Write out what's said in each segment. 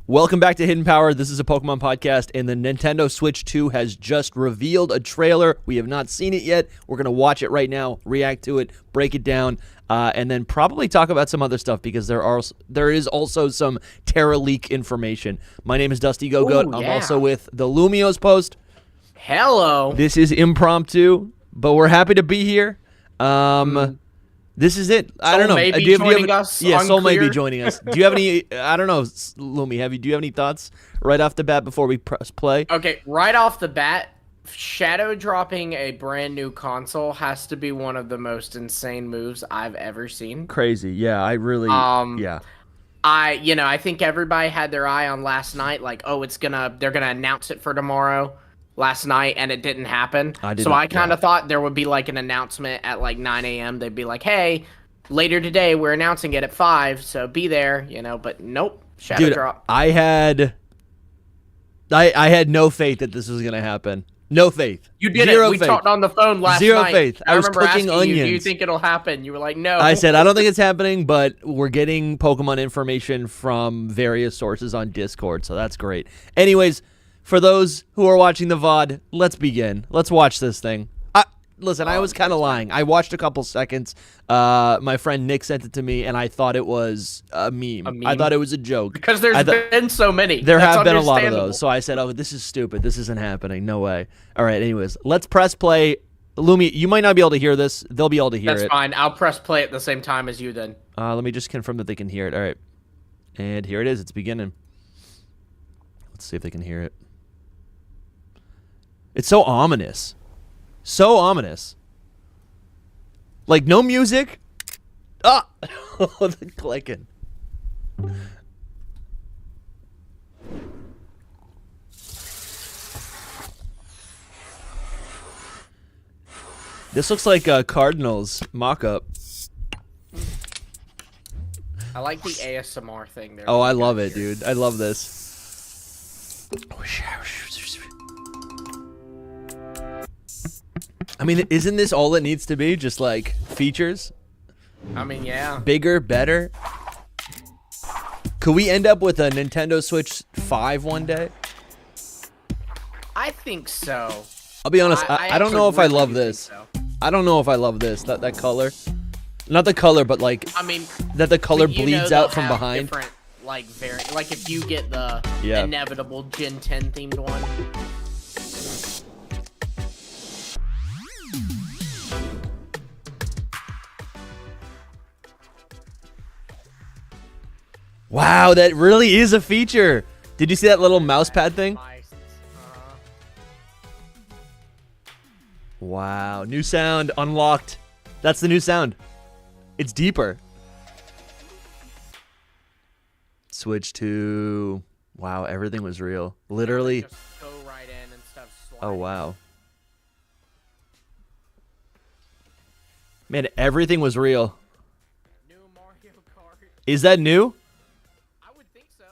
Welcome back to Hidden Power. This is a Pokemon podcast, and the Nintendo Switch 2 has just revealed a trailer. We have not seen it yet. We're going to watch it right now, react to it, break it down, and then probably talk about some other stuff because there is also some Terra Leak information. My name is DustyGogoat. I'm also with the LumiosePost. Hello. This is impromptu, but we're happy to be here. This is it. I don't know. May be joining us. Yeah, Soul may be Unclear. joining us. Do you have any? I don't know, Lumi. Do you have any thoughts right off the bat before we press play? Okay, right off the bat, shadow dropping a brand new console has to be one of the most insane moves I've ever seen. Crazy. Yeah, I really. Yeah. I think everybody had their eye on last night, like, oh, they're gonna announce it for tomorrow. Last night, and it didn't happen. So I kind of thought there would be like an announcement at like 9 a.m. They'd be like, hey, later today we're announcing it at 5, so be there, but nope. Shadow drop. I had no faith that this was gonna happen. No faith. You did Zero it. We faith. talked on the phone last Zero night. faith. I was remember cooking asking onions. You, do you think it'll happen? You were like, no. I said, I don't think it's happening, but we're getting Pokemon information from various sources on Discord, so that's great. Anyways, for those who are watching the VOD, let's begin. Let's watch this thing. Listen, I was kind of lying. I watched a couple seconds. My friend Nick sent it to me, and I thought it was a meme. I thought it was a joke. Because there's been so many. There have been a lot of those. So I said, oh, this is stupid. This isn't happening. No way. All right, anyways, let's press play. Lumi, you might not be able to hear this. They'll be able to hear it. That's fine. I'll press play at the same time as you then. Let me just confirm that they can hear it. All right. And here it is. It's beginning. Let's see if they can hear it. It's so ominous. So ominous. Like, no music. Ah! The clicking. This looks like a Cardinals mock-up. I like the ASMR thing there. Oh, I love it, dude. I love this. I mean, isn't this all it needs to be? Just like features? I mean, yeah. Bigger, better? Could we end up with a Nintendo Switch 5 one day? I think so. I'll be honest, I don't know if I love this. So. I don't know if I love this, that color. Not the color, but like, I mean, that the color but bleeds out from behind. Different, like if you get the inevitable Gen 10 themed one. Wow, that really is a feature. Did you see that little mouse pad thing? Wow, new sound unlocked. That's the new sound. It's deeper. Switch to... Wow, everything was real. Literally. Just go right in and stuff. Oh, wow. Man, everything was real. New Mario Kart. Is that new? I would think so.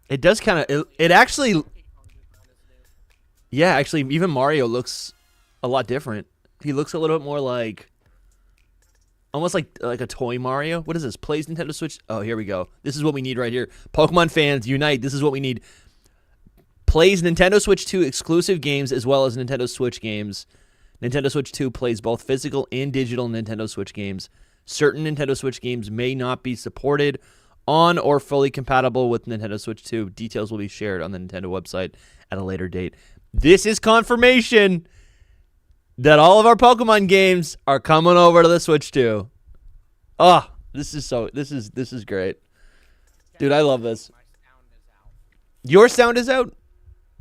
It does kind of... It actually... Yeah, actually, even Mario looks a lot different. He looks a little bit more like... Almost like a toy Mario. What is this? Plays Nintendo Switch? Oh, here we go. This is what we need right here. Pokemon fans, unite. This is what we need. Plays Nintendo Switch 2 exclusive games as well as Nintendo Switch games. Nintendo Switch 2 plays both physical and digital Nintendo Switch games. Certain Nintendo Switch games may not be supported on or fully compatible with Nintendo Switch 2. Details will be shared on the Nintendo website at a later date. This is confirmation that all of our Pokemon games are coming over to the Switch 2. Oh, this is great. Dude, I love this. Your sound is out?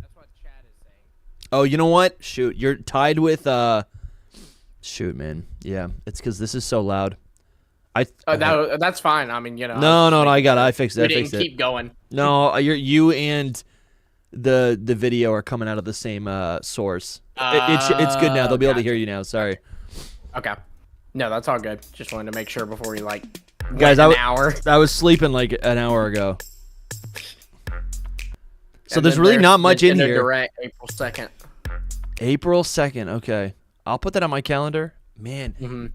That's what chat is saying. Oh, you know what? Shoot, you're tied with shoot, man. Yeah, it's because this is so loud. That's fine. I mean, No, I fixed it. We didn't keep going. No, you and the video are coming out of the same source. It's good now. They'll be able to hear you now. Sorry. Okay. No, that's all good. Just wanted to make sure before we guys, an hour. I was sleeping like an hour ago. So And there's then really not much in Nintendo here. Direct, April 2nd. April 2nd. Okay. I'll put that on my calendar. Man.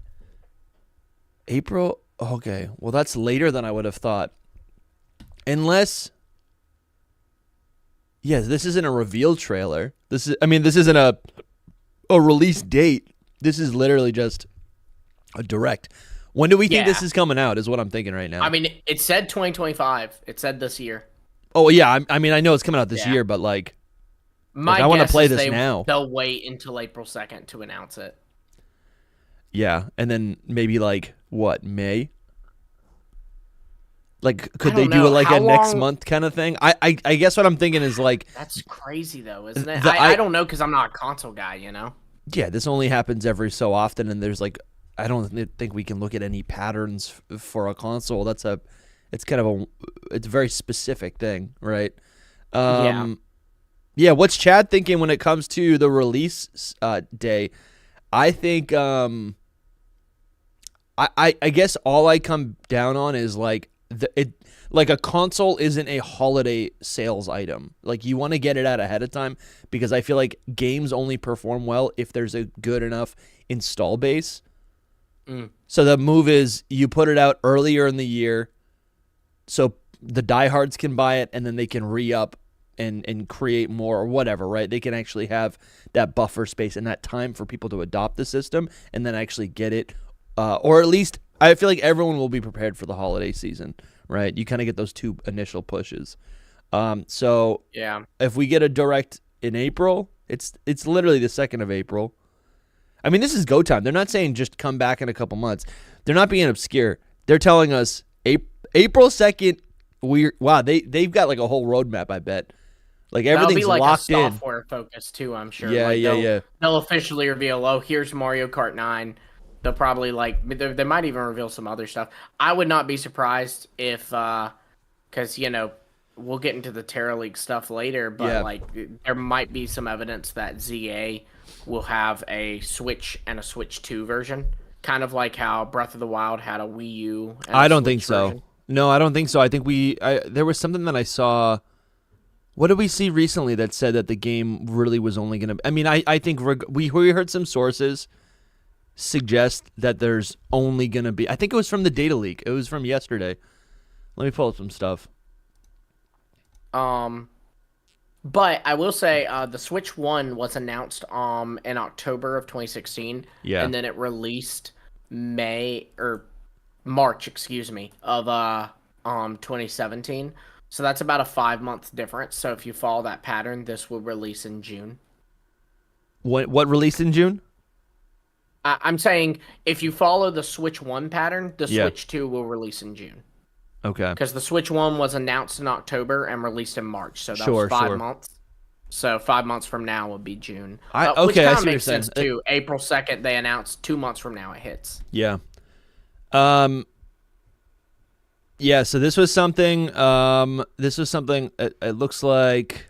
April. Okay, well that's later than I would have thought. Unless, yeah, this isn't a reveal trailer. This isn't a release date. This is literally just a direct. When do we think this is coming out? Is what I'm thinking right now. I mean, it said 2025. It said this year. Oh yeah, I mean I know it's coming out this year, but like I want to play this now. They'll wait until April 2nd to announce it. Yeah, and then maybe like what, May? Like, could they do it like a next month kind of thing? I guess what I'm thinking is like that's crazy though, isn't it? I don't know because I'm not a console guy, you know. Yeah, this only happens every so often, and there's like I don't think we can look at any patterns for a console. It's a very specific thing, right? Yeah. What's Chad thinking when it comes to the release day? I think I guess all I come down on is like like a console isn't a holiday sales item. Like you want to get it out ahead of time because I feel like games only perform well if there's a good enough install base. So the move is you put it out earlier in the year so the diehards can buy it and then they can re-up and create more or whatever, right? They can actually have that buffer space and that time for people to adopt the system and then actually get it. Or at least I feel like everyone will be prepared for the holiday season, right? You kind of get those two initial pushes. So yeah, if we get a direct in April, it's literally the 2nd of April. I mean, this is go time. They're not saying just come back in a couple months. They're not being obscure. They're telling us April 2nd. They've got like a whole roadmap, I bet. Like everything's like locked in. Software focus too, I'm sure. Yeah. They'll officially reveal, oh, here's Mario Kart 9. They'll probably they might even reveal some other stuff. I would not be surprised if, because we'll get into the Terra League stuff later, but like there might be some evidence that ZA will have a Switch and a Switch 2 version, kind of like how Breath of the Wild had a Wii U. And I don't think so. No, I don't think so. I think there was something that I saw. What did we see recently that said that the game really was only going to... I mean, I think we heard some sources suggest that there's only going to be... I think it was from the data leak. It was from yesterday. Let me pull up some stuff. But I will say the Switch 1 was announced in October of 2016. Yeah. And then it released March, of 2017. So that's about a 5-month difference. So if you follow that pattern, this will release in June. What released in June? I'm saying if you follow the Switch 1 pattern, the Switch 2 will release in June. Okay. Because the Switch 1 was announced in October and released in March. So that was 5 months. So 5 months from now would be June. Which kind of makes sense, too. April 2nd, they announced 2 months from now it hits. Yeah. Yeah, so this was something, it looks like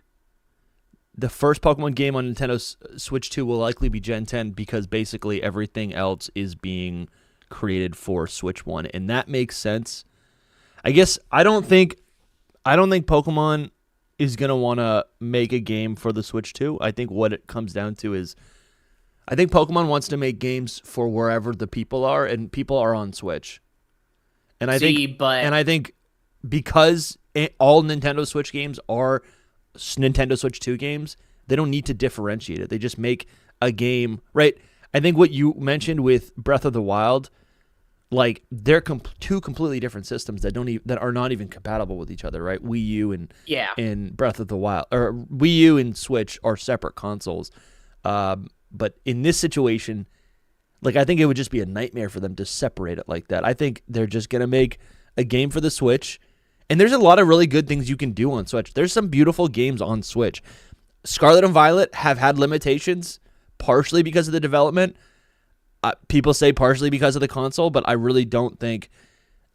the first Pokemon game on Nintendo Switch 2 will likely be Gen 10 because basically everything else is being created for Switch 1, and that makes sense. I guess I don't think Pokemon is going to want to make a game for the Switch 2. I think what it comes down to is I think Pokemon wants to make games for wherever the people are, and people are on Switch. And I think because all Nintendo Switch games are Nintendo Switch 2 games, they don't need to differentiate it. They just make a game, right? I think what you mentioned with Breath of the Wild, like they're two completely different systems that are not even compatible with each other, right? Wii U and Breath of the Wild, or Wii U and Switch are separate consoles. But in this situation, like, I think it would just be a nightmare for them to separate it like that. I think they're just going to make a game for the Switch. And there's a lot of really good things you can do on Switch. There's some beautiful games on Switch. Scarlet and Violet have had limitations, partially because of the development. People say partially because of the console, but I really don't think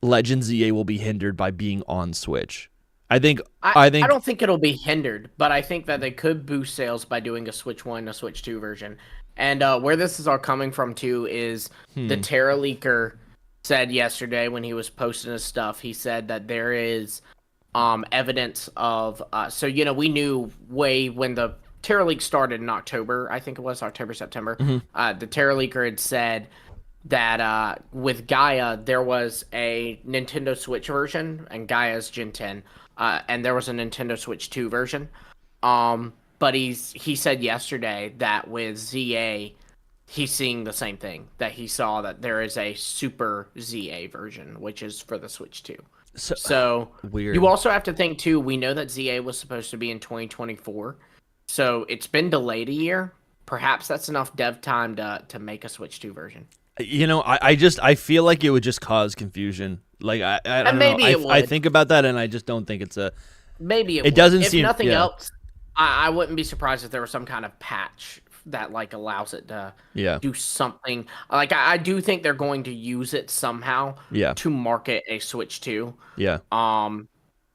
Legends ZA will be hindered by being on Switch. I don't think it'll be hindered, but I think that they could boost sales by doing a Switch 1 and a Switch 2 version. And where this is all coming from, too, is the Terra Leaker said yesterday when he was posting his stuff, he said that there is evidence of... we knew when the Terra Leak started in October, I think it was October, September, the Terra Leaker had said that with Gaia there was a Nintendo Switch version, and Gaia's Gen 10, and there was a Nintendo Switch 2 version. But he said yesterday that with ZA, he's seeing the same thing, that he saw that there is a Super ZA version, which is for the Switch 2. So weird. You also have to think too, we know that ZA was supposed to be in 2024. So it's been delayed a year. Perhaps that's enough dev time to make a Switch 2 version. You know, I feel like it would just cause confusion. Like I don't maybe know. it would. I think about that, and I just don't think it's a. Maybe it would. Doesn't if seem. Nothing else, I wouldn't be surprised if there was some kind of patch that like allows it to do something. Like I do think they're going to use it somehow. To market a Switch 2. Yeah.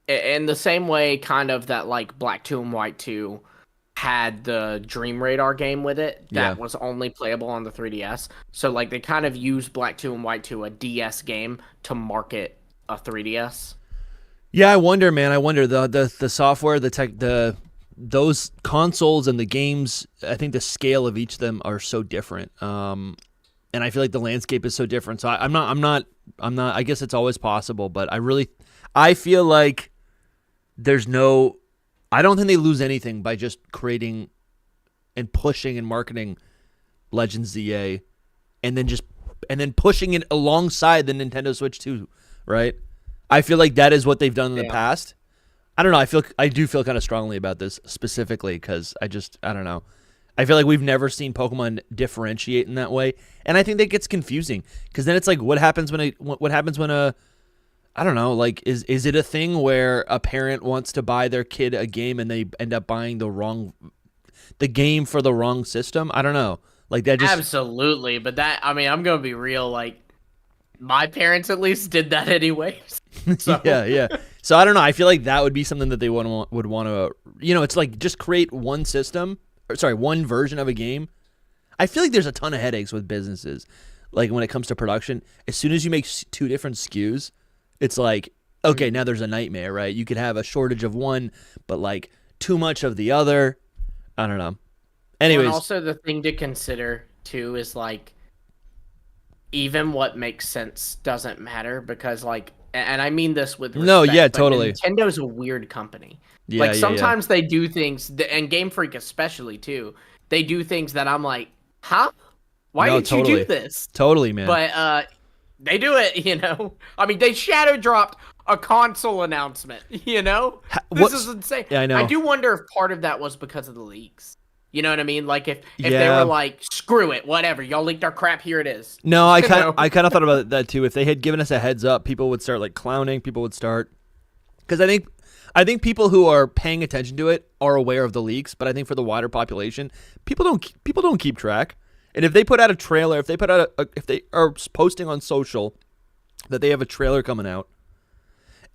In the same way, kind of that like Black 2 and White 2 had the Dream Radar game with it that was only playable on the 3DS. So like they kind of used Black 2 and White 2, a DS game, to market a 3DS. Yeah, I wonder, man. I wonder the software, those consoles and the games. I think the scale of each of them are so different, and I feel like the landscape is so different. So I'm not. I guess it's always possible, but I feel like there's no. I don't think they lose anything by just creating and pushing and marketing Legends ZA, and then pushing it alongside the Nintendo Switch 2, right? I feel like that is what they've done in the past. I don't know. I do feel kind of strongly about this specifically because I don't know. I feel like we've never seen Pokemon differentiate in that way, and I think that gets confusing because then it's like, what happens when a I don't know, like is it a thing where a parent wants to buy their kid a game and they end up buying the game for the wrong system? I don't know. Like that just absolutely, but that, I mean, I'm gonna be real. Like my parents at least did that anyways. So. yeah. So I don't know. I feel like that would be something that they would want to. You know, it's like just create one system. One version of a game. I feel like there's a ton of headaches with businesses, like when it comes to production. As soon as you make two different SKUs, it's like, okay, now there's a nightmare, right? You could have a shortage of one, but like too much of the other. I don't know. Anyways. And also the thing to consider too is like, even what makes sense doesn't matter because like, and I mean this with respect, no, yeah, totally. Nintendo's a weird company. Yeah, like sometimes they do things, and Game Freak especially too. They do things that I'm like, huh? Why did you do this? Totally, man. But they do it, you know. I mean, they shadow dropped a console announcement, you know. This is insane. Yeah, I know. I do wonder if part of that was because of the leaks. You know what I mean? Like if they were like, screw it, whatever, y'all leaked our crap, here it is. No, I kind of thought about that too. If they had given us a heads up, people would start like clowning. People would start because I think people who are paying attention to it are aware of the leaks, but I think for the wider population, people don't keep track. And if they put out a trailer, if they are posting on social that they have a trailer coming out,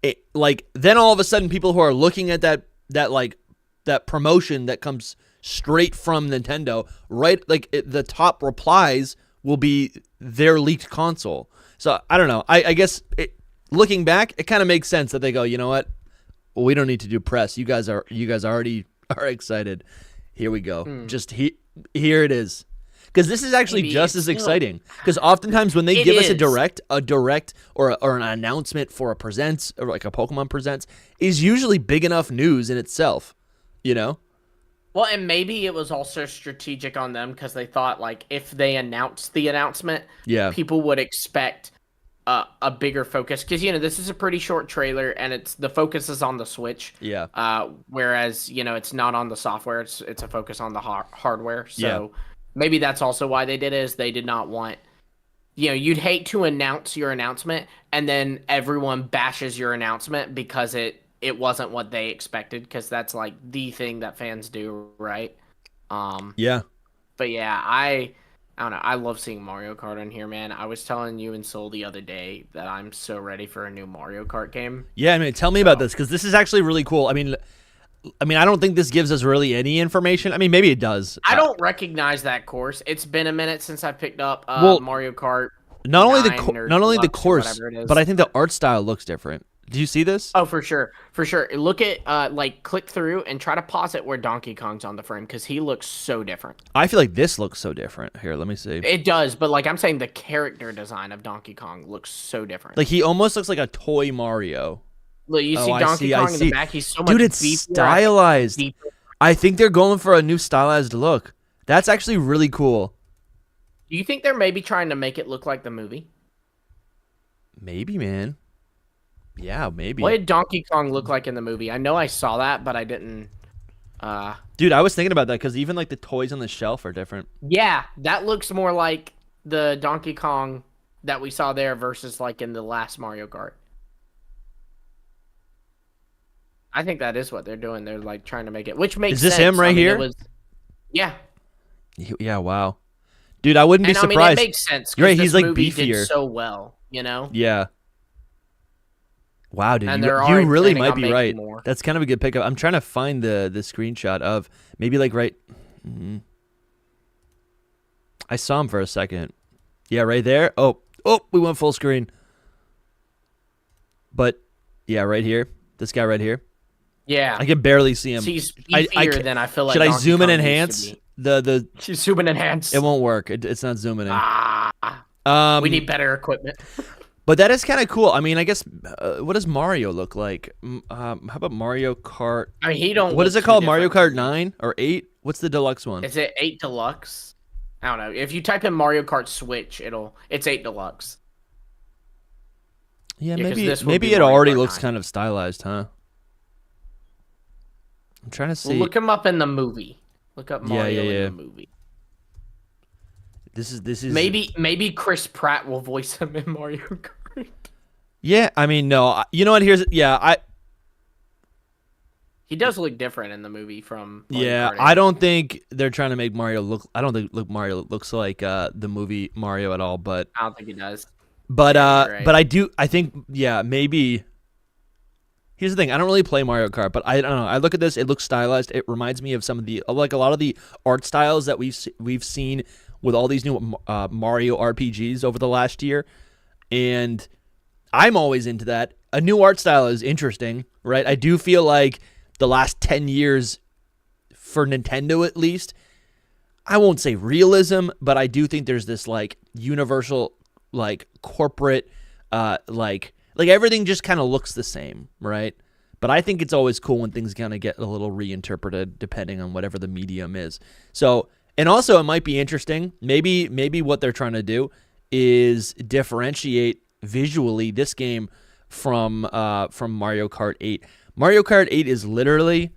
then all of a sudden people who are looking at that promotion that comes straight from Nintendo, right? Like the top replies will be their leaked console. So I don't know. I guess looking back, it kind of makes sense that they go, you know what? Well, we don't need to do press. You guys already are excited. Here we go. Just here it is. Because this is actually just as exciting. Because oftentimes when they give us a direct or an announcement for a presents, or like a Pokemon presents, is usually big enough news in itself. You know? Well, and maybe it was also strategic on them because they thought like if they announced the announcement, people would expect a bigger focus. Because you know this is a pretty short trailer, and the focus is on the Switch. Yeah. Whereas you know it's not on the software; it's a focus on the hardware. So maybe that's also why they did it. Is they did not want. You know, you'd hate to announce your announcement and then everyone bashes your announcement because it wasn't what they expected, because that's like the thing that fans do, right? Yeah. But yeah, I don't know. I love seeing Mario Kart on here, man. I was telling you and Soul the other day that I'm so ready for a new Mario Kart game. Yeah, I mean, tell me about this, because this is actually really cool. I mean, I don't think this gives us really any information. I mean, maybe it does. I don't recognize that course. It's been a minute since I picked up Mario Kart. Not only the course, but I think the art style looks different. Do you see this? Oh, for sure. For sure. Look at, like, click through and try to pause it where Donkey Kong's on the frame, because he looks so different. I feel like this looks so different. Here, let me see. It does, but, like, I'm saying the character design of Donkey Kong looks so different. Like, he almost looks like a toy Mario. Look, you see Donkey Kong in the back? He's so much Dude, it's stylized. I think they're going for a new stylized look. That's actually really cool. Do you think they're maybe trying to make it look like the movie? Maybe, man. Yeah, maybe. What did Donkey Kong look like in the movie? I know I saw that, but I didn't. Dude, I was thinking about that because even like the toys on the shelf are different. Yeah, that looks more like the Donkey Kong that we saw there versus like in the last Mario Kart. I think that is what they're doing. They're like trying to make it, which makes sense. Is this him right here? Yeah. Yeah. Wow. Dude, I wouldn't be surprised. I mean, it makes sense. Right, he's like beefier. Did so well, you know. Yeah. Wow, dude, you really might be right. More. That's kind of a good pickup. I'm trying to find the screenshot of maybe like right. I saw him for a second. Yeah, right there. Oh, we went full screen. But yeah, right here. This guy right here. Yeah, I can barely see him. He's beefier than I feel like. Should I zoom and enhance? She's zoom and enhance. It won't work. It's not zooming in. We need better equipment. But that is kind of cool. I mean, I guess what does Mario look like? How about Mario Kart? I mean, he don't. What is it called? Mario Kart 9 or 8? What's the deluxe one? Is it 8 Deluxe? I don't know. If you type in Mario Kart Switch, it's 8 Deluxe. Yeah, maybe it already looks kind of stylized, huh? I'm trying to see. Well, look him up in the movie. Look up Mario in the movie. This is maybe Chris Pratt will voice him in Mario Kart. Yeah, I mean, no, you know what? He does look different in the movie from Mario Kart 8. I don't think they're trying to make Mario look. I don't think Mario looks like the movie Mario at all. But I don't think he does. But but I do. I think maybe. Here's the thing. I don't really play Mario Kart, but I don't know. I look at this. It looks stylized. It reminds me of some of a lot of the art styles that we've seen with all these new Mario RPGs over the last year, and I'm always into that. A new art style is interesting, right? I do feel like the last 10 years, for Nintendo at least, I won't say realism, but I do think there's this like universal, like corporate, like everything just kind of looks the same, right? But I think it's always cool when things kind of get a little reinterpreted depending on whatever the medium is. So. And also, it might be interesting. Maybe what they're trying to do is differentiate visually this game from Mario Kart 8. Mario Kart 8 is literally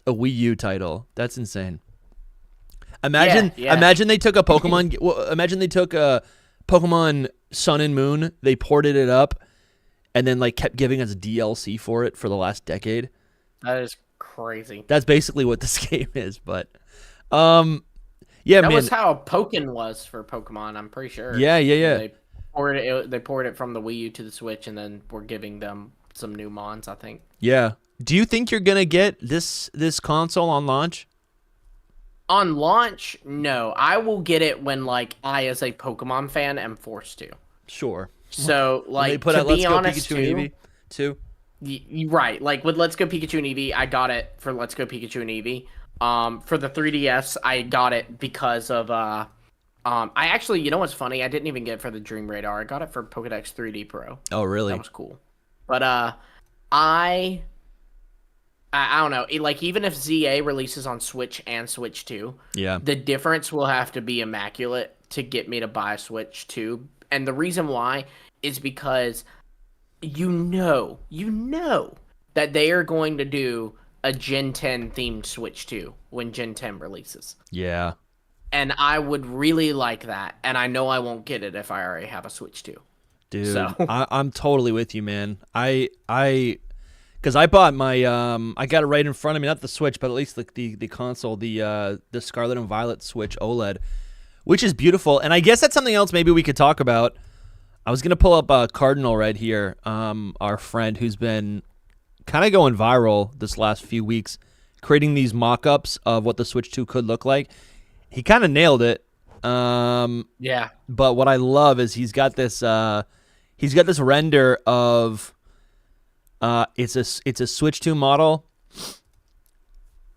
a Wii U title. That's insane. Imagine they took a Pokemon. Imagine they took a Pokemon Sun and Moon. They ported it up, and then like kept giving us DLC for it for the last decade. That is crazy. That's basically what this game is, but. Yeah, that was how Pokken was for Pokemon. I'm pretty sure. Yeah. They poured it from the Wii U to the Switch, and then we're giving them some new mons, I think. Yeah. Do you think you're gonna get this console on launch? On launch, no. I will get it when like I, as a Pokemon fan, am forced to. Sure. So like, they put out Let's Go Pikachu and Eevee too. Right. Like with Let's Go Pikachu and Eevee, I got it for Let's Go Pikachu and Eevee. For the 3DS, I got it because of I actually, you know what's funny? I didn't even get it for the Dream Radar. I got it for Pokédex 3D Pro. Oh, really? That was cool. But I don't know. Like even if ZA releases on Switch and Switch 2, yeah, the difference will have to be immaculate to get me to buy a Switch 2. And the reason why is because you know that they are going to do a Gen 10 themed Switch 2 when Gen 10 releases. Yeah. And I would really like that. And I know I won't get it if I already have a Switch 2. Dude, so. I'm totally with you, man. Because I bought my, I got it right in front of me, not the Switch, but at least the console, the Scarlet and Violet Switch OLED, which is beautiful. And I guess that's something else maybe we could talk about. I was going to pull up Cardinal right here, our friend who's been kind of going viral this last few weeks, creating these mock-ups of what the Switch 2 could look like. He kind of nailed it. Yeah. But what I love is he's got this render of It's a Switch 2 model,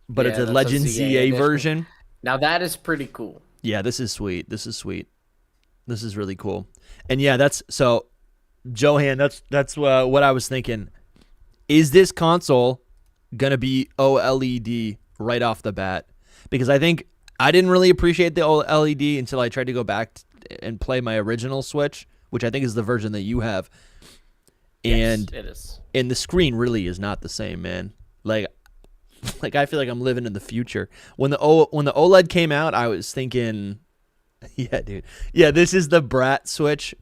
but it's a Legend ZA version. Now that is pretty cool. Yeah, this is sweet. This is really cool. And yeah, that's so Johan, that's what I was thinking. Is this console gonna be OLED right off the bat? Because I think I didn't really appreciate the OLED until I tried to go back and play my original Switch, which I think is the version that you have. And yes, it is. And the screen really is not the same, man. Like I feel like I'm living in the future. When the OLED came out, I was thinking, yeah, dude. Yeah, this is the Brat Switch.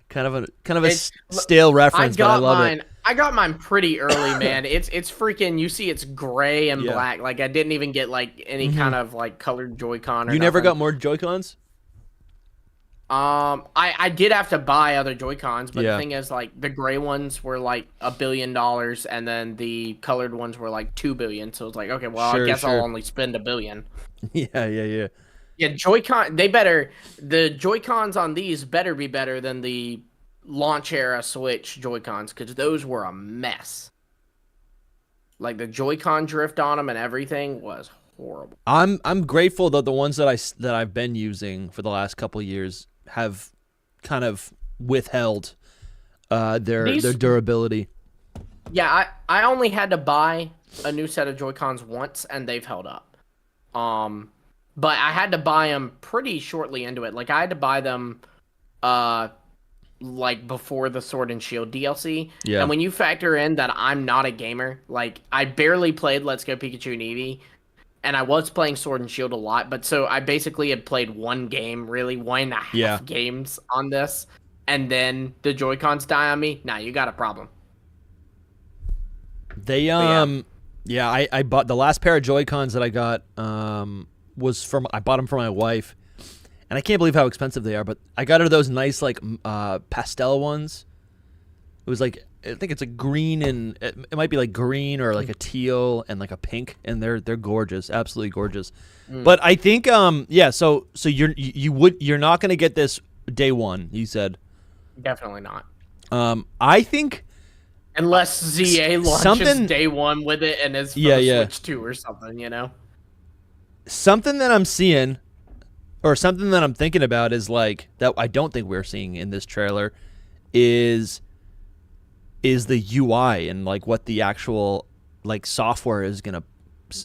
kind of a stale reference, but I love it. I got mine pretty early, man. It's freaking. You see, it's gray and black. Like I didn't even get like any kind of like colored Joy-Con. You never got more Joy-Cons? I did have to buy other Joy-Cons, but the thing is, like, the gray ones were like $1 billion, and then the colored ones were like $2 billion. So it's like, okay, well, I guess I'll only spend $1 billion. Yeah. Yeah, Joy-Con. The Joy-Cons on these better be better than the launch era Switch Joy-Cons, because those were a mess. Like the Joy-Con drift on them and everything was horrible. I'm grateful that the ones that I've been using for the last couple of years have kind of withheld their durability. Yeah, I only had to buy a new set of Joy-Cons once, and they've held up. But I had to buy them pretty shortly into it. Like I had to buy them, like before the Sword and Shield DLC. Yeah. And when you factor in that I'm not a gamer, like I barely played Let's Go Pikachu and Eevee. And I was playing Sword and Shield a lot, but so I basically had played one game, really, 1.5 games on this, and then the Joy-Cons die on me. Now you got a problem. They I bought the last pair of Joy-Cons that I got I bought them for my wife, and I can't believe how expensive they are. But I got her those nice like pastel ones. It was like, I think it's a green and it might be like green or like a teal and like a pink, and they're gorgeous, absolutely gorgeous. But I think so you're not going to get this day one, you said. Definitely not. I think unless ZA launches day one with it and is for the Switch 2 or something, you know. Something that I'm seeing or something that I'm thinking about is like that I don't think we're seeing in this trailer is the UI and like what the actual like software is gonna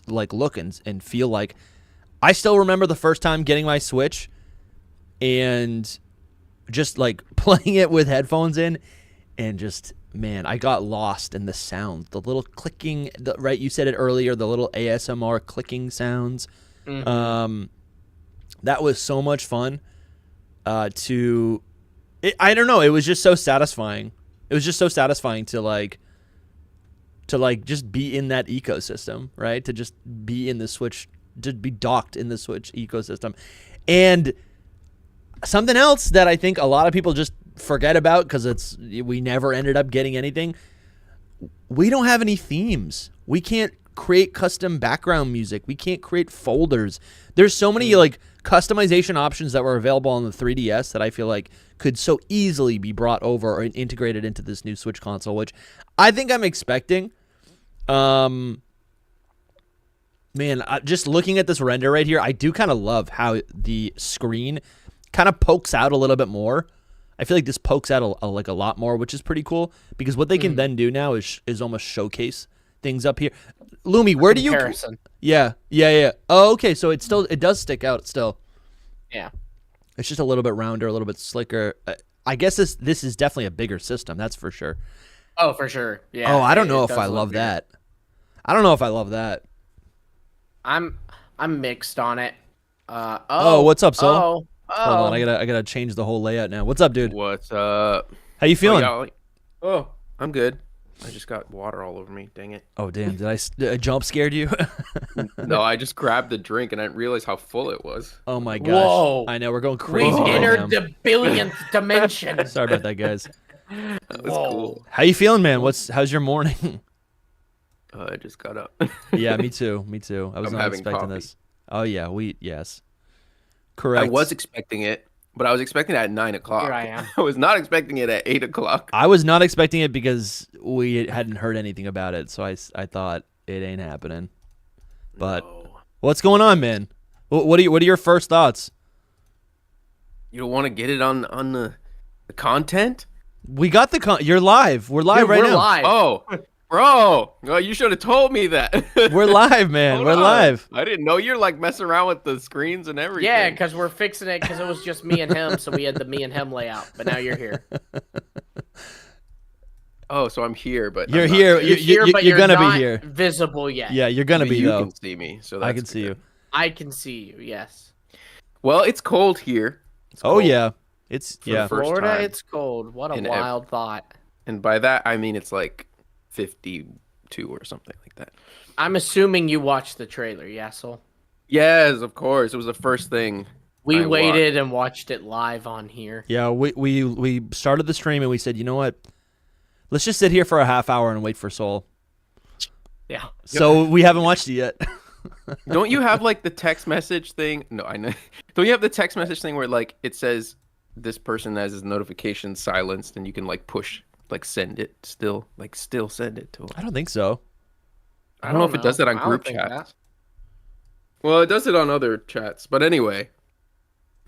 like look and feel like. I still remember the first time getting my Switch and just like playing it with headphones in, and just, man, I got lost in the sound, the little clicking, right? You said it earlier, the little ASMR clicking sounds. Mm-hmm. That was so much fun. I don't know. It was just so satisfying. It was just so satisfying to just be in that ecosystem, right? To just be in the Switch, to be docked in the Switch ecosystem. And something else that I think a lot of people just forget about because we never ended up getting anything. We don't have any themes. We can't create custom background music. We can't create folders. There's so many like customization options that were available on the 3DS that I feel like could so easily be brought over or integrated into this new Switch console, which I think I'm expecting. Man, just looking at this render right here, I do kind of love how the screen kind of pokes out a little bit more. I feel like this pokes out a lot more, which is pretty cool because what they can then do now is almost showcase things up here. Lumi, where do you? Yeah. Oh, okay. So it does stick out still. Yeah. It's just a little bit rounder, a little bit slicker. I guess this is definitely a bigger system. That's for sure. Oh, for sure. Yeah. Oh, I don't know if I love that. I don't know if I love that. I'm mixed on it. What's up, Soul? Hold on, I gotta change the whole layout now. What's up, dude? What's up? How you feeling? I'm good. I just got water all over me. Dang it. Oh, damn. Did I jump scared you? No, I just grabbed the drink and I didn't realize how full it was. Oh, my gosh. Whoa. I know. We're going crazy. We've entered the billionth dimension. Sorry about that, guys. That was cool. How you feeling, man? How's your morning? I just got up. Yeah, me too. I was not expecting this. Oh, yeah. Yes. Correct. I was expecting it. But I was expecting it at 9 o'clock. Here I am. I was not expecting it at 8 o'clock. I was not expecting it because we hadn't heard anything about it, so I thought it ain't happening. But what's going on, man? What are your first thoughts? You don't want to get it on the content? We got the you're live. We're live right now. Live. Oh, bro. Well, you should have told me that. We're live, man. We're live. I didn't know you're like messing around with the screens and everything. Yeah, because we're fixing it because it was just me and him, so we had the me and him layout. But now you're here. Oh, so I'm here, but you're here. You're gonna be here. Visible yet? Yeah, you're gonna be. You though. can see me, so that's I can see you. I can see you. Yes. Well, it's cold here. It's cold. Yeah, it's For Florida. It's cold. What a wild thought. And by that I mean it's like 52 or something like that. I'm assuming you watched the trailer, Yassel. Yes, of course. It was the first thing. We waited and watched it live on here. Yeah, we started the stream and we said, you know what? Let's just sit here for a half hour and wait for Soul. Yeah. So we haven't watched it yet. Don't you have like the text message thing? No, I know. Don't you have the text message thing where like it says this person has his notifications silenced and you can like push, like send it still send it to him? I don't think so. I don't know if it does that on group chats. Well, it does it on other chats, but anyway.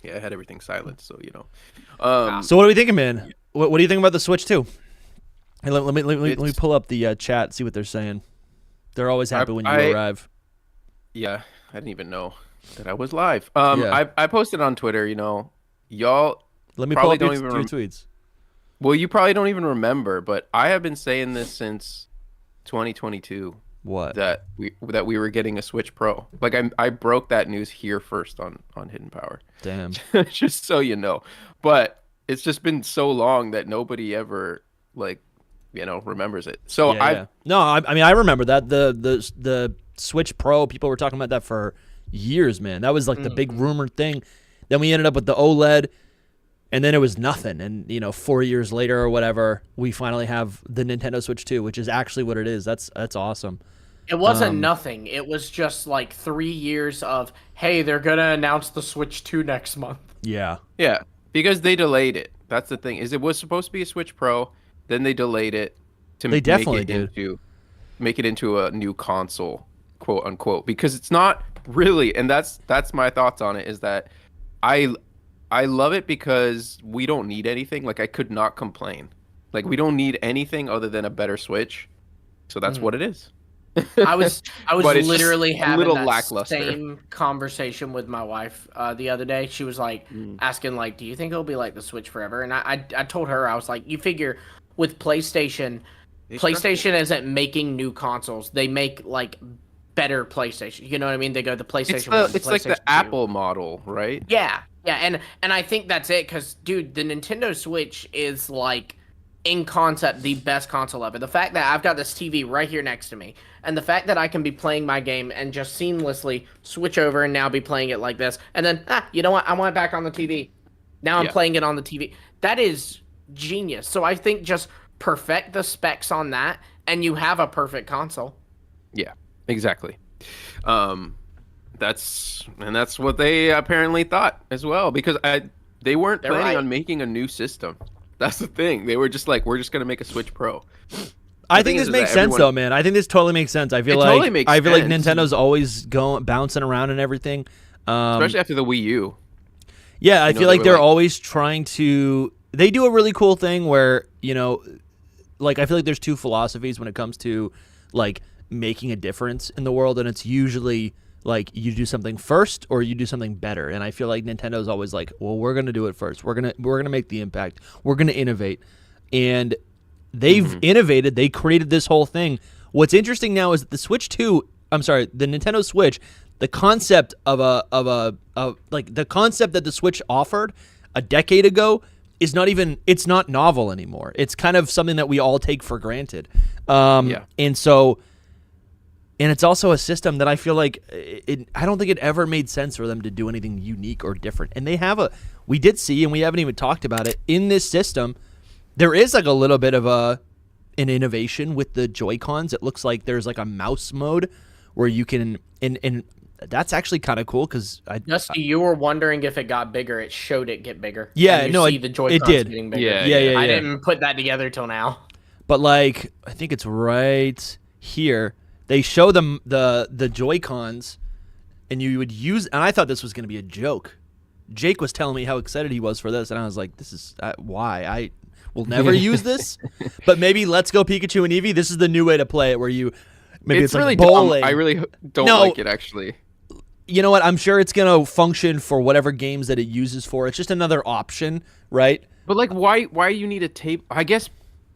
Yeah, I had everything silenced, so you know. So what are we thinking, man? What do you think about the Switch 2? Hey, let me pull up the chat, see what they're saying. They're always happy when you arrive. Yeah, I didn't even know that I was live. I posted on Twitter, you know, y'all. Let me pull up your tweets. Well, you probably don't even remember, but I have been saying this since 2022. What? That we were getting a Switch Pro. Like I broke that news here first on Hidden Power. Damn. Just so you know. But it's just been so long that nobody ever remembers it. So I mean I remember that the Switch Pro, people were talking about that for years, man. That was like the big rumored thing. Then we ended up with the OLED, and then it was nothing. And 4 years later or whatever, we finally have the Nintendo Switch 2, which is actually what it is. That's awesome. It wasn't nothing. It was just like 3 years of, hey, they're gonna announce the Switch 2 next month. Yeah. Yeah, because they delayed it. That's the thing. Is it was supposed to be a Switch Pro, then they delayed it to make it into a new console, quote unquote. Because it's not really, and that's my thoughts on it. Is that I love it because we don't need anything. Like I could not complain. Like we don't need anything other than a better Switch. So that's what it is. I was literally having that lackluster. same conversation with my wife the other day. She was like asking like, "Do you think it'll be like the Switch forever?" And I told her, I was like, "You figure with PlayStation isn't making new consoles. They make like better PlayStation. You know what I mean? They go the PlayStation. It's like the Apple model, right? Yeah, and I think that's it. Because dude, the Nintendo Switch is like, in concept, the best console ever. The fact that I've got this TV right here next to me, and the fact that I can be playing my game and just seamlessly switch over and now be playing it like this, and then, you know what? I want it back on the TV. Now I'm playing it on the TV. That is genius. So I think just perfect the specs on that, and you have a perfect console. Yeah, exactly. That's what they apparently thought as well, because they weren't planning on making a new system. That's the thing. They were just like, we're just gonna make a Switch Pro. I think this makes sense though, man. I think this totally makes sense. I feel like Nintendo's always bouncing around and everything. Especially after the Wii U. Yeah, I feel like they're always trying to. They do a really cool thing where like I feel like there's two philosophies when it comes to like making a difference in the world, and it's usually like you do something first or you do something better. And I feel like Nintendo's always like, well, we're gonna do it first. We're gonna make the impact. We're gonna innovate, and they've innovated. They created this whole thing. What's interesting now is that the Nintendo Switch, the concept the concept that the Switch offered a decade ago is it's not novel anymore. It's kind of something that we all take for granted. And it's also a system that I feel like I don't think it ever made sense for them to do anything unique or different. And we did see, and we haven't even talked about it, in this system, there is like a little bit of an innovation with the Joy-Cons. It looks like there's like a mouse mode where you can, and that's actually kind of cool because Dusty, you were wondering if it got bigger. It showed it get bigger. Yeah, no, the Joy-Cons it did. Getting bigger. Yeah. I didn't put that together till now. But like, I think it's right here. They show them the Joy-Cons, and you would use. And I thought this was going to be a joke. Jake was telling me how excited he was for this, and I was like, "This is why I will never use this." But maybe Let's Go Pikachu and Eevee. This is the new way to play it, where you maybe it's really like bowling. Dumb. I really don't like it actually. You know what? I'm sure it's gonna function for whatever games that it uses for. It's just another option, right? But like, why you need a tape? I guess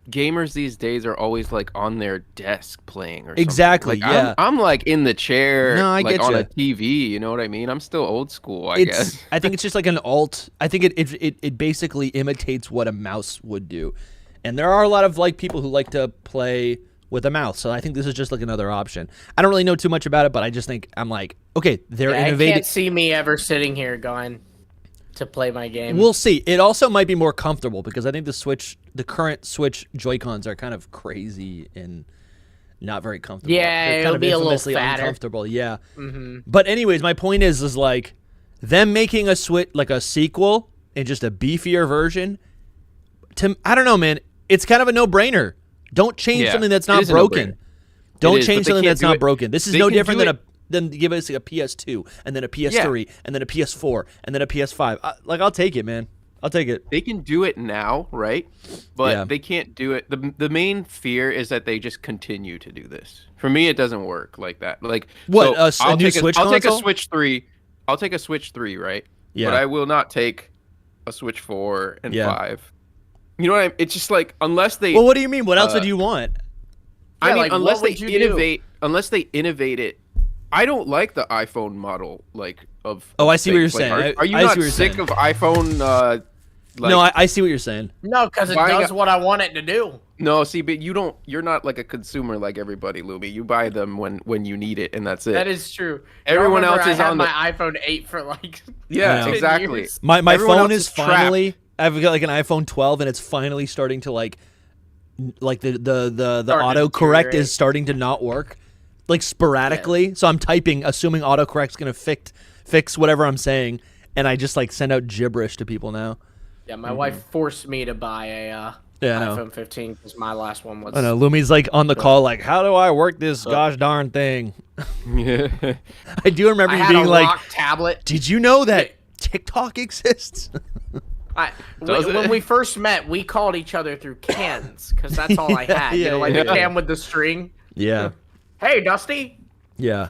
gamers these days are always like on their desk playing or something. Exactly. Like, yeah. I'm like in the chair, no, I like get on you. a TV. You know what I mean? I'm still old school. I guess. I think it's just like an alt. I think it basically imitates what a mouse would do, and there are a lot of like people who like to play with a mouse. So I think this is just like another option. I don't really know too much about it, but I just think I'm like, okay, they're innovating. I can't see me ever sitting here going to play my game. We'll see. It also might be more comfortable because I think the current Switch Joy-Cons are kind of crazy and not very comfortable. Yeah, they're it'll be a little fatter. Uncomfortable. Yeah. Mm-hmm. But anyways, my point is like them making a Switch like a sequel and just a beefier version. I don't know, man. It's kind of a no-brainer. Don't change something that's not broken. Don't change something that's not broken. This is no different than give us like a PS2 and then a PS3 and then a PS4 and then a PS5. I'll take it, man. I'll take it. They can do it now, right? But they can't do it. The main fear is that they just continue to do this. For me, it doesn't work like that. Like what? So a new Switch I'll console? take a Switch 3. I'll take a Switch 3, right? Yeah. But I will not take a Switch 4 and 5. You know what I mean? It's just like unless they. Well, what do you mean? What else would you want? I mean, like, unless they innovate. Unless they innovate it. I don't like the iPhone model of. Oh, I see what you're like, saying. Are you not sick of iPhone? No, I see what you're saying. No, because it does what I want it to do. No, see, but you don't. You're not like a consumer like everybody, Lumi. You buy them when you need it, and that's it. That is true. Everyone else is on my iPhone 8 for like. Yeah, exactly. Years. My phone is finally. I've got like an iPhone 12, and it's finally starting to like the autocorrect is starting to not work, like sporadically. Yeah. So I'm typing, assuming autocorrect's gonna fix whatever I'm saying, and I just like send out gibberish to people now. Yeah, my wife forced me to buy a iPhone 15 because my last one was. I know. Lumi's like on the call, like, how do I work this gosh darn thing? Yeah. I do remember you being like, rock tablet. Did you know that TikTok exists? When we first met, we called each other through cans because that's all I had. The can with the string. Yeah. Hey, Dusty. Yeah.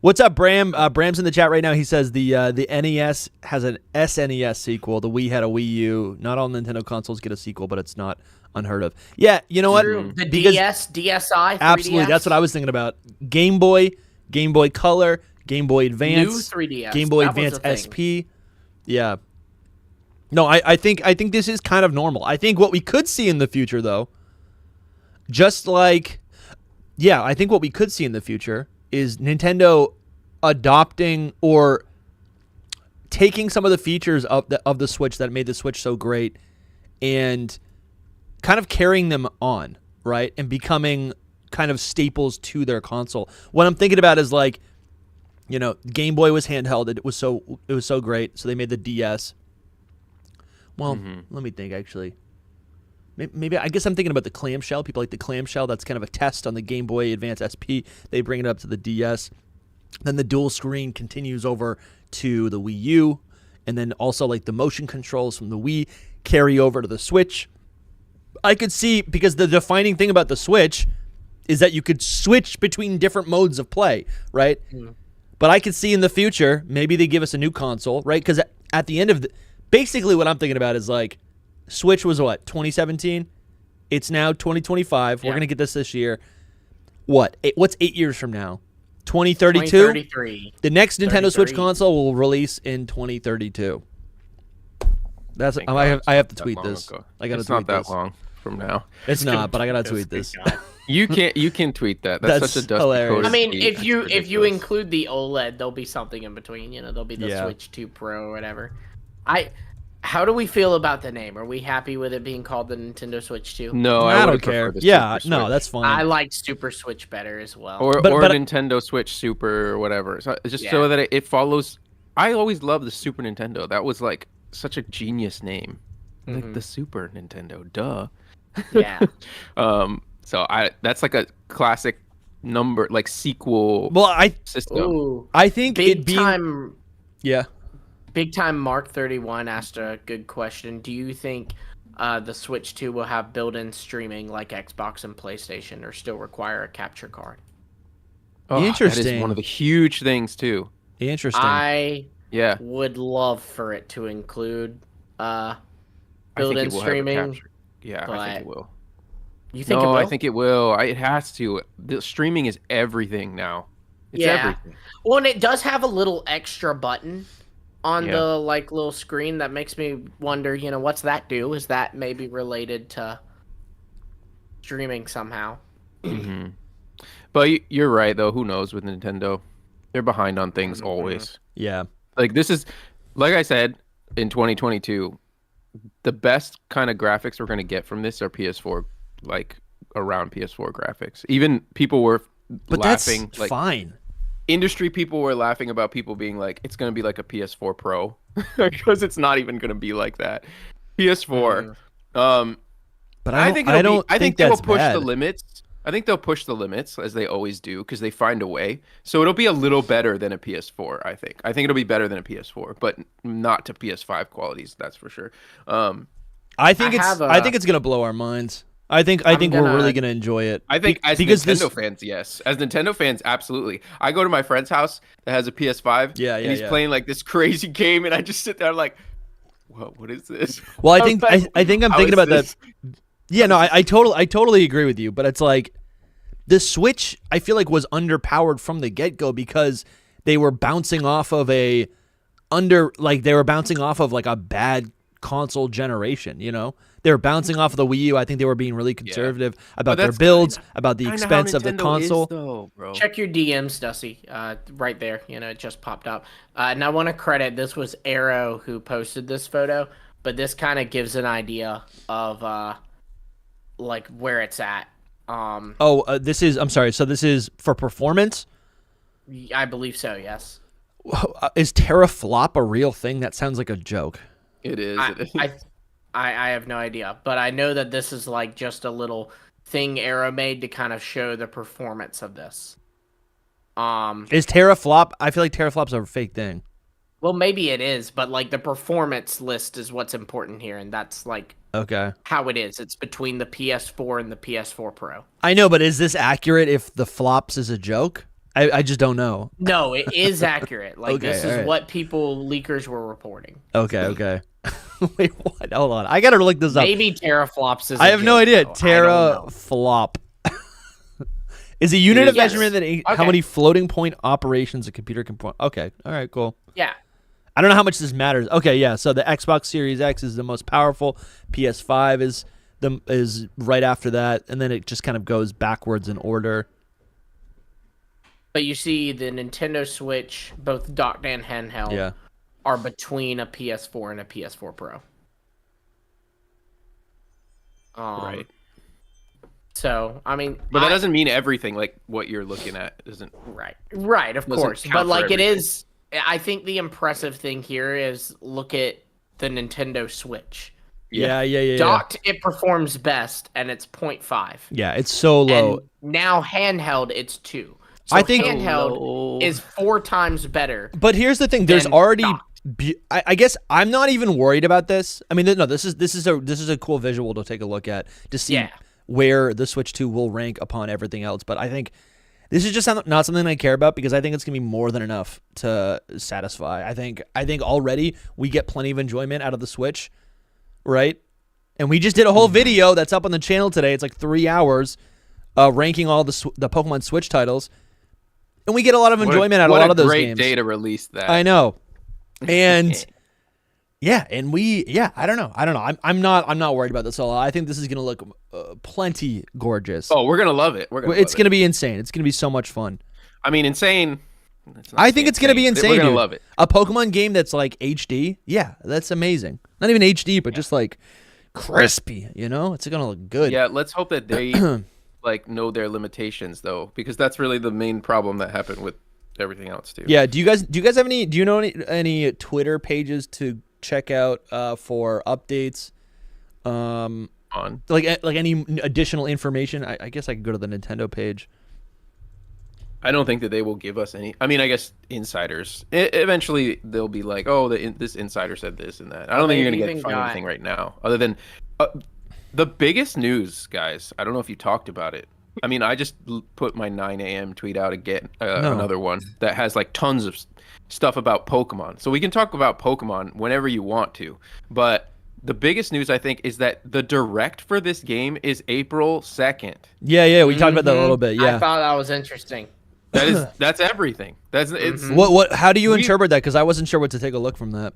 What's up, Bram? Bram's in the chat right now. He says the NES has an SNES sequel. The Wii had a Wii U. Not all Nintendo consoles get a sequel, but it's not unheard of. Yeah, you know what? The DS, DSi, 3DS. Absolutely, that's what I was thinking about. Game Boy, Game Boy Color, Game Boy Advance, New 3DS. Game Boy Advance SP. Yeah. No, I think this is kind of normal. I think what we could see in the future, though, I think what we could see in the future is Nintendo adopting or taking some of the features of the Switch that made the Switch so great and kind of carrying them on, right? And becoming kind of staples to their console. What I'm thinking about is like, Game Boy was handheld. It was so great. So they made the DS. Well, let me think, actually. Maybe I guess I'm thinking about the clamshell. People like the clamshell. That's kind of a test on the Game Boy Advance SP. They bring it up to the DS. Then the dual screen continues over to the Wii U. And then also like the motion controls from the Wii carry over to the Switch. I could see, because the defining thing about the Switch is that you could switch between different modes of play, right? But I could see in the future, maybe they give us a new console, right? Because at the end of basically what I'm thinking about is like, Switch was what, 2017? It's now 2025. Yeah. We're going to get this year. What's 8 years from now? 2032? 2033. The next Nintendo Switch console will release in 2032. That's I have to tweet this. I got to tweet this. It's not that long from now. It's not, but I got to tweet this. You can tweet that. That's such a Dusty hilarious. I mean, if you include the OLED, there'll be something in between. There'll be the Switch 2 Pro or whatever. How do we feel about the name? Are we happy with it being called the Nintendo Switch 2? No, I don't care. Yeah, no, that's fine. I like Super Switch better as well. Or Nintendo Switch Super or whatever. So just so that it follows. I always loved the Super Nintendo. That was like such a genius name. Like the Super Nintendo, duh. Yeah. So that's like a classic number, like sequel. System. Ooh, I think Big Time Mark 31 asked a good question. Do you think the Switch 2 will have built-in streaming like Xbox and PlayStation, or still require a capture card? Oh, interesting. That is one of the huge things too. Interesting. I would love for it to include built-in streaming. Yeah, I think it will. You think it will? I think it will. It has to. The streaming is everything now. It's everything. Well, and it does have a little extra button on the little screen that makes me wonder, what's that do? Is that maybe related to streaming somehow? Mm-hmm. But you're right, though. Who knows with Nintendo? They're behind on things always. Yeah. Like this is, like I said, in 2022, the best kind of graphics we're going to get from this are PS4, like around PS4 graphics. Even people were laughing. That's fine. Industry people were laughing about people being like, it's going to be like a PS4 Pro because it's not even going to be like that. PS4. But I think they will that's push bad. the limits. I think they'll push the limits as they always do because they find a way. So it'll be a little better than a PS4. I think it'll be better than a PS4, but not to PS5 qualities. That's for sure. I think it's gonna blow our minds. I think we're really gonna enjoy it. I think as Nintendo fans, yes. As Nintendo fans, absolutely. I go to my friend's house that has a PS5. And he's playing like this crazy game, and I just sit there like, what is this? Well, I think I'm thinking about that. Yeah, no, I totally agree with you, but it's like the Switch I feel like was underpowered from the get-go because they were bouncing off of a bad console generation, They were bouncing off of the Wii U. I think they were being really conservative about their builds, about the expense of the console. Check your DMs, Dusty. Right there. It just popped up. And I want to credit, this was Arrow who posted this photo, but this kind of gives an idea of like where it's at. This is, I'm sorry, so this is for performance? I believe so, yes. Is teraflop a real thing? That sounds like a joke. It is. I have no idea, but I know that this is like just a little thing Arrow made to kind of show the performance of this. Is teraflop? I feel like teraflop's a fake thing. Well, maybe it is, but like the performance list is what's important here, and that's like how it is. It's between the PS4 and the PS4 Pro. I know, but is this accurate if the flops is a joke? I just don't know. No, it is accurate. Like this is what leakers were reporting. Okay. Wait, what? Hold on. I gotta look this up. Maybe teraflops is. I have no idea. Teraflop is a unit of measurement that how many floating point operations a computer can perform. Okay. All right. Cool. Yeah. I don't know how much this matters. Okay. Yeah. So the Xbox Series X is the most powerful. PS5 is right after that, and then it just kind of goes backwards in order. But you see, the Nintendo Switch, both docked and handheld, are between a PS4 and a PS4 Pro. Right. So, I mean... But that doesn't mean everything, like, what you're looking at isn't... Right, of course. But, like, it is... I think the impressive thing here is look at the Nintendo Switch. Yeah. Docked, it performs best, and it's 0.5. Yeah, it's so low. And now handheld, it's 2. So I think handheld is 4 times better. But here's the thing: there's already. I guess I'm not even worried about this. I mean, no, this is a cool visual to take a look at to see where the Switch 2 will rank upon everything else. But I think this is just not something I care about because I think it's gonna be more than enough to satisfy. I think already we get plenty of enjoyment out of the Switch, right? And we just did a whole video that's up on the channel today. It's like 3 hours, ranking all the Pokemon Switch titles. And we get a lot of enjoyment out of a lot of those games. What a great day to release that. I know. And I don't know. I'm not worried about this at all. I think this is going to look plenty gorgeous. Oh, we're going to love it. It's going to be insane. It's going to be so much fun. I mean, insane. I think it's gonna be insane. We're gonna dude. love it. A Pokemon game that's like HD. Yeah, that's amazing. Not even HD, but just like crispy. You know, it's gonna look good. Yeah, let's hope that they like know their limitations though, because that's really the main problem that happened with everything else too. Yeah. Do you guys have any? Do you know any Twitter pages to check out for updates? On like any additional information? I guess I could go to the Nintendo page. I don't think that they will give us any. I mean, I guess insiders. Eventually, they'll be like, "Oh, this insider said this and that." I don't think you're gonna find anything right now, other than the biggest news, guys. I don't know if you talked about it. I mean, I just put my 9 a.m. tweet out again, another one that has like tons of stuff about Pokemon. So we can talk about Pokemon whenever you want to, but the biggest news, I think, is that the direct for this game is April 2nd. Yeah, we talked about that a little bit. Yeah, I thought that was interesting. That's everything. It's what? How do you interpret that? Because I wasn't sure what to take a look from that.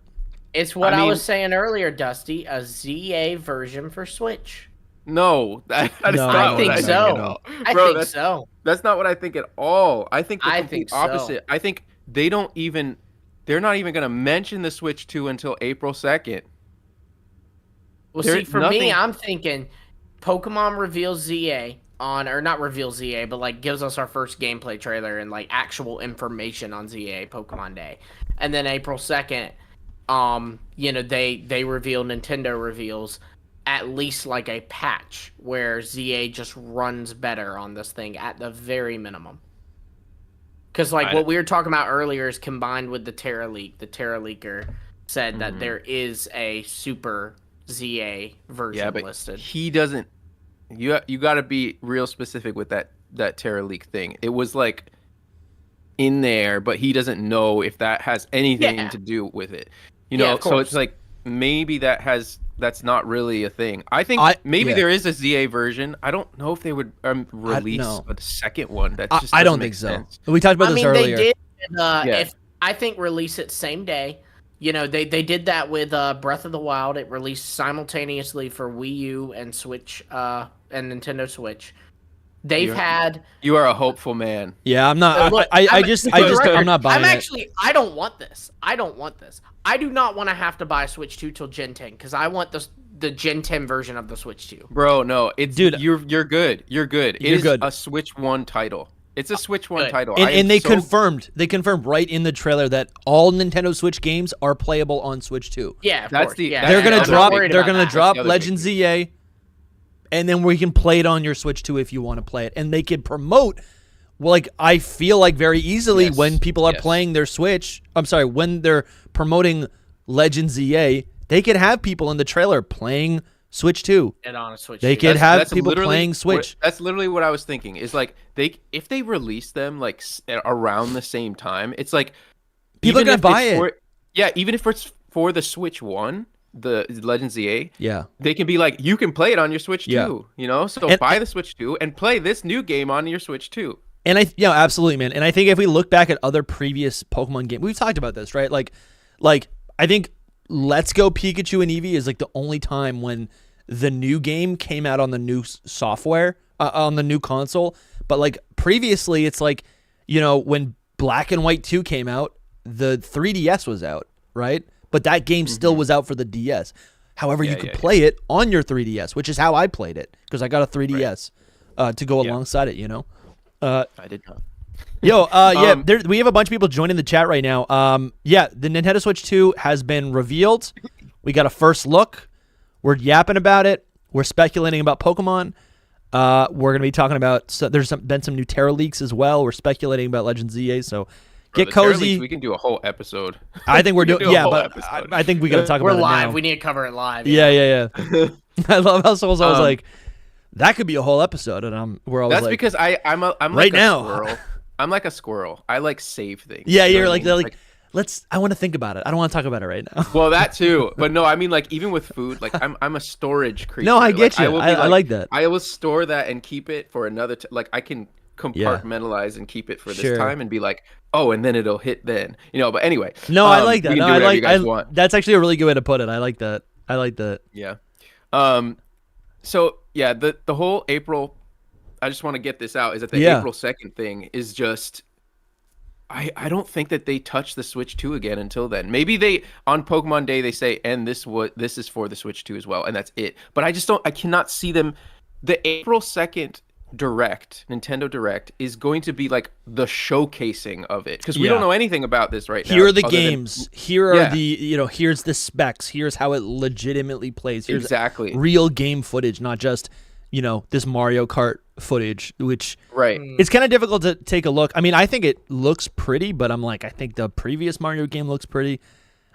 It's what I was saying earlier, Dusty. A ZA version for Switch. No, that is not I think so. I think so. That's not what I think at all. I think the think opposite. So. I think they're not even going to mention the Switch 2 until April 2nd. Well, see, for me, I'm thinking Pokemon reveals ZA or not reveals ZA, but like gives us our first gameplay trailer and like actual information on ZA Pokemon Day. And then April 2nd, they reveal, Nintendo reveals at least like a patch where ZA just runs better on this thing at the very minimum. Because like what we were talking about earlier is combined with the Terra leak. The Terra leaker said that there is a super ZA version listed. He doesn't. You got to be real specific with that Terra leak thing. It was like in there, but he doesn't know if that has anything to do with it. You know, so it's like maybe that's not really a thing. I think maybe there is a ZA version. I don't know if they would release a second one. That's just I don't think sense. So. We talked about this earlier. They did. If I think release it same day. You know, they did that with Breath of the Wild. It released simultaneously for Wii U and Switch and Nintendo Switch. You are a hopeful man. Yeah, I'm not. I'm not buying it. I don't want this. I do not want to have to buy Switch 2 till Gen 10 because I want the Gen 10 version of the Switch 2. Bro, no, you're good. You're good. It is a Switch 1 title. It's a Switch 1 title. And they confirmed right in the trailer that all Nintendo Switch games are playable on Switch 2. Yeah, of course. They're gonna drop Legend ZA, and then we can play it on your Switch 2 if you want to play it. And they can promote, I feel like very easily when people are playing their Switch. I'm sorry, when they're promoting Legend ZA, they could have people in the trailer playing Switch 2. And on a Switch. They could have people playing Switch. That's literally what I was thinking. Is like if they release them like around the same time, it's like people are gonna buy it. Even if it's for the Switch 1, the Legend ZA, they can be like, you can play it on your Switch 2. You know, so buy the Switch 2 and play this new game on your Switch 2. And absolutely, man. And I think if we look back at other previous Pokemon games, we've talked about this, right? Like I think Let's Go Pikachu and Eevee is like the only time when the new game came out on the new software, on the new console. But like previously, it's like, when Black and White 2 came out, the 3DS was out, right? But that game still was out for the DS. However, you could play it on your 3DS, which is how I played it because I got a 3DS to go alongside it, I did not. We have a bunch of people joining the chat right now. The Nintendo Switch 2 has been revealed. We got a first look. We're yapping about it. We're speculating about Pokemon. We're going to be talking about. There's been some new Terra leaks as well. We're speculating about Legend ZA. So get cozy. Leaks, we can do a whole episode. I think we're doing. But I think we got to talk about it live. now. We need to cover it live. Yeah. I love how Soul's always like, that could be a whole episode, and we're always that's like, because I'm right like now. Squirrel. I'm like a squirrel. I like save things. Yeah, you're like I want to think about it. I don't want to talk about it right now. Well, that too. But no, I mean like even with food, like I'm a storage creature. No, I get you. I like that. I will store that and keep it for another like I can compartmentalize and keep it for this time and be like, oh, and then it'll hit then. But anyway. No, I like that. No, that's actually a really good way to put it. I like that. Yeah. So yeah, the whole April, I just want to get this out, is that the April 2nd thing is just I don't think that they touch the Switch 2 again until then. Maybe they on Pokemon Day they say, and this is for the Switch 2 as well, and that's it. But I cannot see them. The April 2nd Nintendo Direct is going to be like the showcasing of it, because we don't know anything about this right now. Here are the games. Here are the here's the specs. Here's how it legitimately plays. Here's real game footage, not just this Mario Kart footage, which it's kind of difficult to take a look. I mean, I think it looks pretty, but I'm like, I think the previous Mario game looks pretty.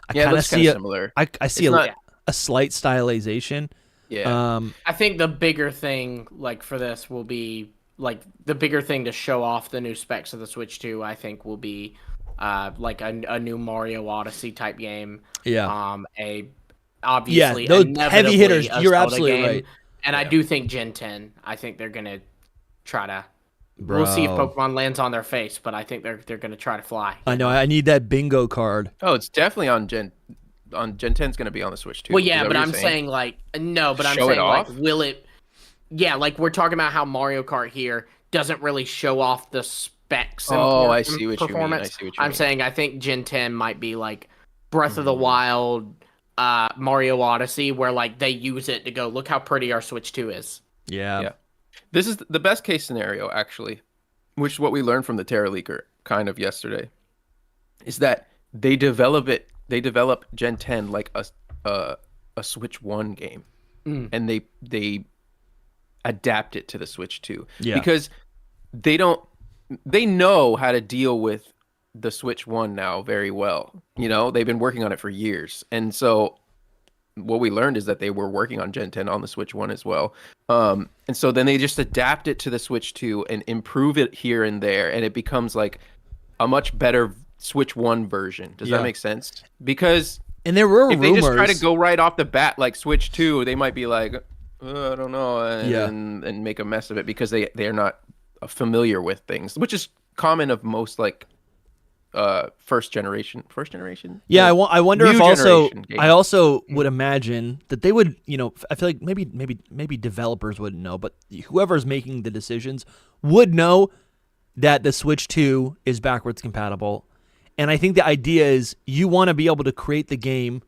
I kind of see similar. I see a slight stylization. Yeah. I think the bigger thing like for this will be like the bigger thing to show off the new specs of the Switch 2, I think will be like a new Mario Odyssey type game. Yeah. Obviously those heavy hitters. You're absolutely game. Right. And I do think Gen 10, I think they're going to try to... We'll see if Pokemon lands on their face, but I think they're going to try to fly. I know. I need that bingo card. Oh, it's definitely on Gen 10's going to be on the Switch too. Well, yeah, but I'm saying like... No, but I'm saying like, will it... Yeah, like we're talking about how Mario Kart here doesn't really show off the specs and I see what performance. you mean. I'm saying I think Gen 10 might be like Breath of the Wild... Mario Odyssey, where like they use it to go, look how pretty our Switch 2 is. Yeah. This is the best case scenario, actually, which is what we learned from the Terra Leaker kind of yesterday, is that they develop Gen 10 like a Switch 1 game, and they adapt it to the Switch 2. Yeah. Because they know how to deal with the Switch 1 now very well. They've been working on it for years. And so what we learned is that they were working on Gen 10 on the Switch 1 as well. And so then they just adapt it to the Switch 2 and improve it here and there. And it becomes like a much better Switch 1 version. Does that make sense? Because and there were if rumors. they just try to go right off the bat like Switch 2, they might be like, I don't know, and make a mess of it because they're not familiar with things, which is common of most like first generation. Yeah, I wonder if also I also would imagine that they would, I feel like maybe developers wouldn't know, but whoever's making the decisions would know that the Switch 2 is backwards compatible. And I think the idea is you want to be able to create the game.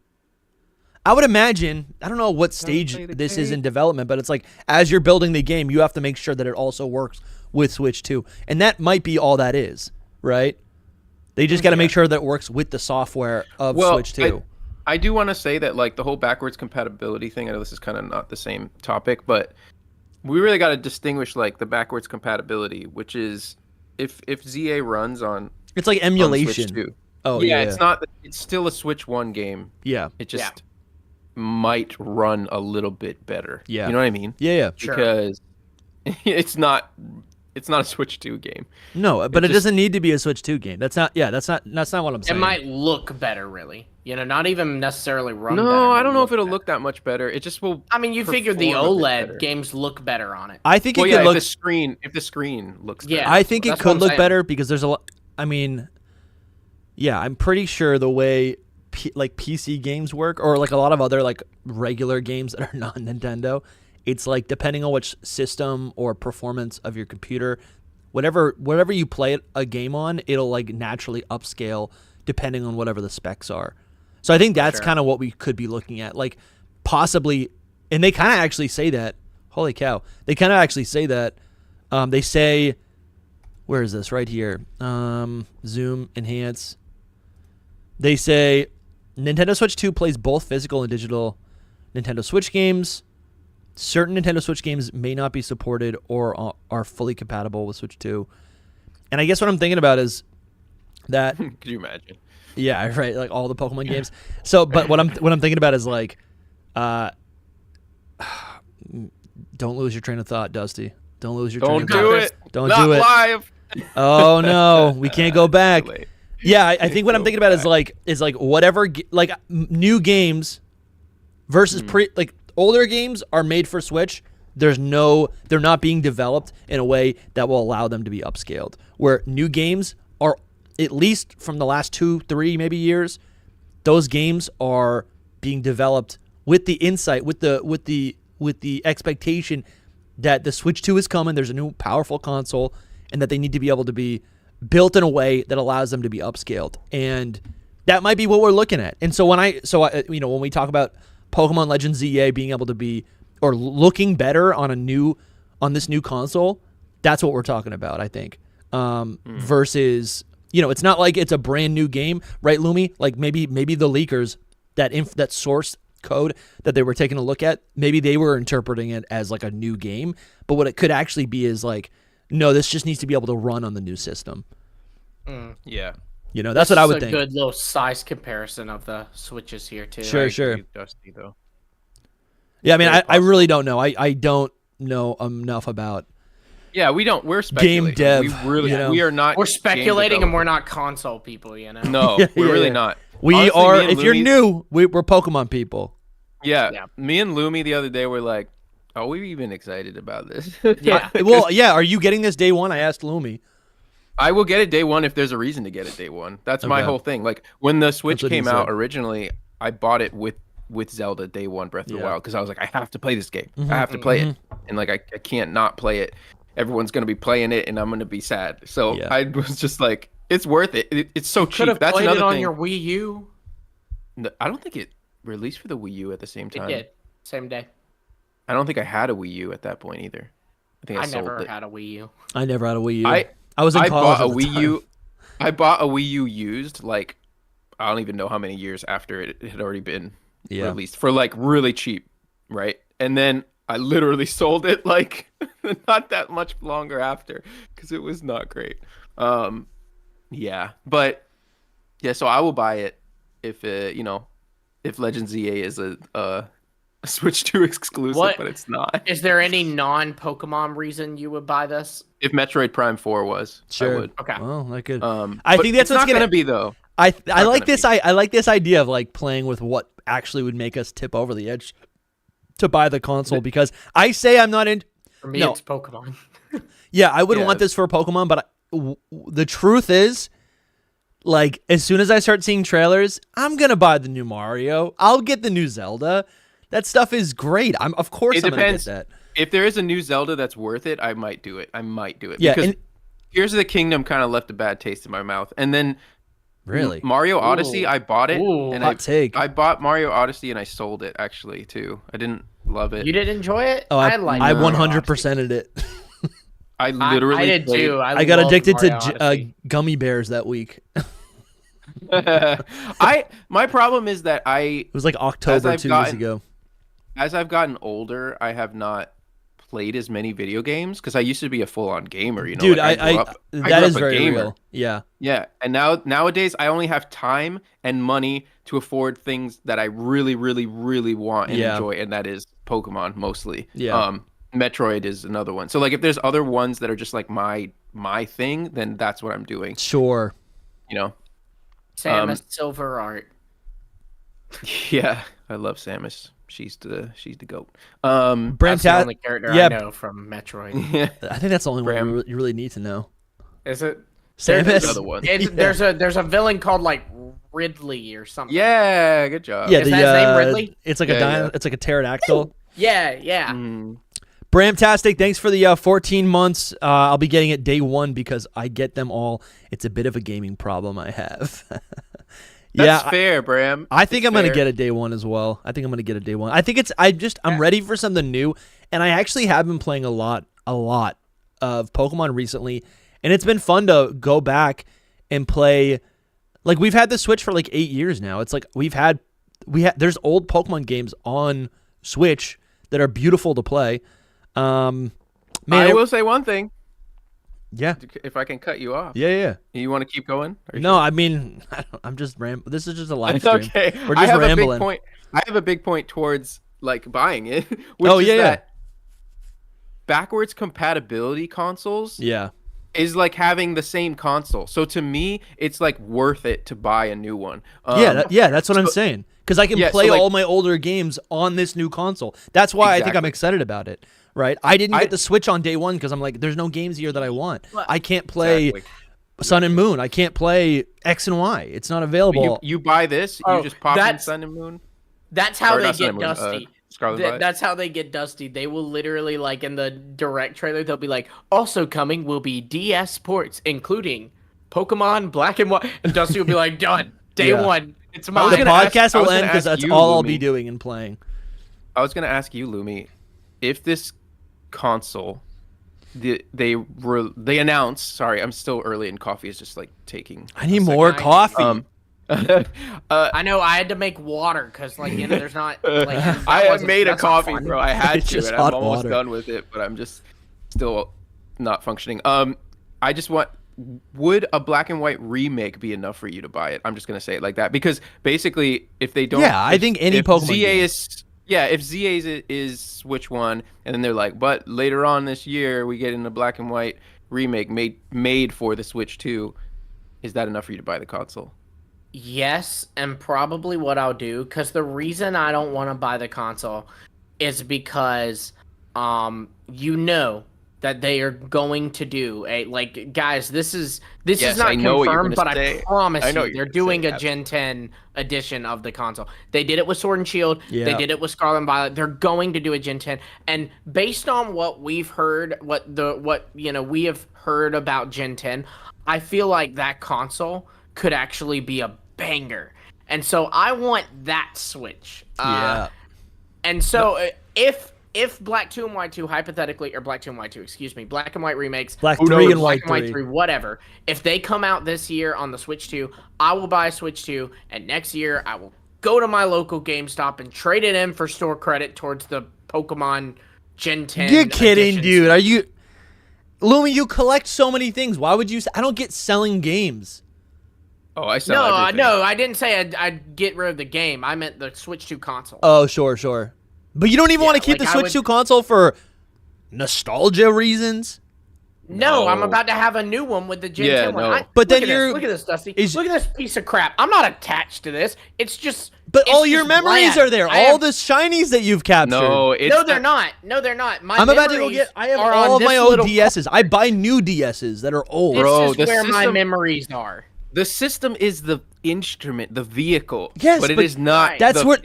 I would imagine, I don't know what stage this is in development, but it's like as you're building the game, you have to make sure that it also works with Switch 2. And that might be all that is, right? They just got to make sure that it works with the software of Switch 2. I do want to say that like the whole backwards compatibility thing, I know this is kind of not the same topic, but we really got to distinguish like the backwards compatibility, which is if ZA runs on it's like emulation. On Switch 2. Oh yeah, it's still a Switch 1 game. Yeah. It just might run a little bit better. Yeah. You know what I mean? Yeah. Because it's not a Switch 2 game. No, but it doesn't need to be a Switch 2 game. That's not what I'm saying. It might look better, really. Not even necessarily run better. No, I don't know if it'll look that much better. It just will. I mean, you figure the OLED games look better on it. I think it could look. If the screen looks better. Yeah, I think it could look better because there's a lot. I mean, yeah, I'm pretty sure the way like PC games work, or like a lot of other like regular games that are not Nintendo, it's like depending on which system or performance of your computer, whatever you play a game on, it'll like naturally upscale depending on whatever the specs are. So I think that's kind of what we could be looking at, like possibly, and they kind of actually say that. Holy cow, they kind of actually say that. They say, where is this? Right here. Zoom, enhance. They say Nintendo Switch 2 plays both physical and digital Nintendo Switch games. Certain Nintendo Switch games may not be supported or are fully compatible with Switch 2. And I guess what I'm thinking about is that could you imagine? Yeah, right, like all the Pokemon games. So, but what I'm thinking about is like don't lose your train of thought, Dusty. Don't lose your train of thought. Don't do it. Don't Not do it. Live. Oh no, we can't go back. Yeah, I think what I'm thinking about is like whatever like new games versus older games are made for Switch. They're not being developed in a way that will allow them to be upscaled. Where new games are, at least from the last 2-3 maybe years, those games are being developed with the insight, with the expectation that the Switch 2 is coming. There's a new powerful console, and that they need to be able to be built in a way that allows them to be upscaled, and that might be what we're looking at. And so when when we talk about Pokemon Legends ZA being able to be or looking better on this new console, that's what we're talking about, I think. Versus, it's not like it's a brand new game, right, Lumi? Like maybe the leakers that source code that they were taking a look at, maybe they were interpreting it as like a new game, but what it could actually be is like, no, this just needs to be able to run on the new system. Yeah. That's what I would think. It's a good little size comparison of the Switches here too. Sure. Dusty, though. Yeah, I mean, I really don't know. I don't know enough about. Yeah, we don't. We're speculating. Game dev. We are not. We're speculating, and we're not console people. No, we're really not. We honestly, are. If you're new, we're Pokemon people. Yeah, me and Lumi the other day were like, "Are we even excited about this?" Yeah. Well, yeah. Are you getting this day one? I asked Lumi. I will get it day one if there's a reason to get it day one. That's my whole thing. Like when the Switch came out originally, I bought it with Zelda day one, Breath of the Wild, because I was like, I have to play this game. I have to play it, and like I can't not play it. Everyone's gonna be playing it, and I'm gonna be sad. So I was just like, it's worth it. It's so cheap. That's another thing. Could have played it on your Wii U. No, I don't think it released for the Wii U at the same time. It did, same day. I don't think I had a Wii U at that point either. I think I sold never it. had a Wii U. I never had a Wii U. I was in college bought a at the Wii time. U. I bought a Wii U used, like, I don't even know how many years after it had already been released, for like really cheap, right? And then I literally sold it like not that much longer after, because it was not great. So I will buy it if if Legends ZA is a Switch 2 exclusive, but it's not. Is there any non-Pokemon reason you would buy this? If Metroid Prime 4 was, sure. I would. Okay. Well, I could. I think that's what's not going to be though. I like this. I like this idea of like playing with what actually would make us tip over the edge to buy the console, because I say I'm not in. For me, it's Pokemon. Yeah, I would want this for Pokemon, but the truth is, like, as soon as I start seeing trailers, I'm gonna buy the new Mario. I'll get the new Zelda. That stuff is great. Of course I'm gonna get that. If there is a new Zelda that's worth it, I might do it. Yeah, because Tears of the Kingdom kind of left a bad taste in my mouth, and then really Mario Odyssey, I bought it, and I bought Mario Odyssey and I sold it actually too. I didn't love it. You didn't enjoy it? Oh, I 100%ed it. I literally I did too. I got addicted to gummy bears that week. My problem is that it was like October 2 years ago. As I've gotten older, I have not played as many video games, because I used to be a full-on gamer. Dude, that is very real. Yeah. Yeah, and nowadays I only have time and money to afford things that I really, really, really want and enjoy, and that is Pokemon mostly. Yeah. Metroid is another one. So like, if there's other ones that are just like my thing, then that's what I'm doing. Sure. Samus SoulSilverArt. Yeah, I love Samus. She's the goat. That's the only character I know from Metroid. I think that's the only one you really need to know. Is it? Samus? There's another one. There's a villain called like Ridley or something. Yeah, good job. Yeah, is that his name Ridley? It's like it's like a pterodactyl. Yeah. Bramtastic, thanks for the 14 months. I'll be getting it day one because I get them all. It's a bit of a gaming problem I have. That's fair, Bram. I think I'm going to get a day one as well. I think I'm ready for something new. And I actually have been playing a lot of Pokemon recently. And it's been fun to go back and play. Like, we've had the Switch for like 8 years now. It's like there's old Pokemon games on Switch that are beautiful to play. I will say one thing. Yeah. If I can cut you off. Yeah. You want to keep going? No, I mean, I'm just rambling. This is just a live stream. Okay. We're just rambling. I have a big point towards like buying it. Which is that backwards compatibility consoles. Yeah. Is like having the same console. So to me, it's like worth it to buy a new one. That's what I'm saying. Because I can play all my older games on this new console. That's why I think I'm excited about it. Right? I didn't get the Switch on day one because I'm like, there's no games here that I want. I can't play Sun and Moon. I can't play X and Y. It's not available. You buy this, you just pop in Sun and Moon. That's how they get Dusty. That's how they get Dusty. They will literally, like in the direct trailer, they'll be like, also coming will be DS ports, including Pokemon Black and White, and Dusty would be like, done, day one. It's mine. The podcast will end because that's all I'll be doing and playing. I was gonna ask you, Lumi, if this console, they announced. Sorry, I'm still early and coffee is just like taking. I need more coffee. I know I had to make water because like there's not. Like, I made a coffee, bro. I had to, and I'm almost water. done with it, but I'm just still not functioning. I just want. Would a black and white remake be enough for you to buy it? I'm just gonna say it like that because basically, if they don't, I think any Pokemon ZA game. if ZA is Switch 1, and then they're like, but later on this year we get in a black and white remake made for the Switch 2, is that enough for you to buy the console? Yes, and probably what I'll do, because the reason I don't want to buy the console is because, that they are going to do guys, this is not confirmed, but I promise you they're doing a Gen 10 edition of the console. They did it with Sword and Shield. Yeah. They did it with Scarlet and Violet. They're going to do a Gen 10. And based on what we've heard, we have heard about Gen 10, I feel like that console could actually be a banger. And so I want that Switch. And so if Black 2 and White 2, hypothetically, or Black 2 and White 2, excuse me, Black and White remakes, Black 3 and White 3, whatever, if they come out this year on the Switch 2, I will buy a Switch 2, and next year I will go to my local GameStop and trade it in for store credit towards the Pokemon Gen 10. You're kidding, edition. dude. Are you... Lumi, you collect so many things. Why would you... I don't get selling games. Oh, I sell everything. No, I didn't say I'd get rid of the game. I meant the Switch 2 console. Oh, sure. But you don't even want to keep the Switch 2 console for nostalgia reasons? No, I'm about to have a new one with the Gen 10 one. But then look at this, Dusty. Look at this piece of crap. I'm not attached to this. It's just... But all your memories are there. All the shinies that you've captured. No, they're not. No, they're not. I'm about to go get... I have all of my old DSs. I buy new DSs that are old. This is where my memories are. The system is the instrument, the vehicle. Yes, but it is not. That is where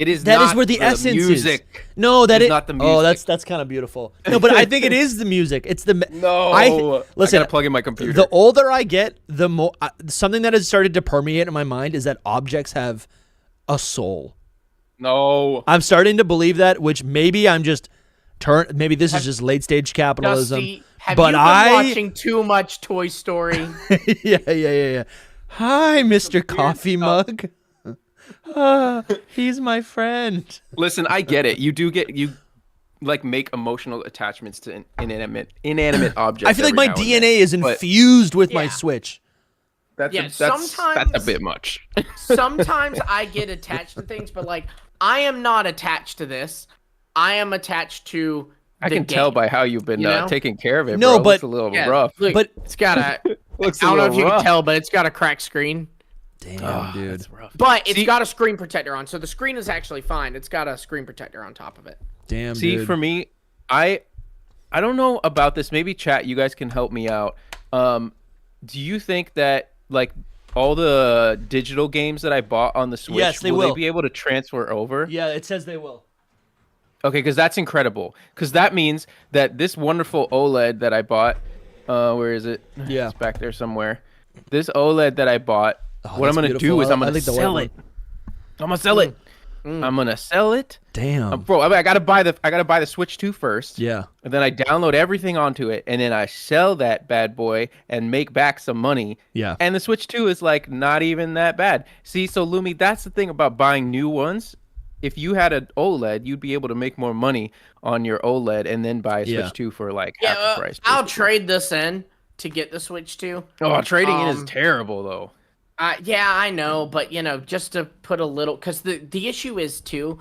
the essence music is. No, that is not the music. Oh, that's kind of beautiful. No, but I think it is the music. It's the Listen, I gotta plug in my computer. The older I get, the more something that has started to permeate in my mind is that objects have a soul. No, I'm starting to believe that, which maybe I'm just maybe this is just late stage capitalism. Dusty, have you been watching too much Toy Story? Yeah. Hi, Mr. Coffee Mug. He's my friend. Listen, I get it. You make emotional attachments to inanimate objects. I feel like my DNA is infused with my Switch. That's a bit much. Sometimes I get attached to things, but I am not attached to this. I am attached to I can tell by how you've been taking care of it. No, bro. but it's a little rough. Look, but it's got a. I don't know if you can tell, but it's got a cracked screen. Damn, dude. But it's got a screen protector on, so the screen is actually fine. It's got a screen protector on top of it. Damn, dude. For me, I don't know about this. Maybe chat, you guys can help me out. Do you think that all the digital games that I bought on the Switch, will they be able to transfer over? Yeah, it says they will. Okay, because that's incredible. Because that means that this wonderful OLED that I bought, where is it? Yeah, it's back there somewhere. This OLED that I bought, what I'm gonna do is I'm gonna sell it. I'm gonna sell it. I'm gonna sell it. Damn, bro. I gotta buy the Switch 2 first. Yeah, and then I download everything onto it, and then I sell that bad boy and make back some money. Yeah, and the Switch 2 is not even that bad. See, so Lumi, that's the thing about buying new ones. If you had an OLED, you'd be able to make more money on your OLED and then buy a Switch 2 for half the price. I'll trade this in to get the Switch 2. Oh, trading in is terrible, though. Yeah, I know, but, just to put a little... Because the issue is, too,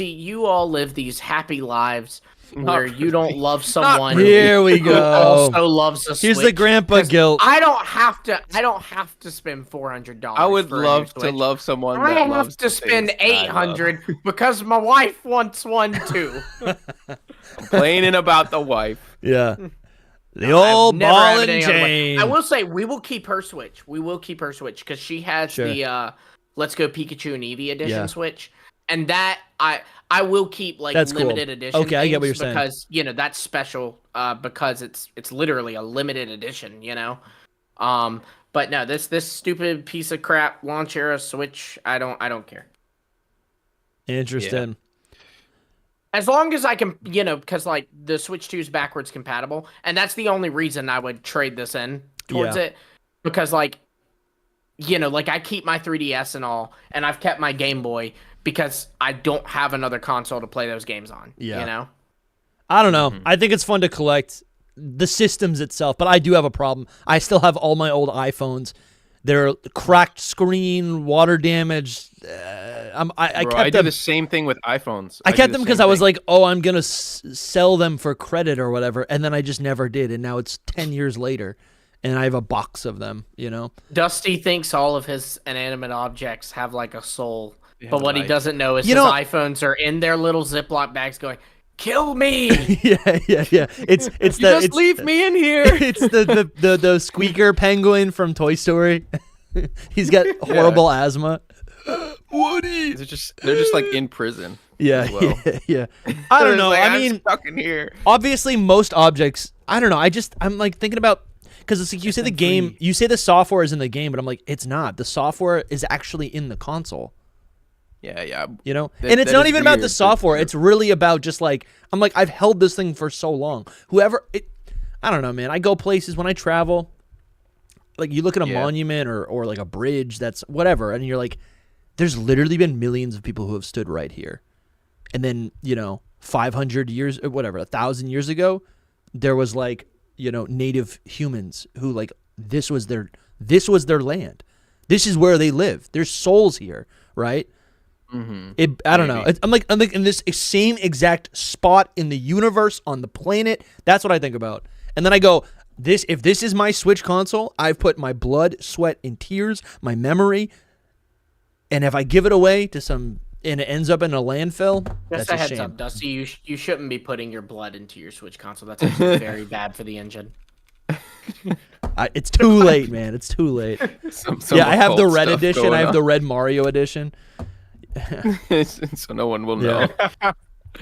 you all live these happy lives where you don't love someone. Here we go. Who also loves a Switch. Here's the grandpa guilt. I don't have to spend $400. I would love to love someone. I have to spend $800 because my wife wants one too. Complaining about the wife. Yeah. The old ball and chain. I will say we will keep her Switch. We will keep her Switch because she has the Let's Go Pikachu and Eevee edition Switch, and that I will keep that's limited cool. edition. Okay, I get what you're saying because that's special because it's literally a limited edition. But But no, this stupid piece of crap launch era Switch, I don't care. Interesting. Yeah. As long as I can, because like the Switch 2 is backwards compatible, and that's the only reason I would trade this in towards it, because like, like I keep my 3DS and all, and I've kept my Game Boy because I don't have another console to play those games on. Yeah. I don't know. I think it's fun to collect the systems itself, but I do have a problem. I still have all my old iPhones. They're cracked screen, water damage. I do the same thing with iPhones. I kept them because I was like, oh, I'm going to sell them for credit or whatever, and then I just never did, and now it's 10 years later, and I have a box of them, Dusty thinks all of his inanimate objects have like a soul, but what he doesn't know is his iPhones are in their little Ziploc bags going, kill me! yeah. It's leave me in here. It's the squeaker penguin from Toy Story. He's got horrible asthma. Woody. They're just like in prison. Yeah, well. yeah. I don't know. Like, I mean, I'm stuck in here. Obviously, most objects. I don't know. I'm like thinking about because it's like you say the game, you say the software is in the game, but I'm like, it's not. The software is actually in the console. Yeah. And it's not even about the software. It's really about just like, I'm like, I've held this thing for so long. I don't know, man. I go places when I travel, like you look at a monument or like a bridge that's whatever, and you're like, there's literally been millions of people who have stood right here. And then, 500 years, or whatever, 1,000 years ago, there was like, native humans who like, this was their land. This is where they live. There's souls here, right? I don't know. I'm like in this same exact spot in the universe on the planet. That's what I think about. And then I go, if this is my Switch console, I've put my blood, sweat, and tears, my memory, and if I give it away to some and it ends up in a landfill, that's a heads shame. Up, Dusty. You shouldn't be putting your blood into your Switch console. That's actually very bad for the engine. It's too late, man. It's too late. I have the red edition. I have the red Mario edition. So no one will know.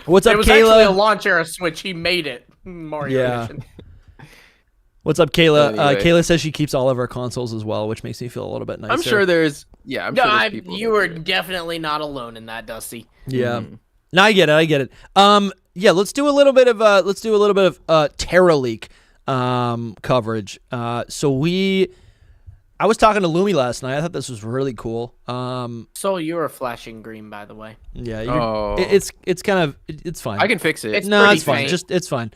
What's up, Kayla? It was actually a launch era Switch. He made it. Mario edition. What's up, Kayla? Anyway. Kayla says she keeps all of her consoles as well, which makes me feel a little bit nicer. I'm sure there's people. You were definitely not alone in that, Dusty. Yeah. No, I get it. Let's do a little bit of Terra Leak coverage. I was talking to Lumi last night. I thought this was really cool. So you were flashing green, by the way. Yeah. It's kind of it's fine. I can fix it. It's fine. Faint. It's fine.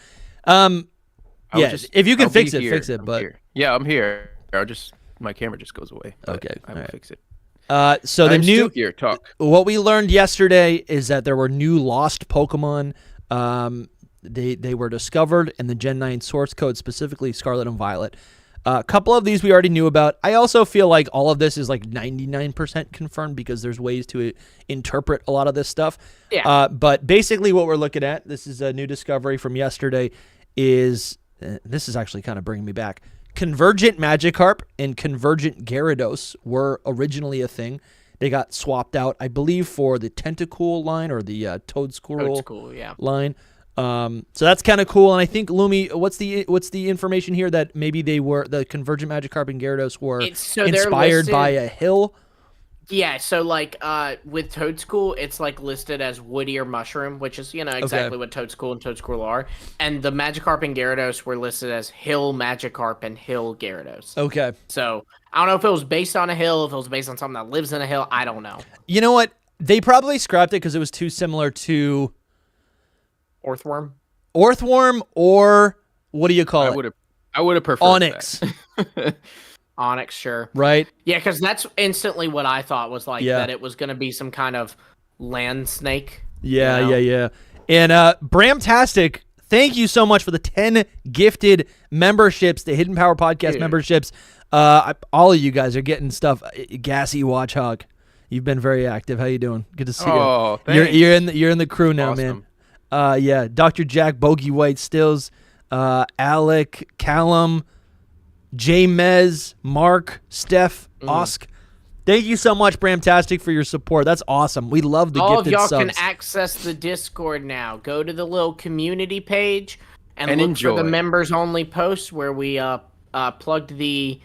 If you can fix it, fix it. But yeah, I'm here. My camera just goes away. Okay, I will fix it. So the new here. Talk. What we learned yesterday is that there were new lost Pokemon. They were discovered in the Gen 9 source code, specifically Scarlet and Violet. A couple of these we already knew about. I also feel like all of this is like 99% confirmed because there's ways to interpret a lot of this stuff. Yeah. But basically what we're looking at, this is a new discovery from yesterday, is this is actually kind of bringing me back. Convergent Magikarp and Convergent Gyarados were originally a thing. They got swapped out, I believe, for the Tentacool line or the Toedscool line. So that's kind of cool. And I think, Lumi, what's the information here that maybe the Convergent Magikarp and Gyarados were inspired by a hill? Yeah, so like with Toedscool, it's like listed as woody or mushroom, which is exactly what Toedscool and Toedscool are. And the Magikarp and Gyarados were listed as hill Magikarp and hill Gyarados. Okay. So I don't know if it was based on a hill, if it was based on something that lives in a hill. I don't know. You know what? They probably scrapped it because it was too similar to Orthworm, or what do you call it? I would have preferred Onyx. Onyx, sure. Right? Yeah, because that's instantly what I thought was like that it was going to be some kind of land snake. Yeah. And Bramtastic, thank you so much for the 10 gifted memberships, the Hidden Power Podcast memberships. All of you guys are getting stuff. Gassy Watchhog, you've been very active. How you doing? Good to see you. Thanks. You're in the crew now, awesome. Man. Dr. Jack, Bogey White, Stills, Alec, Callum, J Mez, Mark, Steph, Osk. Thank you so much, Bramtastic, for your support. That's awesome. We love the gifted subs. All of y'all can access the Discord now. Go to the little community page and look enjoy. for the members only posts where we plugged the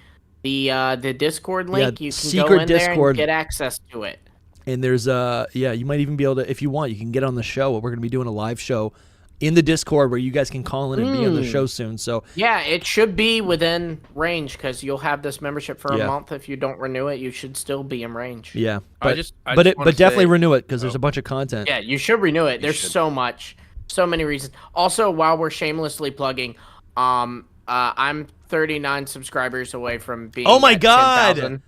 the Discord link. You can secret go in Discord. there and get access to it. And there's you might even be able to, if you want, you can get on the show. We're going to be doing a live show in the Discord where you guys can call in and be on the show soon. So yeah, it should be within range because you'll have this membership for a month. If you don't renew it, you should still be in range. Yeah, but definitely renew it because there's a bunch of content. Yeah, you should renew it. There's so many reasons. Also, while we're shamelessly plugging, I'm 39 subscribers away from being. Oh my god! 10,000.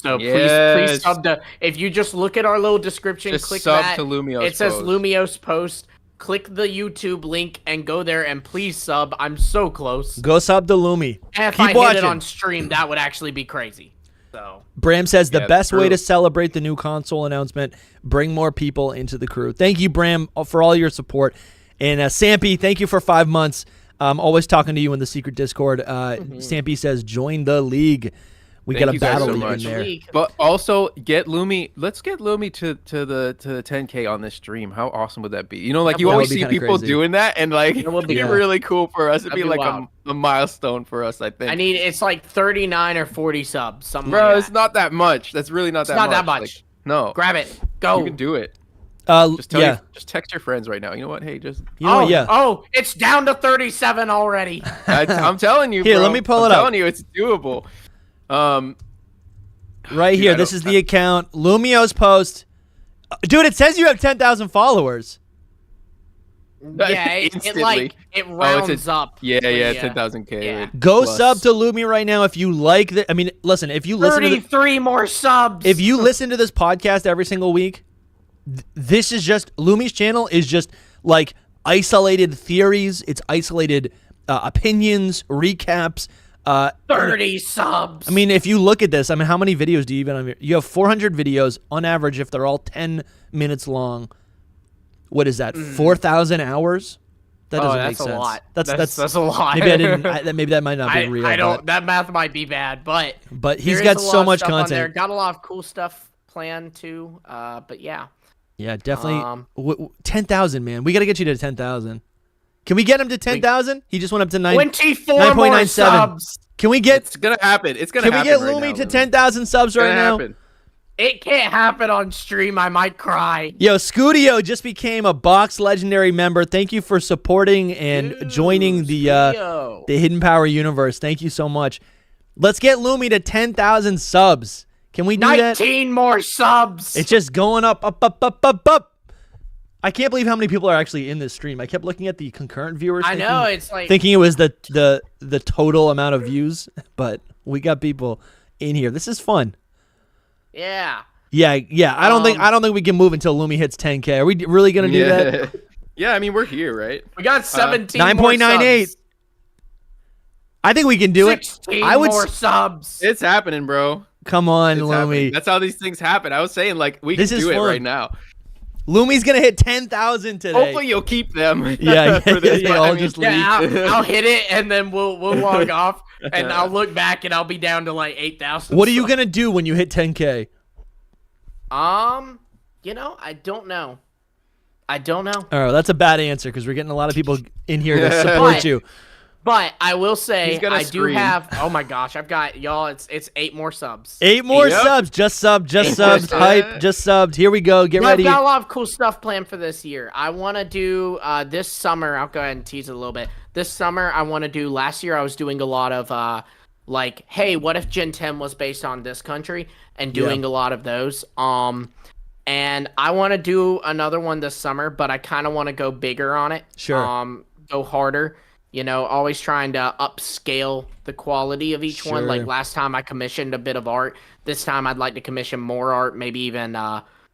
So please sub to. If you just look at our little description, click sub that. To LumiosePost. It says LumiosePost. Click the YouTube link and go there and please sub. I'm so close. Go sub to Lumi. And if I hit it on stream, that would actually be crazy. So Bram says the best way to celebrate the new console announcement, bring more people into the crew. Thank you, Bram, for all your support. And Sampy, thank you for 5 months. I'm always talking to you in the secret Discord. Sampy says, join the league. We got a battle league in there. But also get Lumi. Let's get Lumi to the 10K on this stream. How awesome would that be? You know, like you always see people doing that, and like it would be really cool for us. It'd be like a milestone for us. I think. It's like 39 or 40 subs. Something Bro, like that. It's not that much. That's really not that much. It's not that much. Like, no. Grab it. Go. You can do it. Just text your friends right now. You know what? Hey, just it's down to 37 already. I'm telling you. Here, bro. let me pull it up. I'm telling you, it's doable. Right here, this is the account. LumiosePost. Dude, it says you have 10,000 followers. Yeah, it rounds up. Yeah, 10,000K. Yeah. Go sub to Lumi right now if you like the. I mean, listen, if you listen to 33 more subs. If you listen to this podcast every single week, this is just Lumi's channel is just like isolated theories. It's isolated opinions, recaps. 30 subs. I mean, if you look at this, I mean, how many videos do you even have? You have 400 videos on average. If they're all 10 minutes long, what is that? 4,000 hours? That doesn't make sense. A lot. That's a lot. Maybe I didn't. Maybe that might not be real. I don't. That math might be bad, but he's got so much content. There. Got a lot of cool stuff planned too. But yeah. Yeah, definitely. 10,000, man. We got to get you to 10,000. Can we get him to 10,000? He just went up to 24 more subs. Can we get? It's gonna happen. It's gonna happen. Can we get Lumi to 10,000 subs right now? It can't happen on stream. I might cry. Yo, Scudio just became a Box Legendary member. Thank you for supporting and joining the Hidden Power universe. Thank you so much. Let's get Lumi to 10,000 subs. Can we do 19 more subs. It's just going up. I can't believe how many people are actually in this stream. I kept looking at the concurrent viewers. I know, it's like thinking it was the total amount of views, but we got people in here. This is fun. Yeah. Yeah. I don't think we can move until Lumi hits 10K. Are we really gonna do that? Yeah, I mean we're here, right? We got 17 9.98. I think we can do it. 16 more subs. It's happening, bro. Come on, Lumi. Happening. That's how these things happen. I was saying like we can do it right now. Lumi's gonna hit 10,000 today. Hopefully you'll keep them. Yeah. I'll just leave. I'll hit it and then we'll log off and I'll look back and I'll be down to like 8,000. What are you gonna do when you hit 10K? I don't know. All right, that's a bad answer because we're getting a lot of people in here to support you. But I will say I do have. Oh my gosh, I've got y'all. It's 8 more subs. 8 more subs. Just subbed. Hype. Just subbed. Here we go. Get ready. I've got a lot of cool stuff planned for this year. I want to do this summer. I'll go ahead and tease it a little bit. This summer, I want to do. Last year, I was doing a lot of like, hey, what if Gen 10 was based on this country, and doing a lot of those. And I want to do another one this summer, but I kind of want to go bigger on it. Sure. Go harder. Always trying to upscale the quality of each one. Like last time I commissioned a bit of art. This time I'd like to commission more art, maybe even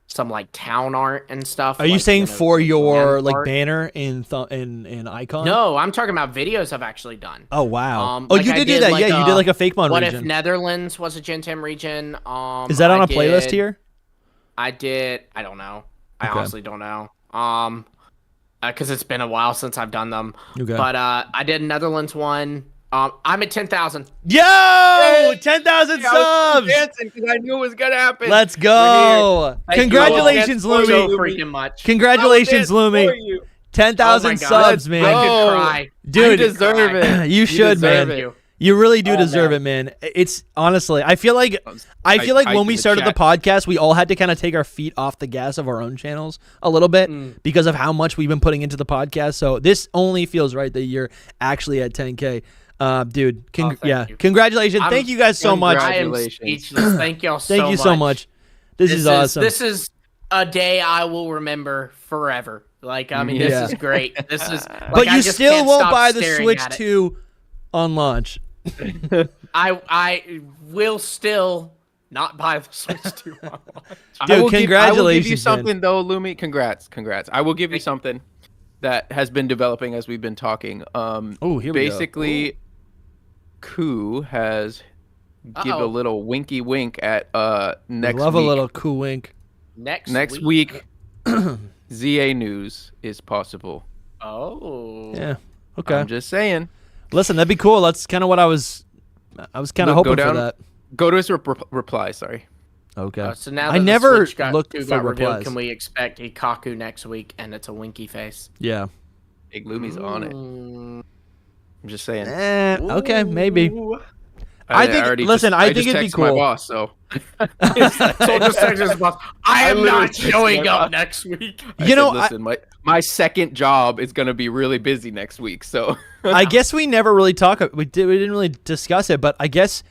some like town art and stuff. Are you saying for your like banner in Icon? No, I'm talking about videos I've actually done. Oh wow. You did do that. Like you did like a fake mon region. What if Netherlands was a Gen 10 region? Is that on a playlist here? I did. I don't know. I honestly don't know. Because it's been a while since I've done them. Okay. But I did a Netherlands one. I'm at 10,000. Yo! 10,000 subs! I was dancing because I knew it was going to happen. Let's go. Congratulations, Lumi. Freaking much. Congratulations, Lumi. 10,000 subs, man. I could cry. Dude, you deserve it. You should, man. You really do deserve it, man. It's honestly, I feel like when we started the podcast, we all had to kind of take our feet off the gas of our own channels a little bit because of how much we've been putting into the podcast. So this only feels right that you're actually at 10K. Dude, congratulations. Thank you guys so much. I am speechless. Thank y'all so much. Thank you so much. This is awesome. This is a day I will remember forever. Like, I mean, this is great. This is. Like, but you still won't buy the Switch 2 on launch. I will still not buy the Switch 2 on launch. Dude, congratulations. I will give you something though, Lumi. Congrats. I will give you something that has been developing as we've been talking. Here basically, we go. Koo has give a little winky wink at next Love week. a little Koo wink. Next week ZA news is possible. Oh. Yeah. Okay. I'm just saying. Listen, that'd be cool. That's kind of what I was kind of hoping for that. Go to his reply. Sorry. Okay. So now that I never the Switch looked got for revealed, replies. can we expect a Kaku next week and it's a winky face? Yeah. Big Lumi's on it. I'm just saying. Okay, maybe. I think it'd be cool. My boss, so. I am not showing up next week. Listen, my second job is gonna be really busy next week, so. I guess we never really we didn't really discuss it, but I guess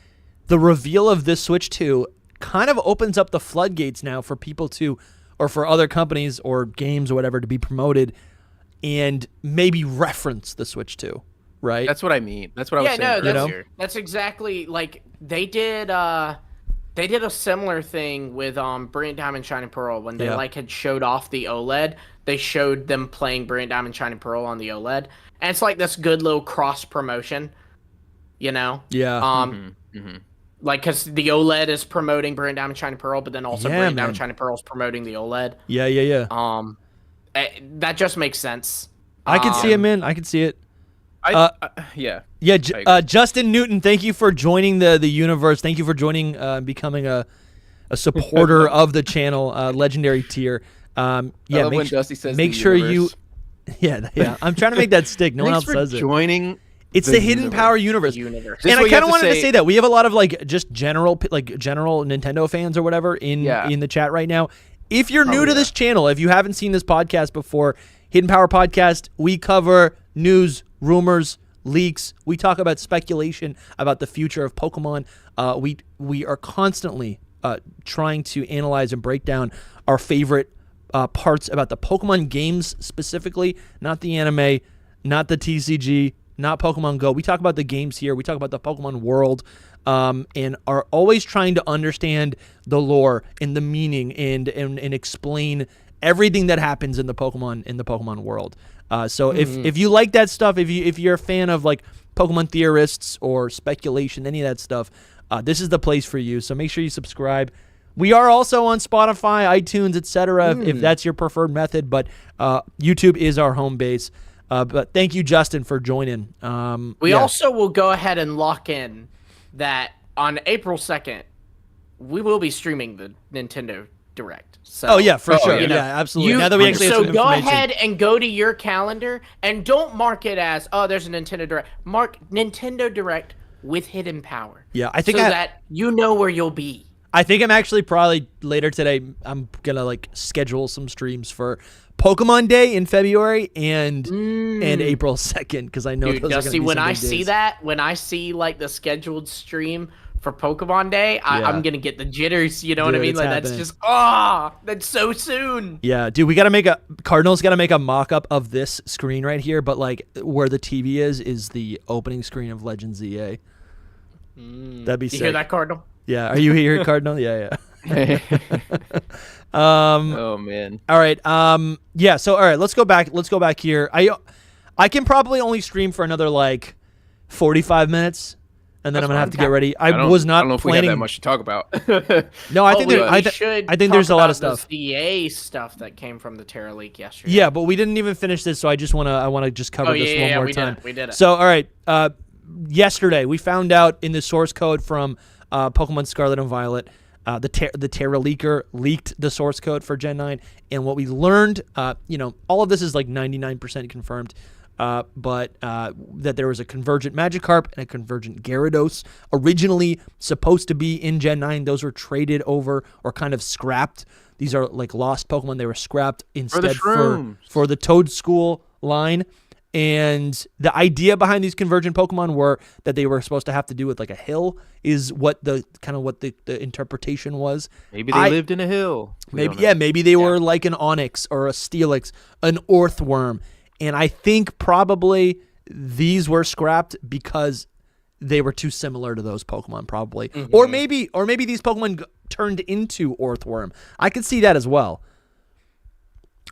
the reveal of this Switch 2 kind of opens up the floodgates now for people to, or for other companies or games or whatever to be promoted and maybe reference the Switch 2. Right. That's what I mean. That's what I was saying. That's exactly like they did a similar thing with Brilliant Diamond Shining Pearl when they had showed off the OLED. They showed them playing Brilliant Diamond Shining Pearl on the OLED, and it's like this good little cross promotion, you know? Yeah. Like, because the OLED is promoting Brilliant Diamond Shining Pearl, but then also Brilliant Diamond Shining Pearl is promoting the OLED. Yeah. That just makes sense. I can see it, man. I can see it. Justin Newton, thank you for joining the universe. Thank you for joining, becoming a supporter of the channel, legendary tier. When Dusty says make sure universe. I'm trying to make that stick. No one else says it. Joining. It's the Hidden Power universe. And I kind of wanted to say that we have a lot of just general Nintendo fans or whatever in the chat right now. If you're new to this channel, if you haven't seen this podcast before, Hidden Power Podcast, we cover news, rumors, leaks. We talk about speculation about the future of Pokemon. We are constantly trying to analyze and break down our favorite parts about the Pokemon games specifically, not the anime, not the TCG, not Pokemon Go. We talk about the games here. We talk about the Pokemon world, and are always trying to understand the lore and the meaning and explain everything that happens in the Pokemon world. So if you like that stuff, if you're a fan of Pokemon theorists or speculation, any of that stuff, this is the place for you. So make sure you subscribe. We are also on Spotify, iTunes, etc. If that's your preferred method, but YouTube is our home base. But thank you, Justin, for joining. We also will go ahead and lock in that on April 2nd, we will be streaming the Nintendo Direct. So, for sure. Yeah, absolutely. Now that we actually have some go ahead and go to your calendar and don't mark it as, there's a Nintendo Direct. Mark Nintendo Direct with Hidden Power. Yeah, I think that you know where you'll be. I think I'm actually probably later today, I'm going to schedule some streams for Pokemon Day in February and April 2nd because I know those are going to be when some I big see days. that, when I see the scheduled stream for Pokemon Day, I'm going to get the jitters, you know what I mean? That's just, that's so soon. Yeah, dude, we got to make Cardinals got to make a mock-up of this screen right here, but where the TV is the opening screen of Legends ZA. That'd be sick. You hear that, Cardinal? Yeah, are you here, Cardinal? Yeah. Oh man. All right. So all right, let's go back here. I can probably only stream for another 45 minutes, and then I'm gonna have to get ready. I was not I don't know if planning. we have that much to talk about. No, I think I think there's a lot of stuff. The CA stuff that came from the Terra leak yesterday. Yeah, but we didn't even finish this, so I want to just cover this one more time. We did it. So all right, yesterday we found out in the source code from Pokemon Scarlet and Violet. The Terra leaker leaked the source code for Gen 9, and what we learned, all of this is 99% confirmed. but that there was a convergent Magikarp and a convergent Gyarados originally supposed to be in Gen 9. Those were traded over or kind of scrapped. These are like lost Pokemon. They were scrapped instead for the Toad School line. And the idea behind these convergent Pokemon were that they were supposed to have to do with like a hill, is what the interpretation was. Maybe they lived in a hill. Maybe they were like an Onix or a Steelix, an Orthworm. And I think probably these were scrapped because they were too similar to those Pokemon, probably. Mm-hmm. Or maybe these Pokemon turned into Orthworm. I could see that as well.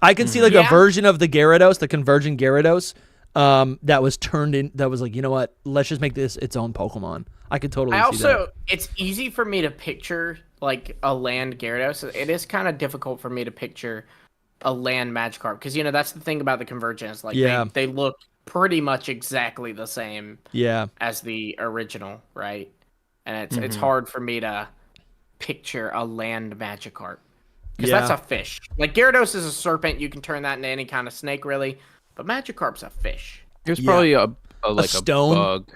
I can see like a version of the Gyarados, the convergent Gyarados, that was turned in. That was like, you know what? Let's just make this its own Pokemon. I could totally see that. It's easy for me to picture like a land Gyarados. It is kind of difficult for me to picture a land Magikarp because that's the thing about the convergence. Like they look pretty much exactly the same. As the original, right? And it's hard for me to picture a land Magikarp because that's a fish. Like Gyarados is a serpent. You can turn that into any kind of snake, really. But Magikarp's a fish. There's probably a stone. A bug.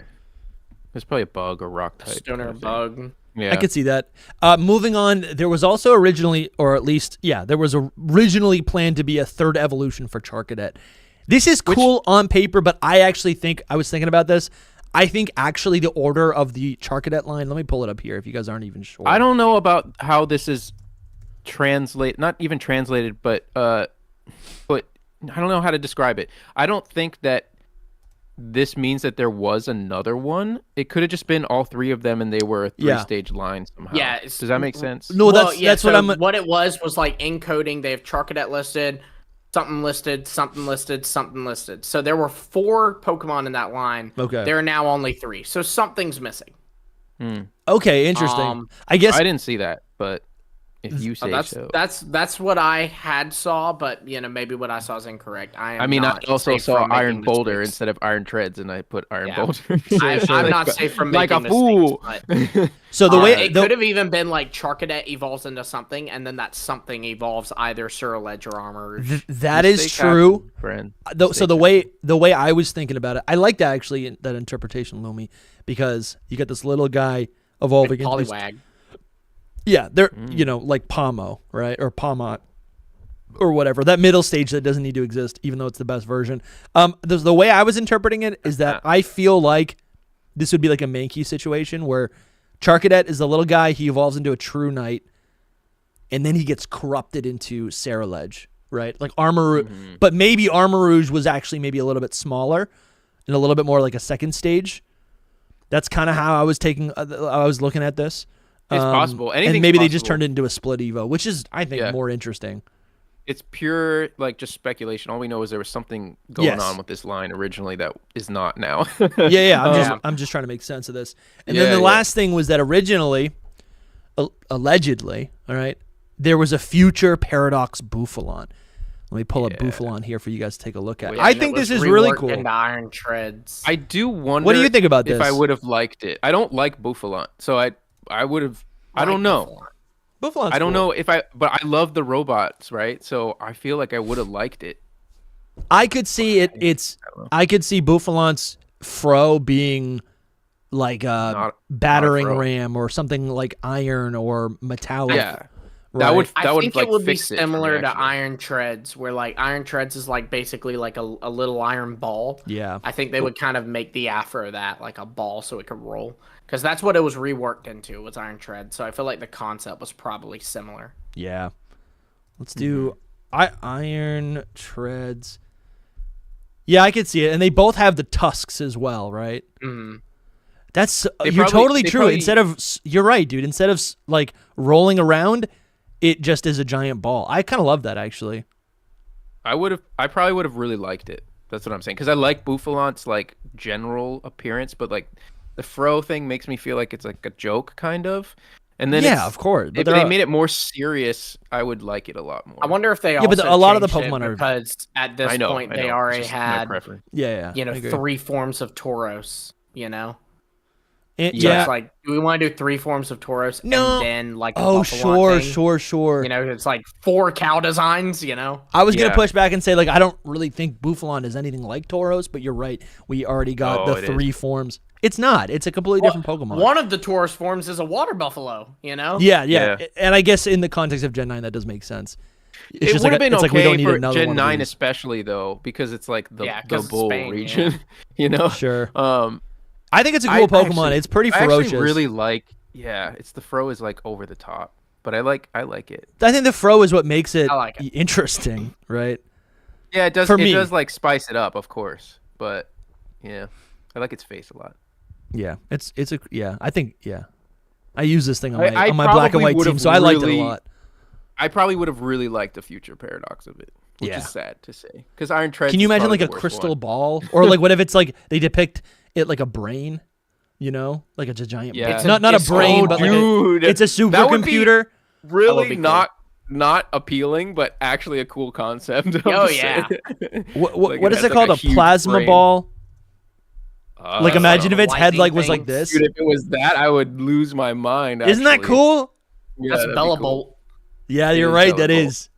There's probably a bug or rock type. A stone or a bug. Yeah. I could see that. Moving on, there was also originally, or at least, there was originally planned to be a third evolution for Charcadet. This is cool on paper, but I actually think, I was thinking about this, I think actually the order of the Charcadet line, let me pull it up here if you guys aren't even sure. I don't know about how this is not even translated, but I don't know how to describe it. I don't think that this means that there was another one. It could have just been all three of them and they were a three-stage line somehow. Yeah. Does that make sense? No, that's what I'm... What it was like encoding. They have Charcadet listed, something listed, something listed, something listed. So there were 4 Pokemon in that line. Okay. There are now only 3. So something's missing. Okay, interesting. I guess... I didn't see that, but... If you say so. That's what I had saw, but maybe what I saw is incorrect. I also saw Iron Boulder instead of Iron Treads, and I put Iron Boulder. I'm not safe from making like a fool. So the way it could have even been like Charcadet evolves into something, and then that something evolves either Ceruledge or Armor. That is true. Friend. So the way I was thinking about it, I like that actually, that interpretation, Lumi, because you get this little guy evolving into Poliwag. Yeah, they're, like Pomo, right? Or Pomot, or whatever. That middle stage that doesn't need to exist, even though it's the best version. The way I was interpreting it is that I feel like this would be like a Mankey situation where Charcadet is the little guy, he evolves into a True Knight, and then he gets corrupted into Ceruledge, right? Like Armarouge, but maybe Armarouge was actually maybe a little bit smaller and a little bit more like a second stage. That's kind of how I was looking at this. It's possible. And maybe they just turned it into a split Evo, which is, I think, more interesting. It's pure, like, just speculation. All we know is there was something going on with this line originally that is not now. I'm just trying to make sense of this. And then the last thing was that originally, allegedly, all right, there was a future Paradox Bouffalon. Let me pull up Bouffalon here for you guys to take a look at. I think this is really cool. Into Iron Treads. I do wonder. What do you think about this? If I would have liked it. I don't like Bouffalon, so I would have. I don't know. Bouffalon's I don't know but I love the robots, right? So I feel like I would have liked it. I could see it. I could see Bouffalon's Fro being like a battering ram or something like iron or metallic. Yeah. Right. I think it would be similar to Iron Treads, where like Iron Treads is like basically like a little iron ball. Yeah. I think they would kind of make the afro of that like a ball so it could roll. Because that's what it was reworked into, was Iron Tread. So I feel like the concept was probably similar. Yeah. Let's do Iron Treads. Yeah, I could see it. And they both have the tusks as well, right? Mm-hmm. You're totally true. You're right, dude. Instead of like rolling around, it just is a giant ball. I kind of love that, actually. I probably would have really liked it. That's what I'm saying. Because I like Bouffalon's like general appearance, but like the Fro thing makes me feel like it's like a joke, kind of. And then of course. But if they made it more serious, I would like it a lot more. I wonder if they also but a lot of the Pokemon are, because at this point they already had 3 forms of Tauros. It's like, do we want to do 3 forms of Tauros and then like a sure. You know, it's like 4 cow designs, you know? I was going to push back and say, like, I don't really think Bouffalon is anything like Tauros, but you're right. We already got the 3 forms. It's not. It's a completely different Pokemon. One of the Tauros forms is a water buffalo, you know? Yeah. And I guess in the context of Gen 9, that does make sense. It would have been okay for Gen 9 especially, though, because it's like the bull region, you know? Sure. I think it's a cool Pokemon. It's pretty ferocious. I actually really like, it's the Fro is like over the top, but I like it. I think the Fro is what makes it, interesting, right? Yeah, it does. It does like spice it up, of course, but yeah, I like its face a lot. Yeah, I think I use this thing on my black and white team, so I liked it a lot. I probably would have really liked the future paradox of it, which is sad to say, because Iron Treads. Can you imagine like a crystal ball, or like what if it's like they depict it like a brain, you know, like it's a giant. Yeah, it's not a brain, but like it's a supercomputer. Really not appealing, but actually a cool concept. Oh yeah. What is it called? A plasma ball. Like imagine if its head like was like this. Dude, if it was that, I would lose my mind. Isn't that cool? Yeah, that's Bella Bolt. Yeah, you're right. That is.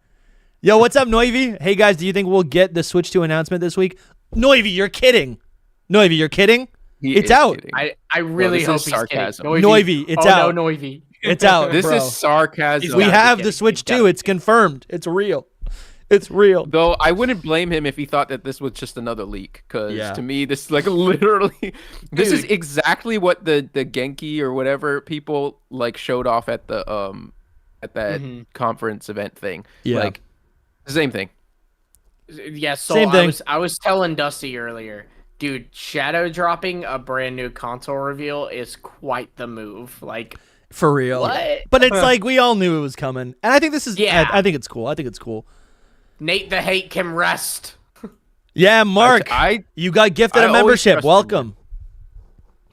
Yo, what's up, Noivy? Hey guys, do you think we'll get the Switch 2 announcement this week? Noivy, you're kidding. Noivy, you're kidding. It's out. Kidding. I really hope he's sarcasm. kidding. Noivy, it's out. No, Noivy. It's out. This bro. is sarcasm. We have the Switch 2. It's confirmed. It's real. It's real. Though I wouldn't blame him if he thought that this was just another leak, because to me, this is like literally, this is exactly what the Genki or whatever people like showed off at the at that conference event thing. Yeah, like the same thing. Yeah, so same thing. I was telling Dusty earlier, dude, shadow dropping a brand new console reveal is quite the move. Like for real. What? But it's like we all knew it was coming, and I think this is. I think it's cool. I think it's cool. Nate the Hate can rest. Yeah, Mark, you got gifted a membership. Welcome.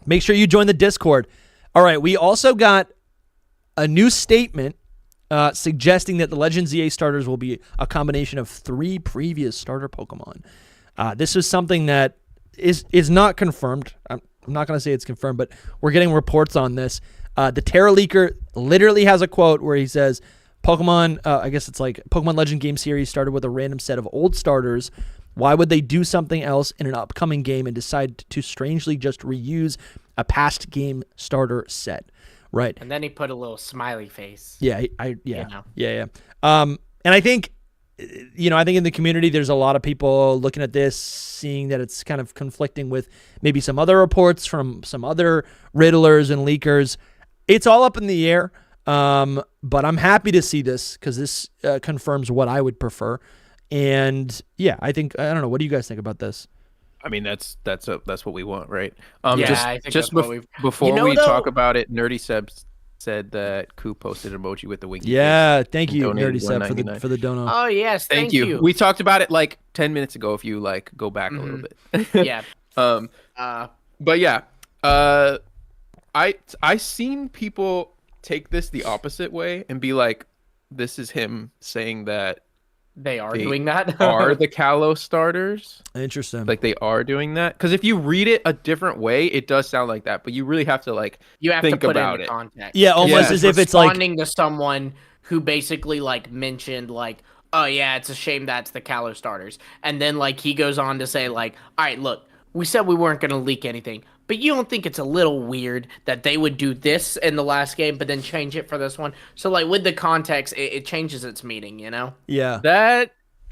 Make sure you join the Discord. All right, we also got a new statement suggesting that the Legend ZA starters will be a combination of 3 previous starter Pokemon. This is something that is not confirmed. I'm not going to say it's confirmed, but we're getting reports on this. The Terra Leaker literally has a quote where he says, Pokemon, I guess it's like Pokemon Legend game series started with a random set of old starters. Why would they do something else in an upcoming game and decide to strangely just reuse a past game starter set? Right. And then he put a little smiley face. Yeah. Yeah. And I think, I think in the community, there's a lot of people looking at this, seeing that it's kind of conflicting with maybe some other reports from some other riddlers and leakers. It's all up in the air. But I'm happy to see this because this confirms what I would prefer. And yeah, I don't know. What do you guys think about this? I mean, that's what we want, right? I think just before we talk about it, Nerdy Seb said that Koo posted an emoji with the winky. Yeah, thank you, Nerdy Seb, for the dono. Oh yes, thank you. We talked about it like 10 minutes ago. If you like go back a little bit. Yeah. But yeah, I seen people take this the opposite way and be like, this is him saying that they are doing that. Are the Kalos starters? Interesting. Like they are doing that, because if you read it a different way, it does sound like that. But you really have to think put about it in it. Context. Yeah, almost as if it's like responding to someone who basically like mentioned like, oh yeah, it's a shame that's the Kalos starters, and then like he goes on to say like, all right, look, we said we weren't gonna leak anything. But you don't think it's a little weird that they would do this in the last game, but then change it for this one? So, like, with the context, it changes its meaning, you know? Yeah.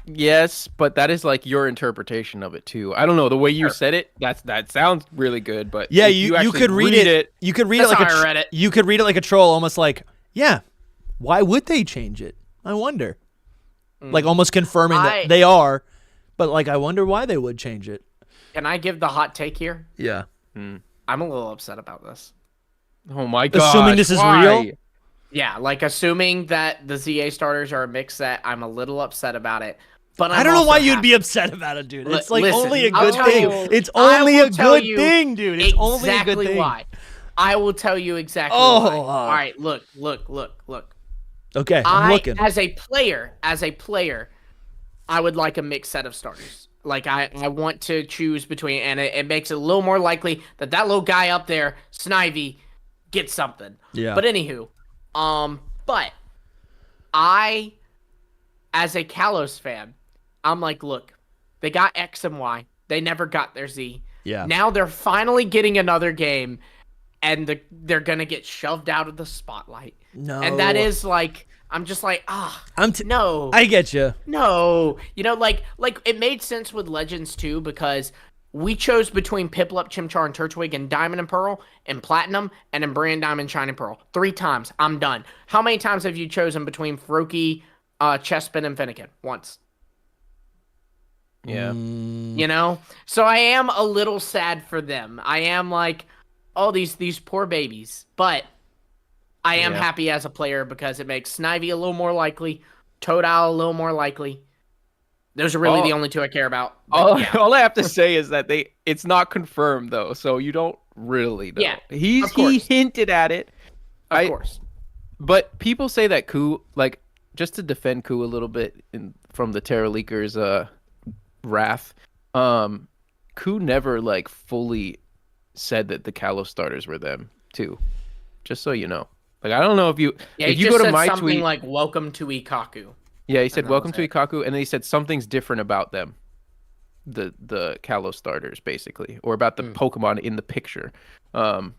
Yes, but that is, like, your interpretation of it, too. I don't know. The way you said it, that sounds really good, but... Yeah, you could read it. You could read it like you could read it like a troll, almost like, yeah, why would they change it? I wonder. Like, almost confirming that they are, but, like, I wonder why they would change it. Can I give the hot take here? Yeah. I'm a little upset about this. Oh my god! Assuming this is real? Yeah, like assuming that the ZA starters are a mix set, I'm a little upset about it. But I don't know why you'd be upset about it, dude. It's like only a good thing. It's only a good thing, dude. It's only a good thing. Why. I will tell you exactly why. All right, look. Okay, I'm looking. As a player, I would like a mixed set of starters. Like I want to choose between, and it makes it a little more likely that little guy up there, Snivy, gets something. Yeah. But anywho, but I, as a Kalos fan, I'm like, look, they got X and Y. They never got their Z. Yeah. Now they're finally getting another game, and they're gonna get shoved out of the spotlight. No. And that is like, I'm just like, no. I get you. No. You know, like it made sense with Legends too, because we chose between Piplup, Chimchar, and Turtwig, and Diamond and Pearl, and Platinum, and Embryon, Diamond, Shining Pearl. 3 times. I'm done. How many times have you chosen between Froakie, Chespin, and Fennekin? Once. Yeah. You know? So I am a little sad for them. I am like, oh, these poor babies. But I am happy as a player because it makes Snivy a little more likely, Totodile a little more likely. Those are really the only 2 I care about. All I have to say is that it's not confirmed though, so you don't really know. Yeah, he hinted at it. Of course. But people say that Ku, like, just to defend Ku a little bit from the Terra Leakers' wrath, Ku never like fully said that the Kalos starters were them too. Just so you know. Like, I don't know if you go to my something tweet, like "Welcome to Ikaku." Yeah, he said "Welcome to Ikaku," and then he said something's different about them, the Kalos starters, basically, or about the Pokemon in the picture.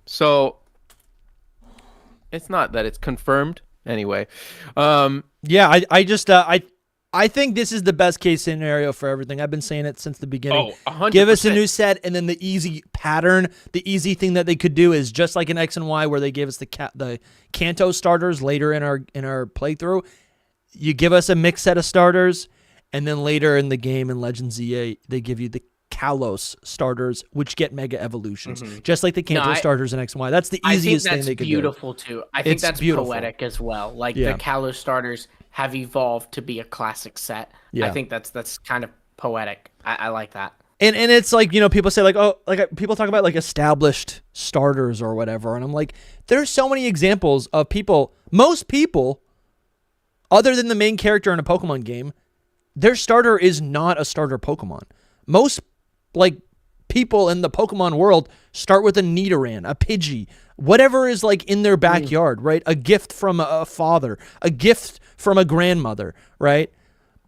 So it's not that it's confirmed anyway. Yeah, I think this is the best case scenario for everything. I've been saying it since the beginning. 100%. Give us a new set, and then the easy pattern, the easy thing that they could do is just like in X and Y, where they gave us the Kanto starters later in our playthrough. You give us a mixed set of starters, and then later in the game in Legends ZA, they give you the Kalos starters, which get Mega Evolutions, just like the Kanto starters in X and Y. That's the easiest thing they could do. Beautiful too. I think that's poetic as well. Like the Kalos starters have evolved to be a classic set. Yeah. I think that's kind of poetic. I like that. And it's like, you know, people say like, oh, like people talk about like established starters or whatever, and I'm like, there's so many examples of most people, other than the main character in a Pokemon game, their starter is not a starter Pokemon. Most like people in the Pokemon world start with a Nidoran, a Pidgey, whatever is like in their backyard, right? A gift from a father, a gift from a grandmother, right?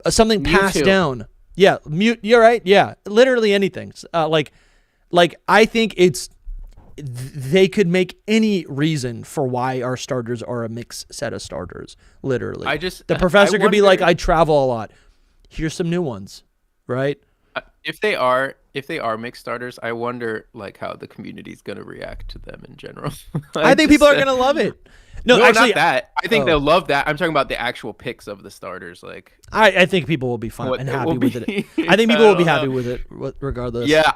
Something passed down. Yeah, you're right. Yeah, literally anything. Like I think they could make any reason for why our starters are a mixed set of starters. Literally, the professor could be like, I travel a lot. Here's some new ones, right? If they are mixed starters, I wonder like how the community's gonna react to them in general. I think people are gonna love it. No, actually, not that. I think they'll love that. I'm talking about the actual picks of the starters. Like, I think people will be fine and happy with it. I think people will be happy with it regardless. Yeah,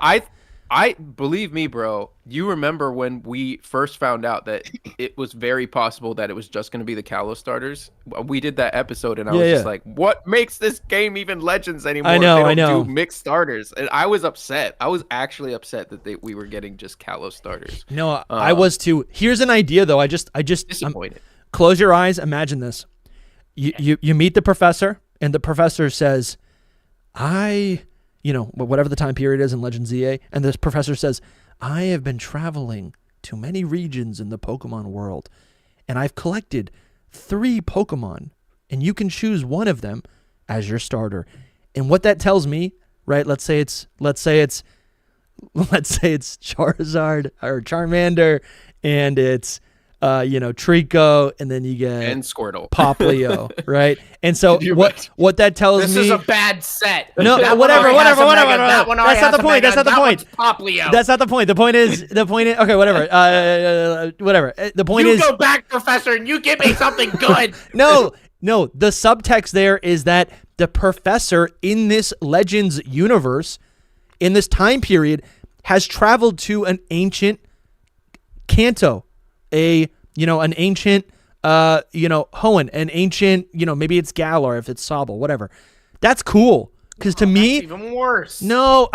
I believe me, bro. You remember when we first found out that it was very possible that it was just going to be the Kalos starters? We did that episode, and I was just like, "What makes this game even Legends anymore? I know. They don't do mixed starters." And I was upset. I was actually upset that we were getting just Kalos starters. No, I was too. Here's an idea, though. I just disappointed. Close your eyes. Imagine this. You meet the professor, and the professor says, whatever the time period is in Legends ZA, and this professor says, I have been traveling to many regions in the Pokemon world, and I've collected 3 Pokemon, and you can choose one of them as your starter. And what that tells me, right? Let's say it's Charizard or Charmander, and it's Trico, and then you get and Squirtle, Popplio, right? And so what that tells me, this is a bad set. No, whatever. That one that's not the point. That's not the point. Popplio. That's not the point. The point is okay. Whatever. Whatever. The point is, you go back, Professor, and you give me something good. No. The subtext there is that the professor in this Legends universe, in this time period, has traveled to an ancient Kanto. An ancient, Hoenn, an ancient, maybe it's Galar if it's Sobble, whatever. That's cool. Because to me, that's even worse. No,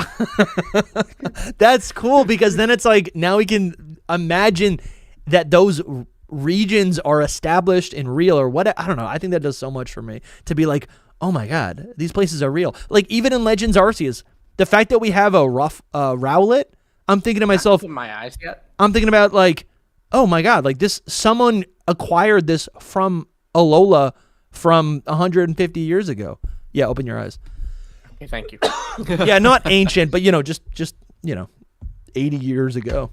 that's cool because then it's like now we can imagine that those regions are established and real or what. I don't know. I think that does so much for me to be like, oh my God, these places are real. Like even in Legends Arceus, the fact that we have a rough Rowlet, I'm thinking to myself, in my eyes yet. I'm thinking about like, oh my god, like someone acquired this from Alola from 150 years ago. Yeah, open your eyes. Okay, thank you. Yeah, not ancient, but just 80 years ago.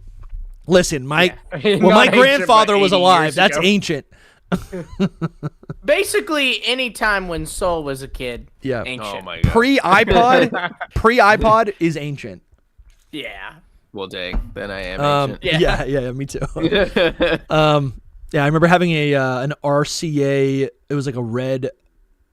Listen, my grandfather was alive. That's ancient. Basically, any time when Soul was a kid, ancient. Oh my god. Pre-iPod is ancient. Yeah. Well, dang. Then I am ancient. Yeah, me too. Yeah, I remember having an RCA. It was like a red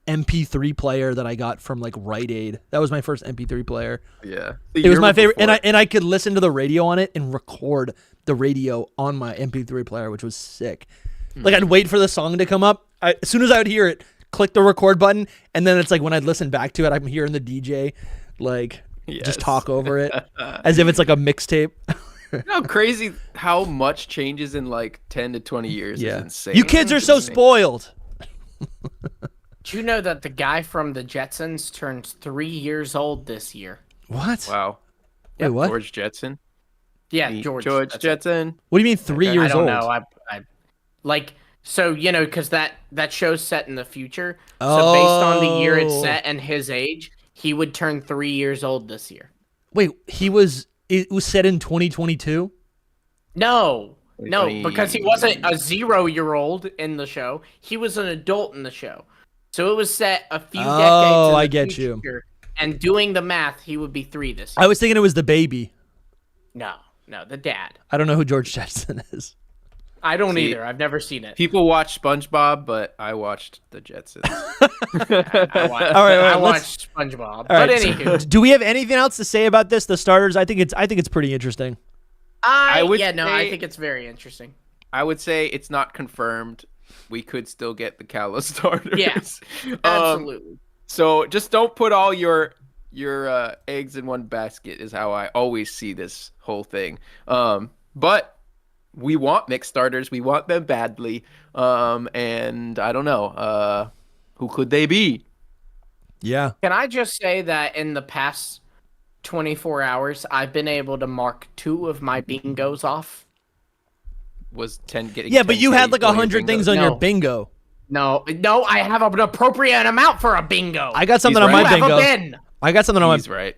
MP3 player that I got from like Rite Aid. That was my first MP3 player. Yeah. It was my favorite, and I could listen to the radio on it and record the radio on my MP3 player, which was sick. Like I'd wait for the song to come up. As soon as I would hear it, click the record button, and then it's like when I'd listen back to it, I'm hearing the DJ like just talk over it as if it's like a mixtape. How crazy how much changes in like 10 to 20 years is insane. You kids are so spoiled. Do you know that the guy from the Jetsons turns 3 years old this year? What? Wow. Wait, what? George Jetson? Yeah, George Jetson. What do you mean 3 years old? I don't know. I like, so, because that show's set in the future. So based on the year it's set and his age, he would turn 3 years old this year. Wait, it was set in 2022? No, because he wasn't a 0-year-old in the show. He was an adult in the show. So it was set a few decades in the I get future, you. And doing the math, he would be 3 this year. I was thinking it was the baby. No, the dad. I don't know who George Jetson is. I don't either. I've never seen it. People watch SpongeBob, but I watched the Jetsons. I watched SpongeBob. But anywho, do we have anything else to say about this? The starters, I think it's pretty interesting. I think it's very interesting. I would say it's not confirmed. We could still get the Kalos starters. Yes, absolutely. So just don't put all your eggs in one basket is how I always see this whole thing. But we want mixed starters. We want them badly. And I don't know. Who could they be? Yeah. Can I just say that in the past 24 hours, I've been able to mark 2 of my bingos off? Was 10 getting? Yeah, but you had like 100 things on your bingo. No, I have an appropriate amount for a bingo. I got something on my bingo. I got something on my. He's right.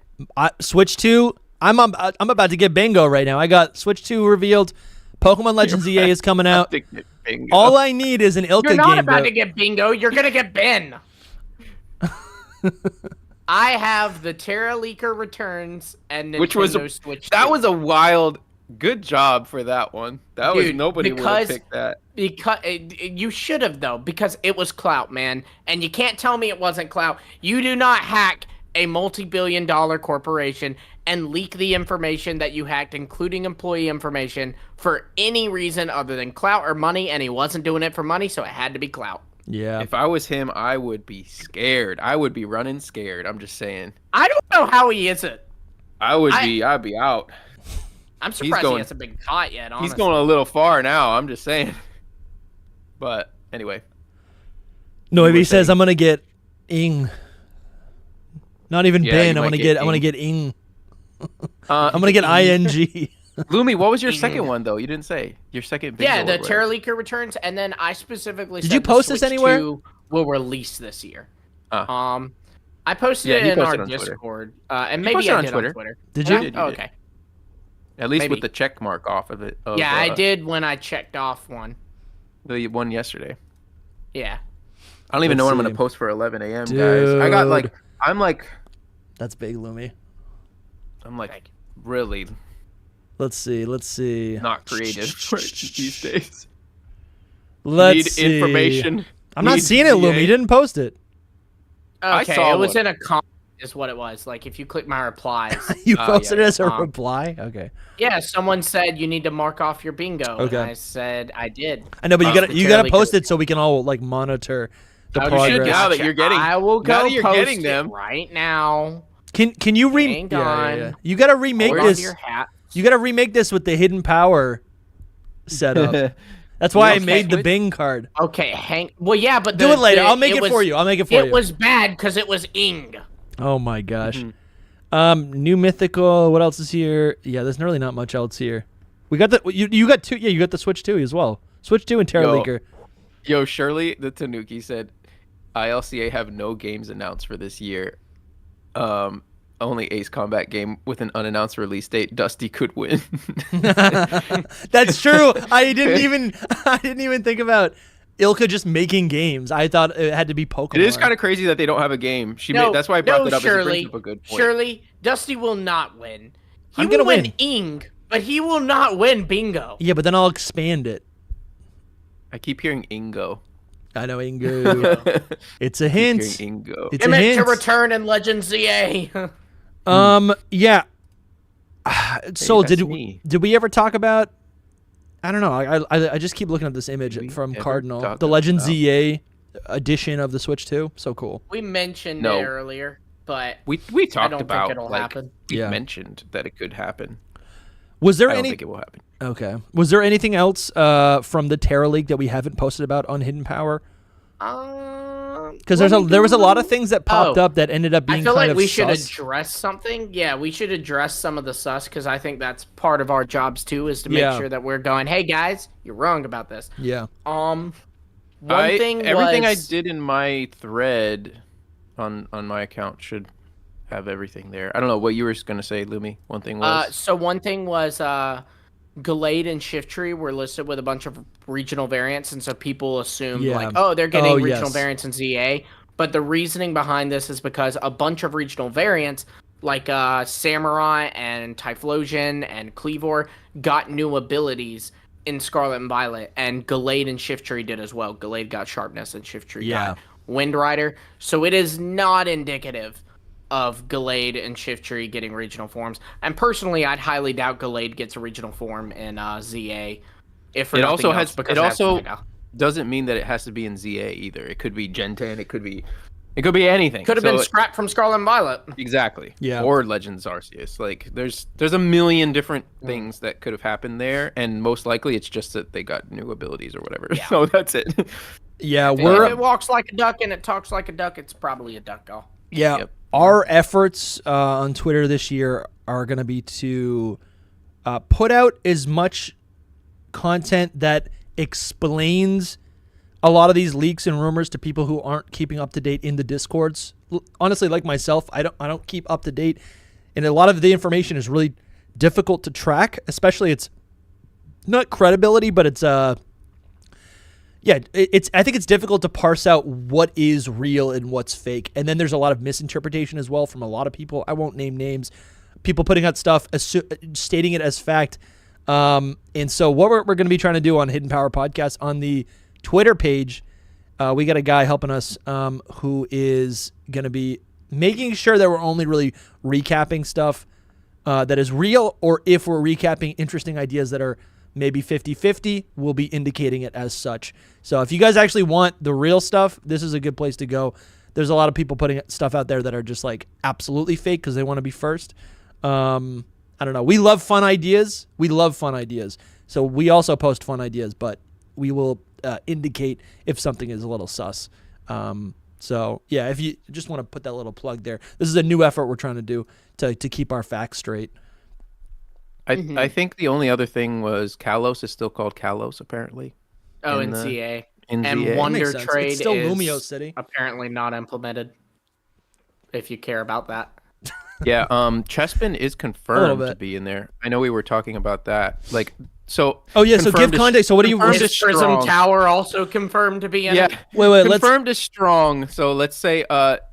Switch 2. I'm about to get bingo right now. I got Switch 2 revealed. Pokemon Legends EA is coming out. All I need is an Ilka game. You're not about to get bingo. You're gonna get Ben. I have the Terra Leaker Returns and Nintendo Which was Switch 2. That was a wild. Good job for that one. That was nobody would have picked that. Because you should have though, because it was clout, man, and you can't tell me it wasn't clout. You do not hack a multi-billion-dollar corporation and leak the information that you hacked, including employee information, for any reason other than clout or money, and he wasn't doing it for money, so it had to be clout. Yeah. If I was him, I would be scared. I would be running scared. I'm just saying. I don't know how he isn't. I'd be out. I'm surprised he hasn't been caught yet, honestly. He's going a little far now, I'm just saying. But anyway. No, if he says I'm gonna get Ing. Not even Ben, I'm gonna get Ing. I'm gonna get ING. Lumi, what was your second one though? You didn't say your second bingo. Yeah, the Terra Leaker Returns, and then I specifically Did you post this anywhere? 2 will release this year. I posted it in our Discord, and maybe I did on Twitter. Did you? Oh, okay. At least with the check mark off of it. Yeah, I did when I checked off one. The one yesterday. Yeah. I don't even know when I'm gonna post for 11 a.m. guys. I got I'm like. That's big, Lumi. I'm like really. Let's see. Not creative these days. Let's see. Information. I'm not seeing it, Lumi. You didn't post it. Okay, it was in a comment is what it was. Like if you click my replies. You posted it as a reply? Okay. Yeah, someone said you need to mark off your bingo. Okay. And I said I did. I know, but you gotta post it so we can all like monitor the progress. Now that you're getting, I will go now that you're post getting them right now. Can you remake? Yeah. You gotta remake this. You gotta remake this with the hidden power setup. That's why I made the Bing card. Okay, well, yeah, but do it later. I'll make it for you. It was bad because it was Ing. Oh my gosh. New mythical. What else is here? Yeah, there's really not much else here. We got the you got two. Yeah, you got the Switch 2 as well. Switch 2 and Terra Leaker. Yo, Shirley the Tanuki said, ILCA have no games announced for this year. Only Ace Combat game with an unannounced release date. Dusty could win. That's true. I didn't even think about Ilka just making games. I thought it had to be Pokemon. It is kind of crazy that they don't have a game. That's why I brought that up. As it brings up a good point. Surely, Dusty will not win. He will win Ing, but he will not win Bingo. Yeah, but then I'll expand it. I keep hearing Ingo. I know Ingo. It's a hint. Ingo. It's a hint. To return in Legend ZA. Yeah. So did we ever talk about? I don't know. I just keep looking at this image from Cardinal, the Legend ZA edition of the Switch 2. So cool. We mentioned it earlier, but we talked I don't about think it'll happen. We mentioned that it could happen. Was there I don't think it will happen. Okay. Was there anything else from the Terra League that we haven't posted about on Hidden Power? Because there was a lot of things that popped up that ended up being I feel kind like of we sus. should address something. Yeah, we should address some of the sus because I think that's part of our jobs too, is to make sure that we're going, hey guys, you're wrong about this. Yeah. Everything I did in my thread on my account should have everything there. I don't know what you were going to say, Lumi. One thing was Gallade and Shiftry were listed with a bunch of regional variants, and so people assumed they're getting regional variants in ZA. But the reasoning behind this is because a bunch of regional variants, like Samurai and Typhlosion and Cleavor, got new abilities in Scarlet and Violet, and Gallade and Shiftry did as well. Gallade got Sharpness and Shiftry got Wind Rider. So it is not indicative of Gallade and Shiftry getting regional forms. And personally, I'd highly doubt Gallade gets a regional form in ZA. If for nothing else, because it also doesn't mean that it has to be in ZA either. It could be Gen 10. It could be anything. Could have been scrapped from Scarlet and Violet. Exactly. Yeah. Or Legends Arceus. Like there's a million different things that could have happened there, and most likely it's just that they got new abilities or whatever. Yeah. So that's it. Yeah, if it walks like a duck and it talks like a duck, it's probably a duck call. Yeah. Yep. Our efforts on Twitter this year are going to be to put out as much content that explains a lot of these leaks and rumors to people who aren't keeping up to date in the Discords. Honestly, like myself, I don't keep up to date, and a lot of the information is really difficult to track. Especially, it's not credibility, but it's I think it's difficult to parse out what is real and what's fake. And then there's a lot of misinterpretation as well from a lot of people. I won't name names. People putting out stuff, stating it as fact. And so what we're going to be trying to do on Hidden Power Podcast on the Twitter page, we got a guy helping us who is going to be making sure that we're only really recapping stuff that is real, or if we're recapping interesting ideas that are maybe 50-50, we'll be indicating it as such. So if you guys actually want the real stuff, this is a good place to go. There's a lot of people putting stuff out there that are just like absolutely fake because they want to be first. I don't know. We love fun ideas. So we also post fun ideas, but we will indicate if something is a little sus. So yeah, if you just want to put that little plug there, this is a new effort we're trying to do to keep our facts straight. I think the only other thing was Kalos is still called Kalos, apparently. Oh, in ZA. And ZA. Wonder Trade it's still Lumio City. Apparently not implemented, if you care about that. Yeah, Chespin is confirmed to be in there. I know we were talking about that. So give context. So what do you... Is Prism Tower also confirmed to be in it? Wait, confirmed is strong. So let's say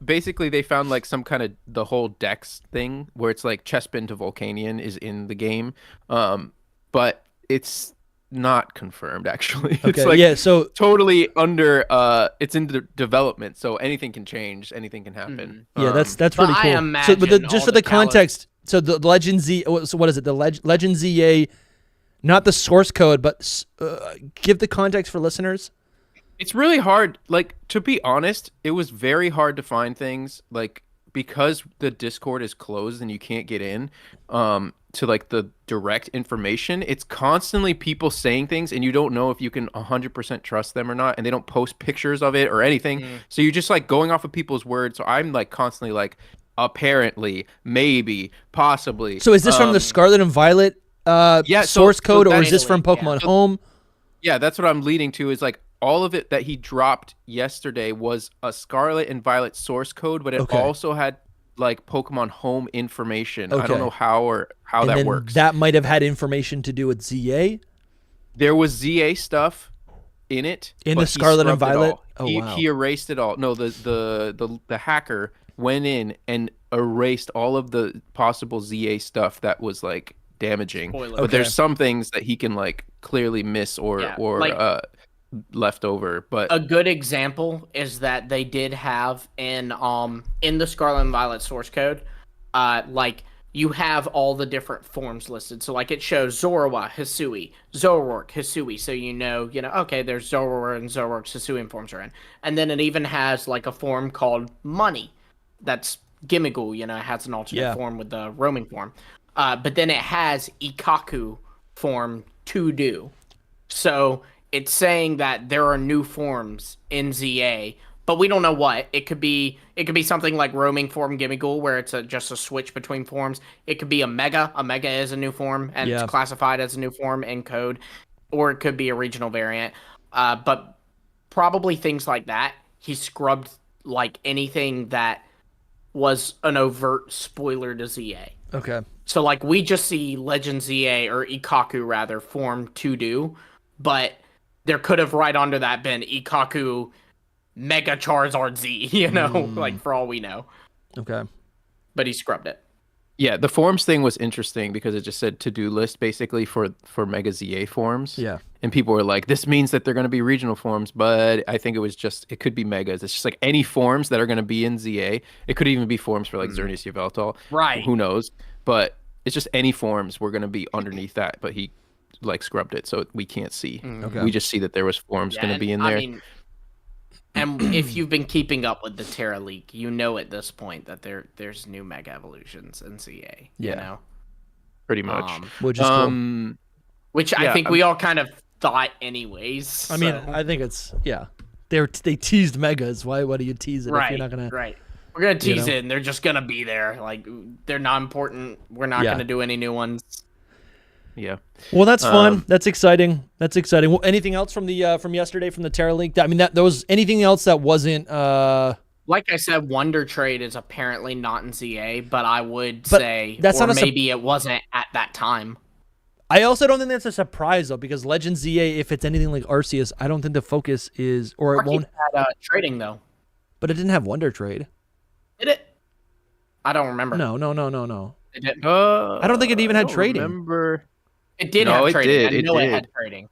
basically they found like some kind of the whole Dex thing where it's like Chespin to Volcanion is in the game. But it's not confirmed actually. Okay, it's totally under it's in development, so anything can change, anything can happen. Yeah, that's really cool. So just for the context, so the Legend Z, so what is it? The Legend ZA, not the source code, but give the context for listeners. It's really hard. Like, to be honest, it was very hard to find things, like, because the Discord is closed and you can't get in to like the direct information. It's constantly people saying things and you don't know if you can 100% trust them or not, and they don't post pictures of it or anything. So you're just like going off of people's words. So I'm like constantly like, apparently, maybe, possibly. So is this from the Scarlet and Violet source code, or is this from Pokemon Home? Yeah, that's what I'm leading to, is like all of it that he dropped yesterday was a Scarlet and Violet source code, but it also had like Pokemon Home information. I don't know how that works. That might have had information to do with ZA. There was ZA stuff in it. In the Scarlet and Violet? He erased it all. No, the hacker went in and erased all of the possible ZA stuff that was like damaging. But there's some things that he can like clearly miss or left over. But a good example is that they did have in the Scarlet and Violet source code, like you have all the different forms listed. So like it shows Zorua, Hisui, Zoroark, Hisui. So you know, okay, there's Zorua and Zoroark's Hisuian forms are in. And then it even has like a form called Money. That's Gimmighoul, it has an alternate form with the roaming form. But then it has Ikaku form to do. So it's saying that there are new forms in ZA, but we don't know what. It could be something like roaming form Gimmighoul, where it's just a switch between forms. It could be a Mega. A Mega is a new form, and it's classified as a new form in code. Or it could be a regional variant. But probably things like that. He scrubbed like anything that was an overt spoiler to ZA. Okay. So like we just see Legend ZA, or Ikaku rather, form to do, but there could have right under that been Ikaku Mega Charizard Z, like for all we know. Okay. But he scrubbed it. Yeah, the forms thing was interesting because it just said to-do list basically for Mega ZA forms. Yeah. And people were like, this means that they're going to be regional forms, but I think it could be Megas. It's just like any forms that are going to be in ZA. It could even be forms for like Xerneas Yveltal. Right. Who knows? But it's just any forms were going to be underneath that, but he like scrubbed it so we can't see. Okay. We just see that there was forms going to be in there. I mean, and if you've been keeping up with the Terra League, you know at this point that there's new Mega Evolutions in ZA. Pretty much. Which is cool. Which I think we all kind of thought anyways. I mean, I think it's they teased Megas. Why do you tease it if you're not gonna? Right. We're gonna tease it, and they're just gonna be there. Like they're not important. We're not gonna do any new ones. Yeah. Well, that's fun. That's exciting. Well, anything else from the from yesterday from the Terra League? I mean, there was anything else that wasn't. Like I said, Wonder Trade is apparently not in ZA, but I would say, or maybe it wasn't at that time. I also don't think that's a surprise though, because Legend ZA, if it's anything like Arceus, I don't think the focus is, or it won't. Had, trading though. But it didn't have Wonder Trade. Did it? I don't remember. No. It didn't. I don't think it even had trading. Remember. It did have trading. I know it had trading.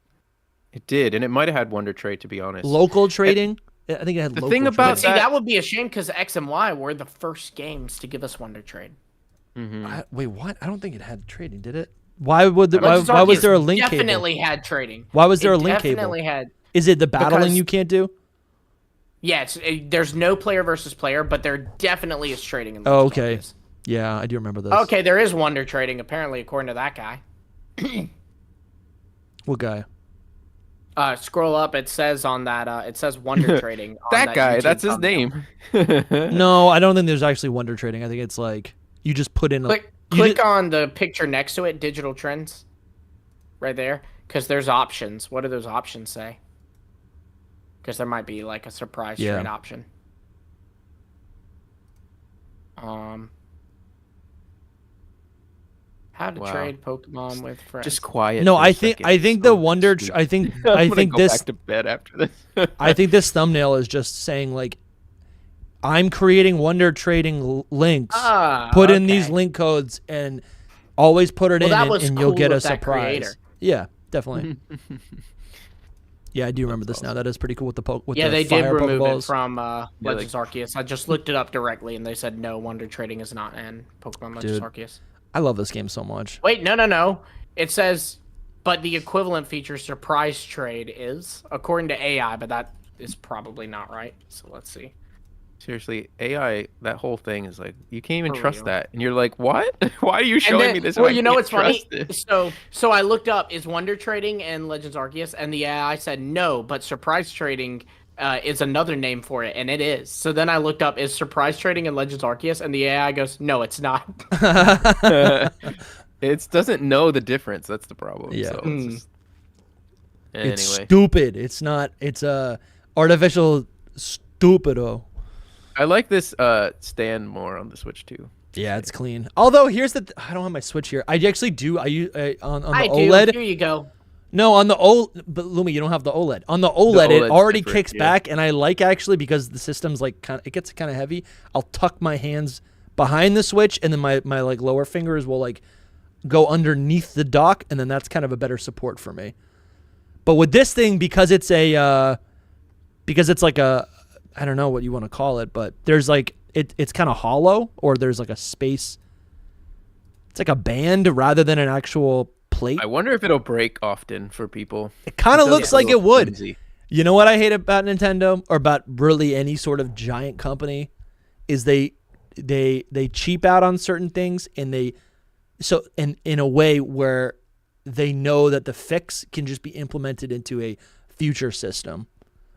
It did, and it might have had Wonder Trade, to be honest. Local trading? I think it had local thing about trading. that would be a shame because X and Y were the first games to give us Wonder Trade. Wait, what? I don't think it had trading, did it? Why was there a link cable? Definitely had trading. Why was there a link cable? Definitely had. Is it the battling you can't do? Yeah, there's no player versus player, but there definitely is trading in the okay. Yeah, I do remember this. Okay, there is Wonder Trading, apparently, according to that guy. What guy? Scroll up. It says on that. It says Wonder Trading. On that guy. YouTube that's his name. No, I don't think there's actually Wonder Trading. I think it's like you just put in. Click on the picture next to it. Digital trends. Right there, because there's options. What do those options say? Because there might be like a surprise trade option. How to trade Pokemon with friends. Just quiet. No, I think the Wonder. I think this. Back to bed after this. I think this thumbnail is just saying like, I'm creating Wonder Trading links. Put in these link codes and always put it in, and you'll get a surprise. Yeah, definitely. Yeah, I do remember this now. That is pretty cool with the they did remove Pokeballs. it from Legends Arceus. I just looked it up directly, and they said no, Wonder Trading is not in Pokemon Legends Arceus. I love this game so much. Wait, no. It says, but the equivalent feature surprise trade is, according to AI, but that is probably not right. So let's see. Seriously, AI, that whole thing is like, you can't even trust that. And you're like, what? Why are you showing me this? Well, you know what's funny? So I looked up, is Wonder Trading in Legends Arceus? And the AI said no, but surprise trading is another name for it, and it is. So then I looked up, is surprise trading in Legends Arceus? And the AI goes, no, it's not. It doesn't know the difference. That's the problem. Yeah. So it's just... Anyway. It's stupid. It's not. It's artificial stupido. I like this stand more on the Switch too. Yeah, it's clean. Although here's the, I don't have my Switch here. I actually do. I use on the OLED. Here you go. No, on the OLED, but Lumi, you don't have the OLED. On the OLED, it already kicks back, and I like actually because the system's like it gets kind of heavy. I'll tuck my hands behind the Switch, and then my like lower fingers will like go underneath the dock, and then that's kind of a better support for me. But with this thing, because it's like a, I don't know what you want to call it, but there's like it's kind of hollow, or there's like a space. It's like a band rather than an actual plate. I wonder if it'll break often for people. It kind of looks like it would. Flimsy. You know what I hate about Nintendo, or about really any sort of giant company, is they cheap out on certain things, and in a way where they know that the fix can just be implemented into a future system,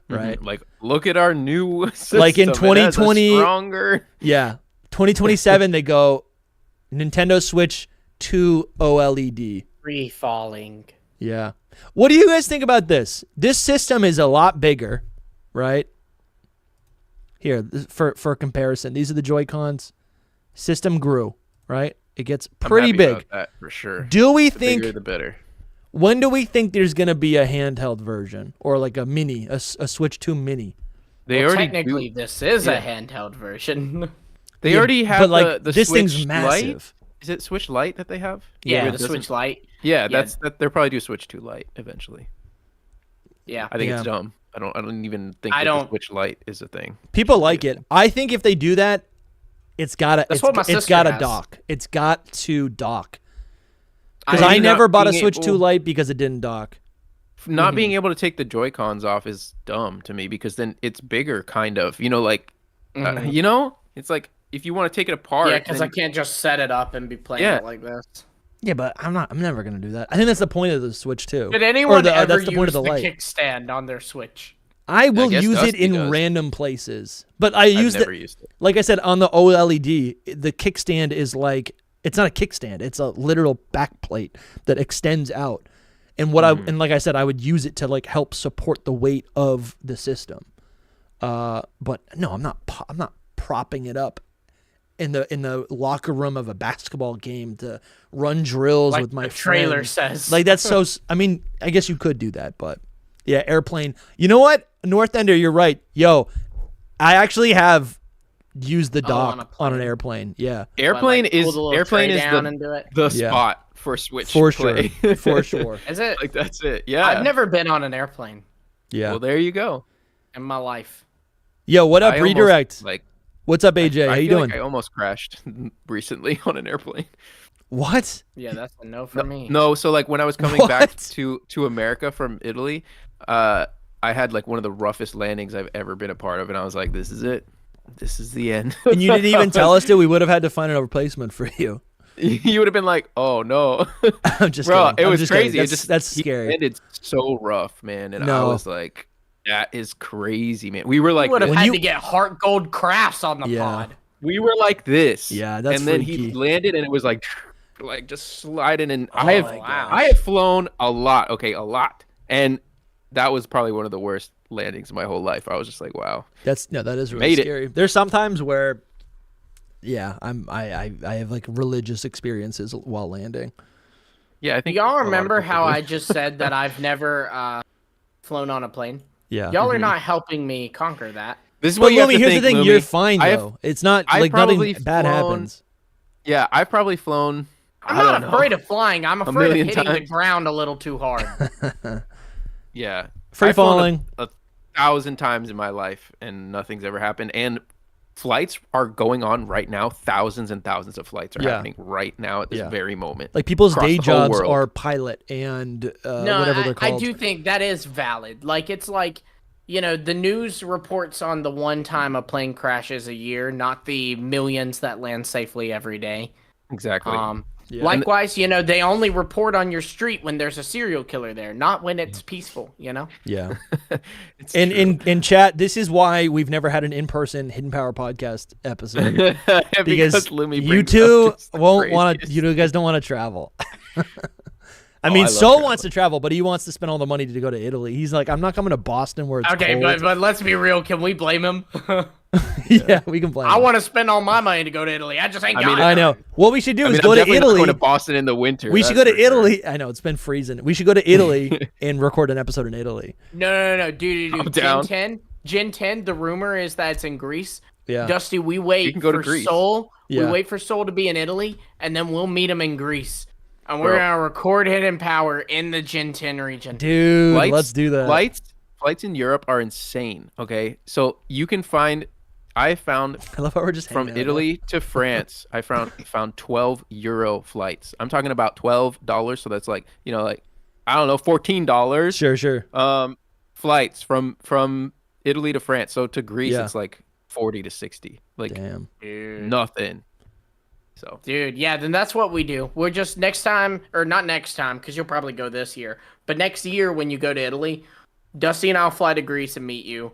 right? Mm-hmm. Like, look at our new system. Like in 2020, stronger. Yeah, 2027, they go Nintendo Switch 2 OLED. Free falling. Yeah. What do you guys think about this? This system is a lot bigger, right? Here, for comparison, these are the Joy-Cons. System grew, right? It gets pretty big. About that for sure. Do we The think bigger, the better. When do we think there's going to be a handheld version, or like a mini, a Switch 2 mini? They already technically this is a handheld version. They already have like, the this Switch thing's massive. Lite? Is it Switch Lite that they have? Yeah, the Switch Lite. Yeah, that's that. They'll probably do Switch 2 Lite eventually. Yeah, I think it's dumb. I don't even think the Switch Lite is a thing. People like it. I think if they do that, it's gotta dock. It's got to dock. Because I never bought a Switch 2 Lite because it didn't dock. Not being able to take the Joy-Cons off is dumb to me, because then it's bigger, kind of. You know, like, you know, it's like if you want to take it apart. Yeah, because I can't just set it up and be playing it like this. Yeah, but I'm never gonna do that. I think that's the point of the Switch too. Did anyone ever use the kickstand on their Switch? I will use it in random places, but I've never used it. Like I said, on the OLED, the kickstand is like, it's not a kickstand; it's a literal backplate that extends out. And and like I said, I would use it to like help support the weight of the system. But no, I'm not propping it up in the locker room of a basketball game to run drills with my trailer friends. says. Like, that's so. I mean, I guess you could do that, but yeah, airplane. You know what, North Ender, you're right. Yo, I actually have used the dock on an airplane. Yeah, airplane is the spot for Switch play. Sure. For sure. Is it? Like, that's it. Yeah, I've never been on an airplane. Yeah. Well, there you go. In my life. Yo, what up, Redirect? What's up, AJ? How you doing? Like I almost crashed recently on an airplane. What? Yeah, that's a no for me. No, so like when I was coming back to America from Italy, I had like one of the roughest landings I've ever been a part of, and I was like, this is it. This is the end. And you didn't even tell us, we would have had to find a replacement for you. You would have been like, oh no. I'm just Bro, kidding. it was crazy. That's scary. It ended so rough, man, and I was like, that is crazy, man. We were like, would have had to get Heart Gold Crafts on the pod. We were like this. Yeah, that's and then freaky. he landed, and it was like just sliding. And I have flown a lot. Okay, a lot, and that was probably one of the worst landings of my whole life. I was just like, wow. That is really scary. There's sometimes where, yeah, I have like religious experiences while landing. Yeah, I think y'all remember how I just said that I've never flown on a plane. Yeah, y'all are not helping me conquer that. This is what you have to here's think, the thing: Lumi. you're fine though. It's not like nothing bad happens. Yeah, I've probably flown. I'm not afraid of flying. I'm afraid of hitting the ground a little too hard. Yeah, free falling 1,000 times in my life, and nothing's ever happened. And flights are going on right now. Thousands and thousands of flights are happening right now at this very moment. Like people's day jobs are pilot and whatever they're called. I do think that is valid. Like, it's like, you know, the news reports on the one time a plane crashes a year, not the millions that land safely every day. Exactly. Yeah. Likewise, you know, they only report on your street when there's a serial killer there, not when it's peaceful, you know? Yeah. And in chat, this is why we've never had an in-person Hidden Power podcast episode. because you two won't want to, you guys don't want to travel. I mean, Soul wants to travel, but he wants to spend all the money to go to Italy. He's like, I'm not coming to Boston where it's cold. But let's be real. Can we blame him? Yeah, we can blame him. I want to spend all my money to go to Italy. I just ain't got it. I know. What we should do is go to Italy. Going to Boston in the winter. We should go to Italy. I know, it's been freezing. We should go to Italy and record an episode in Italy. No. Dude. Gen 10, the rumor is that it's in Greece. Yeah. Dusty, we wait for Soul. Yeah. We wait for Soul to be in Italy, and then we'll meet him in Greece. And we're going to record Hidden Power in the Gen 10 region. Dude, let's do that. Flights in Europe are insane, okay? So you can find... I love how we're just from Italy to France, I found 12 euro flights. I'm talking about $12, so that's like, you know, like, I don't know, $14. Sure. Flights from Italy to France. So to Greece, it's like 40 to 60. Like, damn. Nothing. So, dude, yeah, then that's what we do. We're just next time, or not next time, because you'll probably go this year, but next year when you go to Italy, Dusty and I'll fly to Greece and meet you,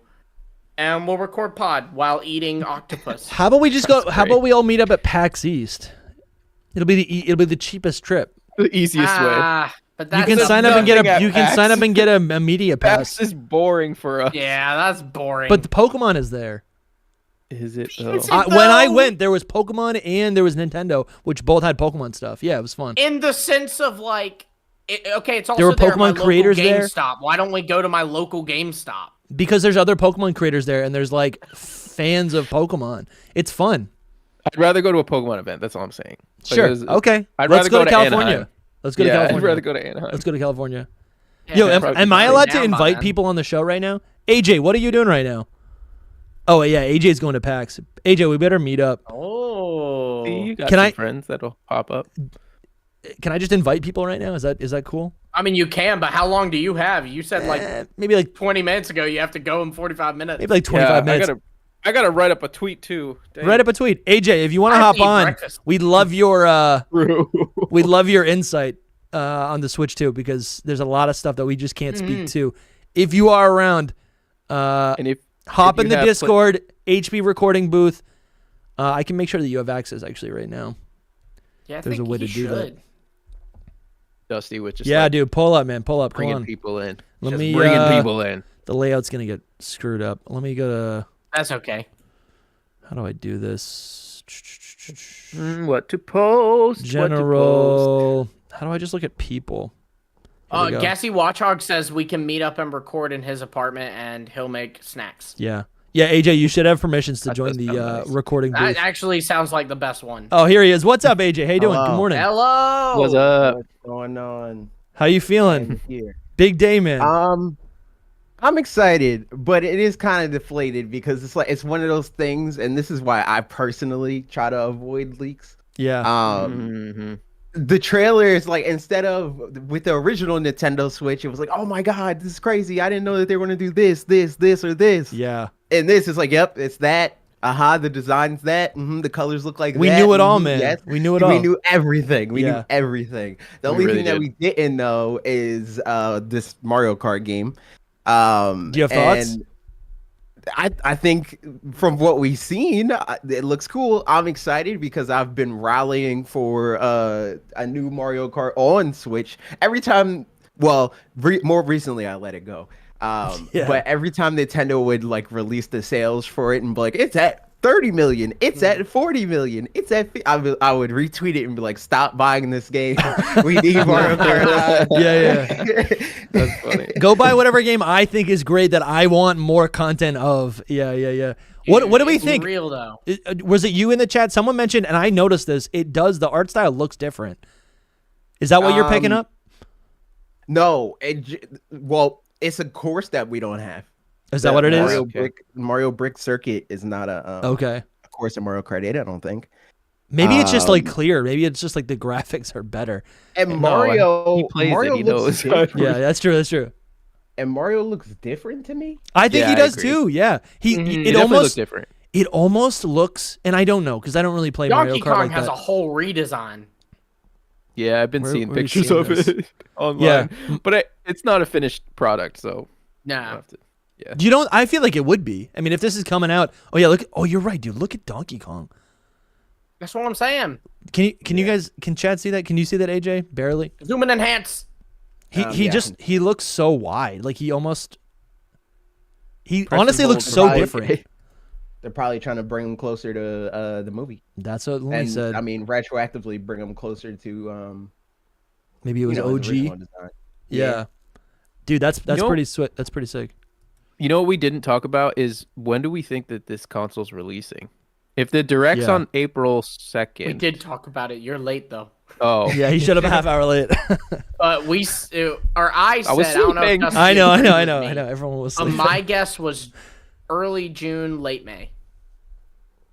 and we'll record pod while eating octopus. How about we just go? How about we all meet up at PAX East? It'll be the cheapest trip, the easiest way. But you can sign up and get a media pass. PAX is boring for us. Yeah, that's boring. But the Pokemon is there. Is it though? When I went, there was Pokemon and there was Nintendo, which both had Pokemon stuff. Yeah, it was fun. In the sense of like, it's also there were Pokemon creators there. GameStop. Why don't we go to my local GameStop? Because there's other Pokemon creators there, and there's like fans of Pokemon. It's fun. I'd rather go to a Pokemon event. That's all I'm saying. Sure. Okay. Let's go to California. Let's go to California. I'd rather go to Anaheim. Let's go to California. Yo, am I allowed to invite people on the show right now? AJ, what are you doing right now? Oh yeah, AJ's going to PAX. AJ, we better meet up. Oh, you got some friends that'll pop up. Can I just invite people right now? Is that cool? I mean, you can, but how long do you have? You said like maybe like 20 minutes ago. You have to go in 45 minutes. Maybe like 25 minutes. I gotta write up a tweet too. Dang. Write up a tweet, AJ. If you want to hop on, we'd love your insight on the Switch too, because there's a lot of stuff that we just can't speak to. If you are around, and if hop in the Discord, HP recording booth. I can make sure that you have access actually right now. Yeah, there's a way to do that. Dusty with just dude, pull up, man, pull up. Bringing people in. Bringing people in. The layout's gonna get screwed up. Let me go to. That's okay. How do I do this? What to post? General. How do I just look at people? Gassy Watchhog says we can meet up and record in his apartment, and he'll make snacks. Yeah, AJ, you should have permissions to join the recording booth. That actually sounds like the best one. Oh, here he is. What's up, AJ? How you doing? Good morning. Hello. What's up? What's going on? How you feeling? Big day, man. I'm excited, but it is kind of deflated because it's one of those things, and this is why I personally try to avoid leaks. Yeah. The trailer is like, instead of with the original Nintendo Switch, it was like, oh my god, this is crazy. I didn't know that they were going to do this, or this. Yeah. And this is like, yep, it's that. The design's that. The colors look like that. We knew it all, man. Yes. We knew it all. We knew everything. We knew everything. The only thing that we didn't know is this Mario Kart game. Do you have thoughts? I think from what we've seen, it looks cool. I'm excited because I've been rallying for a new Mario Kart on Switch. Every time, more recently I let it go. But every time Nintendo would like release the sales for it and be like, it's at 30 million, it's at 40 million, it's at I would retweet it and be like, stop buying this game. We need Mario Kart. That's funny. Go buy whatever game I think is great that I want more content of. Yeah. What do we think? Real though. Was it you in the chat? Someone mentioned, and I noticed this. The art style looks different. Is that what you're picking up? No. It's a course that we don't have. Is that what it is? Mario Brick Circuit is not a course in Mario Kart 8, I don't think. Maybe it's just like clear. Maybe it's just like the graphics are better. And Mario knows. Yeah, that's true. And Mario looks different to me. I think he does too. Yeah, it almost looks different. It almost looks, and I don't know because I don't really play Mario Kart Donkey Kong like has that. a whole redesign. Yeah, I've been seeing where are you pictures seeing of this? it online. Yeah. But it's not a finished product, so No. yeah. You don't. I feel like it would be. I mean, if this is coming out. Oh yeah, look. Oh, you're right, dude. Look at Donkey Kong. That's what I'm saying. Can you guys? Can Chad see that? Can you see that, AJ? Barely. Zoom and enhance. He looks so wide. Like he honestly looks so different. They're probably trying to bring him closer to the movie. That's what Louis said. I mean, retroactively bring him closer to maybe it was OG. Yeah. Dude, that's pretty sweet. That's pretty sick. You know what we didn't talk about is when do we think that this console's releasing? If the direct's on April 2nd. We did talk about it. You're late though. Oh. Yeah, he showed up a half hour late. Our eyes said, I don't know. I know. Everyone was sleeping. My guess was early June, late May.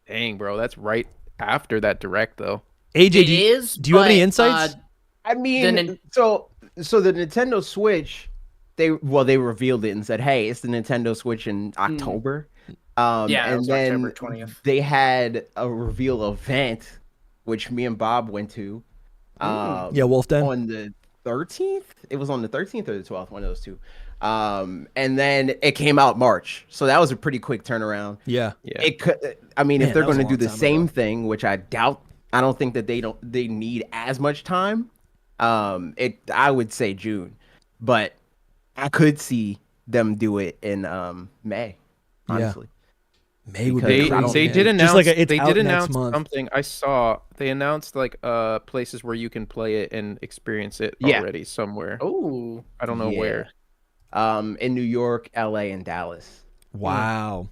Dang, bro, that's right after that direct though. AJ, do you have any insights? I mean, so the Nintendo Switch, they revealed it and said, "Hey, it's the Nintendo Switch in October." Yeah, and then October 20th. They had a reveal event, which me and Bob went to. Wolf Den on the 13th. It was on the 13th or the 12th, one of those two. And then it came out March, so that was a pretty quick turnaround. Yeah. It could. I mean, if they're going to do the same thing, which I doubt, I don't think that they need as much time. I would say June, but I could see them do it in May. Honestly. May would be they did announce month. Something I saw. They announced like places where you can play it and experience it already somewhere. Oh, I don't know where. In New York, LA, and Dallas. Wow.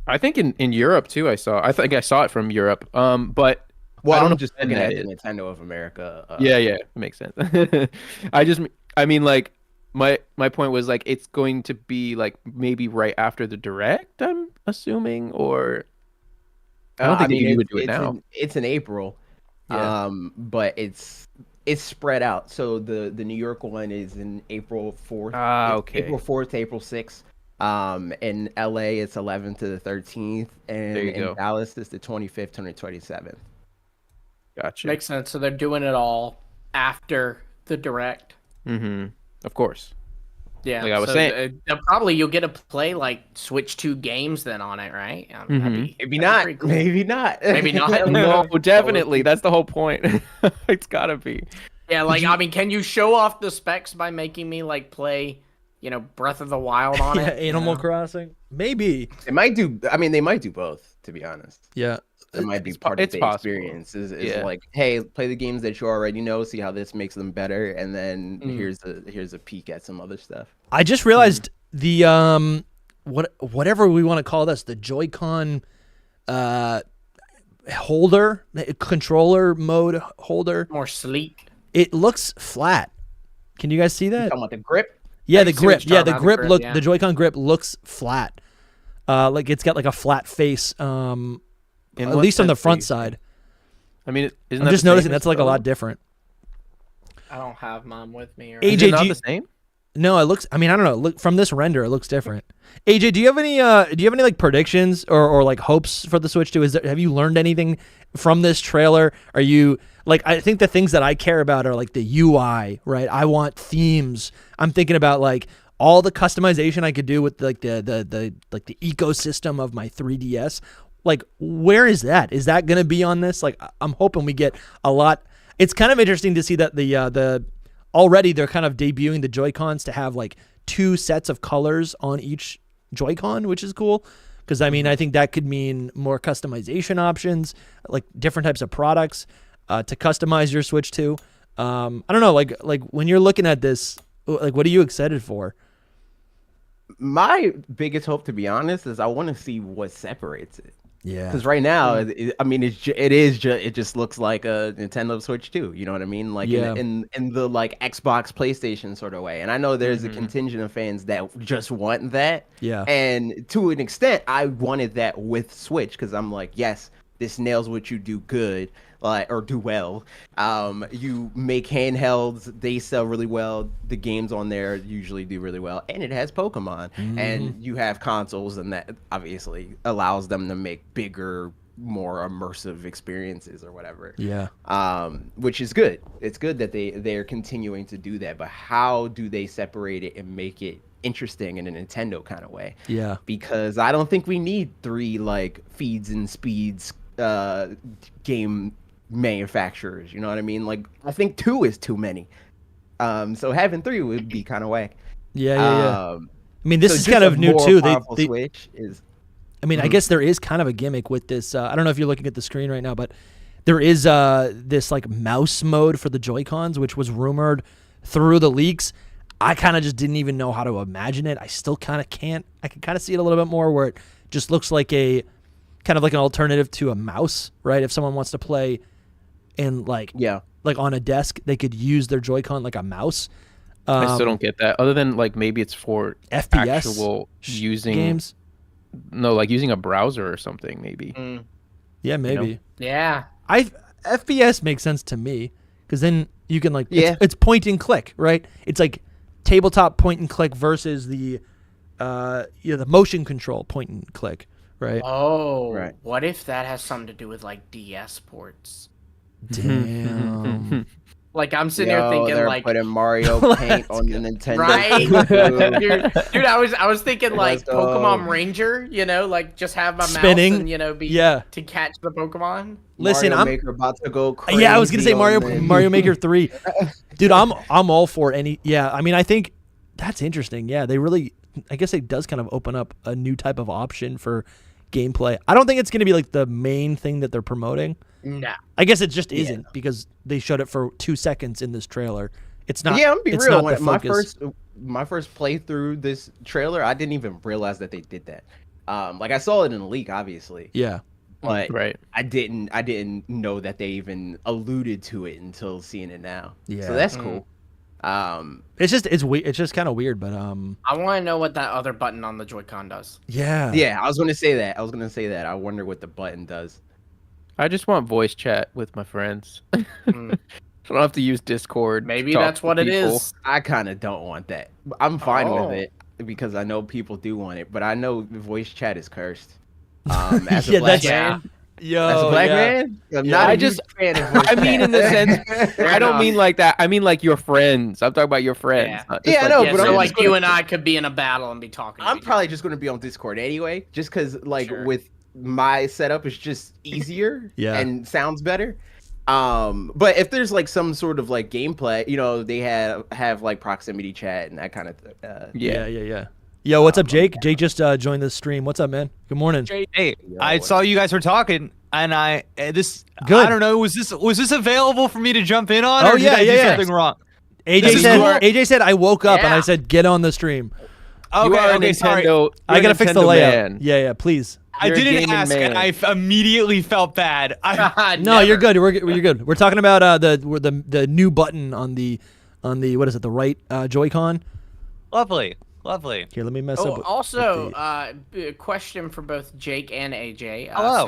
I think in Europe too. I think I saw it from Europe. But well, I don't know, I'm just looking at the Nintendo of America. Yeah, it makes sense. I mean, like my point was like it's going to be like maybe right after the direct. I'm assuming, or I don't think you would do it now. It's in April, but it's spread out. So the New York one is in April 4th. Okay. April 4th to April 6th. In LA, it's 11th to the 13th, and in Dallas, it's the 25th to the 27th. Gotcha. Makes sense. So they're doing it all after the direct. Mm-hmm. Of course. Yeah. Like I was saying, probably you'll get to play like Switch 2 games then on it, right? Maybe not. Cool. Maybe not. Maybe not. No, definitely. That's the whole point. It's gotta be. Yeah, like I mean, can you show off the specs by making me like play, Breath of the Wild on it? Animal Crossing. Maybe they might do. I mean, they might do both. To be honest. Yeah. It might be part of the experience. Is like, hey, play the games that you already know, see how this makes them better, and then here's a peek at some other stuff. I just realized the whatever we want to call this, the Joy-Con holder, the controller mode holder, more sleek. It looks flat. Can you guys see that? You talking about the grip? Yeah, the grip. Yeah, the grip look. The Joy-Con grip looks flat. Like it's got like a flat face. At least on the front side. I mean, I'm just noticing that's like a lot different. I don't have mine with me. AJ, is it not the same? No, it looks. I mean, I don't know. Look from this render, it looks different. AJ, do you have any like predictions or like hopes for the Switch 2? Have you learned anything from this trailer? Are you like? I think the things that I care about are like the UI, right? I want themes. I'm thinking about like all the customization I could do with like the ecosystem of my 3DS. Like, where is that? Is that going to be on this? Like, I'm hoping we get a lot. It's kind of interesting to see that the already they're kind of debuting the Joy-Cons to have like 2 sets of colors on each Joy-Con, which is cool. Because I mean, I think that could mean more customization options, like different types of products to customize your Switch to. I don't know, like when you're looking at this, like what are you excited for? My biggest hope, to be honest, is I want to see what separates it. Yeah. Because right now, I mean, it just looks like a Nintendo Switch 2. You know what I mean? Like in the like Xbox, PlayStation sort of way. And I know there's a contingent of fans that just want that. Yeah. And to an extent, I wanted that with Switch because I'm like, yes, this nails what you do good, or do well. You make handhelds, they sell really well. The games on there usually do really well, and it has Pokemon. And you have consoles, and that obviously allows them to make bigger more immersive experiences or whatever. Yeah. Which is good. It's good that they're continuing to do that, but how do they separate it and make it interesting in a Nintendo kind of way? Yeah. Because I don't think we need 3 like feeds and speeds game manufacturers, you know what I mean? Like I think 2 is too many. So having 3 would be kind of whack. Yeah. I mean, this is kind of new too. They Switch is. I mean, I guess there is kind of a gimmick with this. I don't know if you're looking at the screen right now, but there is this like mouse mode for the Joy-Cons, which was rumored through the leaks. I kind of just didn't even know how to imagine it. I still kind of can't. I can kind of see it a little bit more where it just looks like a kind of like an alternative to a mouse, right? If someone wants to play in like on a desk, they could use their Joy-Con like a mouse. I still don't get that. Other than like maybe it's for FPS actual using games. No, like using a browser or something, maybe. Yeah, maybe. You know? Yeah. FPS makes sense to me because then you can like it's point and click, right? It's like tabletop point and click versus the the motion control point and click, right? Oh, right. What if that has something to do with like DS ports? Damn. Like I'm sitting here thinking they're like putting Mario Paint on the Nintendo. Right. dude, I was thinking like Pokemon Ranger, like just have my spinning, mouse and be to catch the Pokemon. Listen, Mario Maker about to go crazy. Yeah, I was gonna say Mario Maker 3. Dude, I'm all for any. Yeah, I mean, I think that's interesting. Yeah, they really. I guess it does kind of open up a new type of option for gameplay. I don't think it's gonna be like the main thing that they're promoting. No. I guess it just isn't because they showed it for 2 seconds in this trailer. It's not. Yeah, I'm be real. My first playthrough this trailer, I didn't even realize that they did that. Like I saw it in a leak, obviously. Yeah. But I didn't know that they even alluded to it until seeing it now. Yeah. So that's cool. It's just kind of weird, but I want to know what that other button on the Joy-Con does. Yeah. Yeah, I was gonna say that. I wonder what the button does. I just want voice chat with my friends. I don't have to use Discord. Maybe that's what it is. I kind of don't want that. I'm fine with it because I know people do want it, but I know voice chat is cursed. As a black man. As a black man, I'm not a huge fan of voice I mean, in the sense, I don't mean like that. I mean like your friends. I'm talking about your friends. Yeah, I know. But so like you and I could be in a battle and be talking. I'm probably just going to be on Discord anyway, just because with my setup is just easier and sounds better. But if there's like some sort of like gameplay, they have like proximity chat and that kind of yeah. Yo, what's up, Jake? Jake just joined the stream. What's up, man? Good morning. Hey, I saw you guys were talking, and Good. I don't know. Was this available for me to jump in on? Oh or did I do something wrong? AJ said I woke up and I said get on the stream. Okay, sorry. I gotta fix the layout. Man. Yeah, please. I didn't ask, and I immediately felt bad. No, you're good. You're good. We're talking about the new button on the what is it? The right Joy-Con. Lovely. Here, let me mess up. Also, a question for both Jake and AJ. Hello.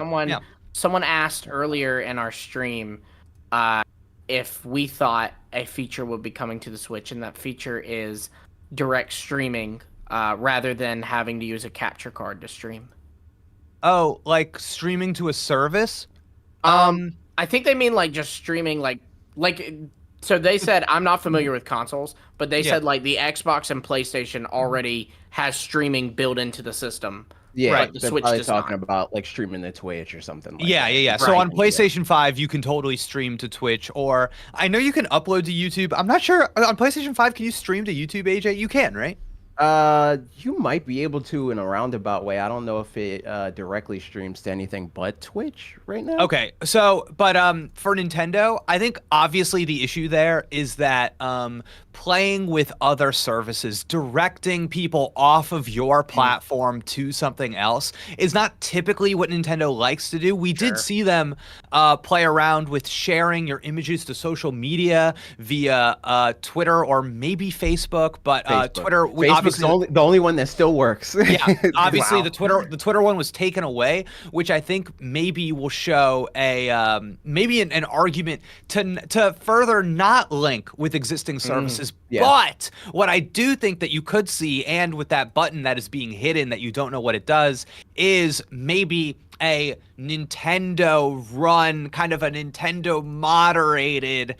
Someone asked earlier in our stream if we thought a feature would be coming to the Switch, and that feature is direct streaming rather than having to use a capture card to stream. Oh, like streaming to a service? I think they mean like just streaming, like. So they said, I'm not familiar with consoles, but they said like the Xbox and PlayStation already has streaming built into the system. Yeah, right. The Switch does talking about like streaming the Twitch or something. Like that. Right. So on PlayStation 5, you can totally stream to Twitch, or I know you can upload to YouTube. I'm not sure on PlayStation 5. Can you stream to YouTube, AJ? You can, right? You might be able to in a roundabout way. I don't know if it directly streams to anything but Twitch right now. Okay, so but for Nintendo, I think obviously the issue there is that playing with other services, directing people off of your platform to something else is not typically what Nintendo likes to do. We did see them play around with sharing your images to social media via Twitter or maybe Facebook, but Twitter obviously the only one that still works. Yeah, obviously Wow. the Twitter one was taken away, which I think maybe will show a maybe an argument to further not link with existing services. yeah. But what I do think that you could see, and with that button that is being hidden that you don't know what it does, is maybe a Nintendo run, kind of a Nintendo moderated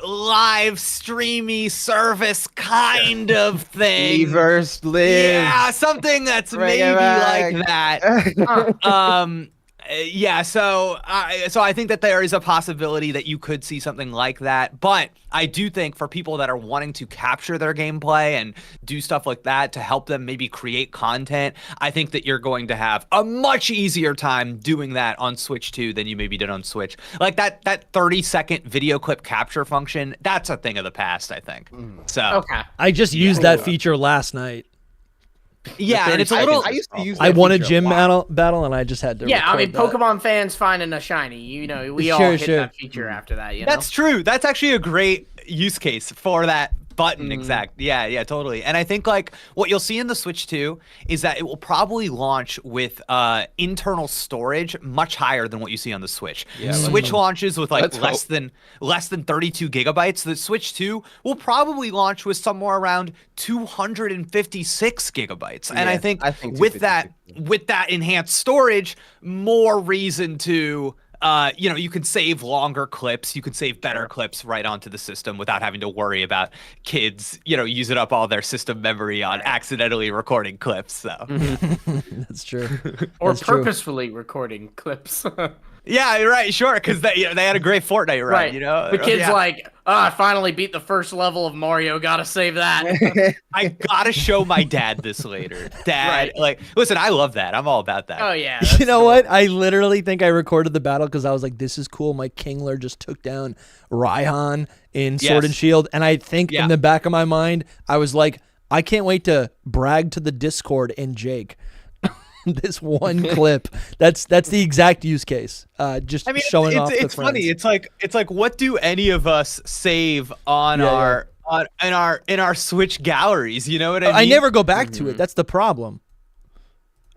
live streamy service kind of thing. Reverse live. Yeah, something that's Bring it maybe back. like that. Yeah, so I think that there is a possibility that you could see something like that, but I do think for people that are wanting to capture their gameplay and do stuff like that to help them maybe create content, I think that you're going to have a much easier time doing that on Switch 2 than you maybe did on Switch. Like that 30-second video clip capture function, that's a thing of the past, I think. So Okay. I just used that feature last night. yeah, and it's a little. I used to use. I that won a feature gym lot. battle, and I just had to. Yeah, I mean, record that. Pokemon fans finding a shiny. You know, we all Sure, hit sure. that feature after that. You know, That's true. That's actually a great use case for that button. Exact. Yeah, totally. And I think like what you'll see in the Switch 2 is that it will probably launch with internal storage much higher than what you see on the Switch. Switch launches with like less than 32 gigabytes. The Switch 2 will probably launch with somewhere around 256 gigabytes. And I think with that enhanced storage, more reason to you can save longer clips, you can save better clips right onto the system without having to worry about kids, using up all their system memory on accidentally recording clips. So That's true. or That's true. purposefully recording clips. yeah, you're right, sure, because they had a great Fortnite run, right. The kid's like, I finally beat the first level of Mario. Gotta save that. I gotta show my dad this later. Dad, like, listen, I love that. I'm all about that. Oh yeah. You know what? I literally think I recorded the battle because I was like, this is cool. My Kingler just took down Raihan in Sword and Shield. And I think in the back of my mind, I was like, I can't wait to brag to the Discord and Jake. This one clip. That's the exact use case. Just showing off. It's funny. It's like what do any of us save on in our Switch galleries? You know what I mean? I never go back to it. That's the problem.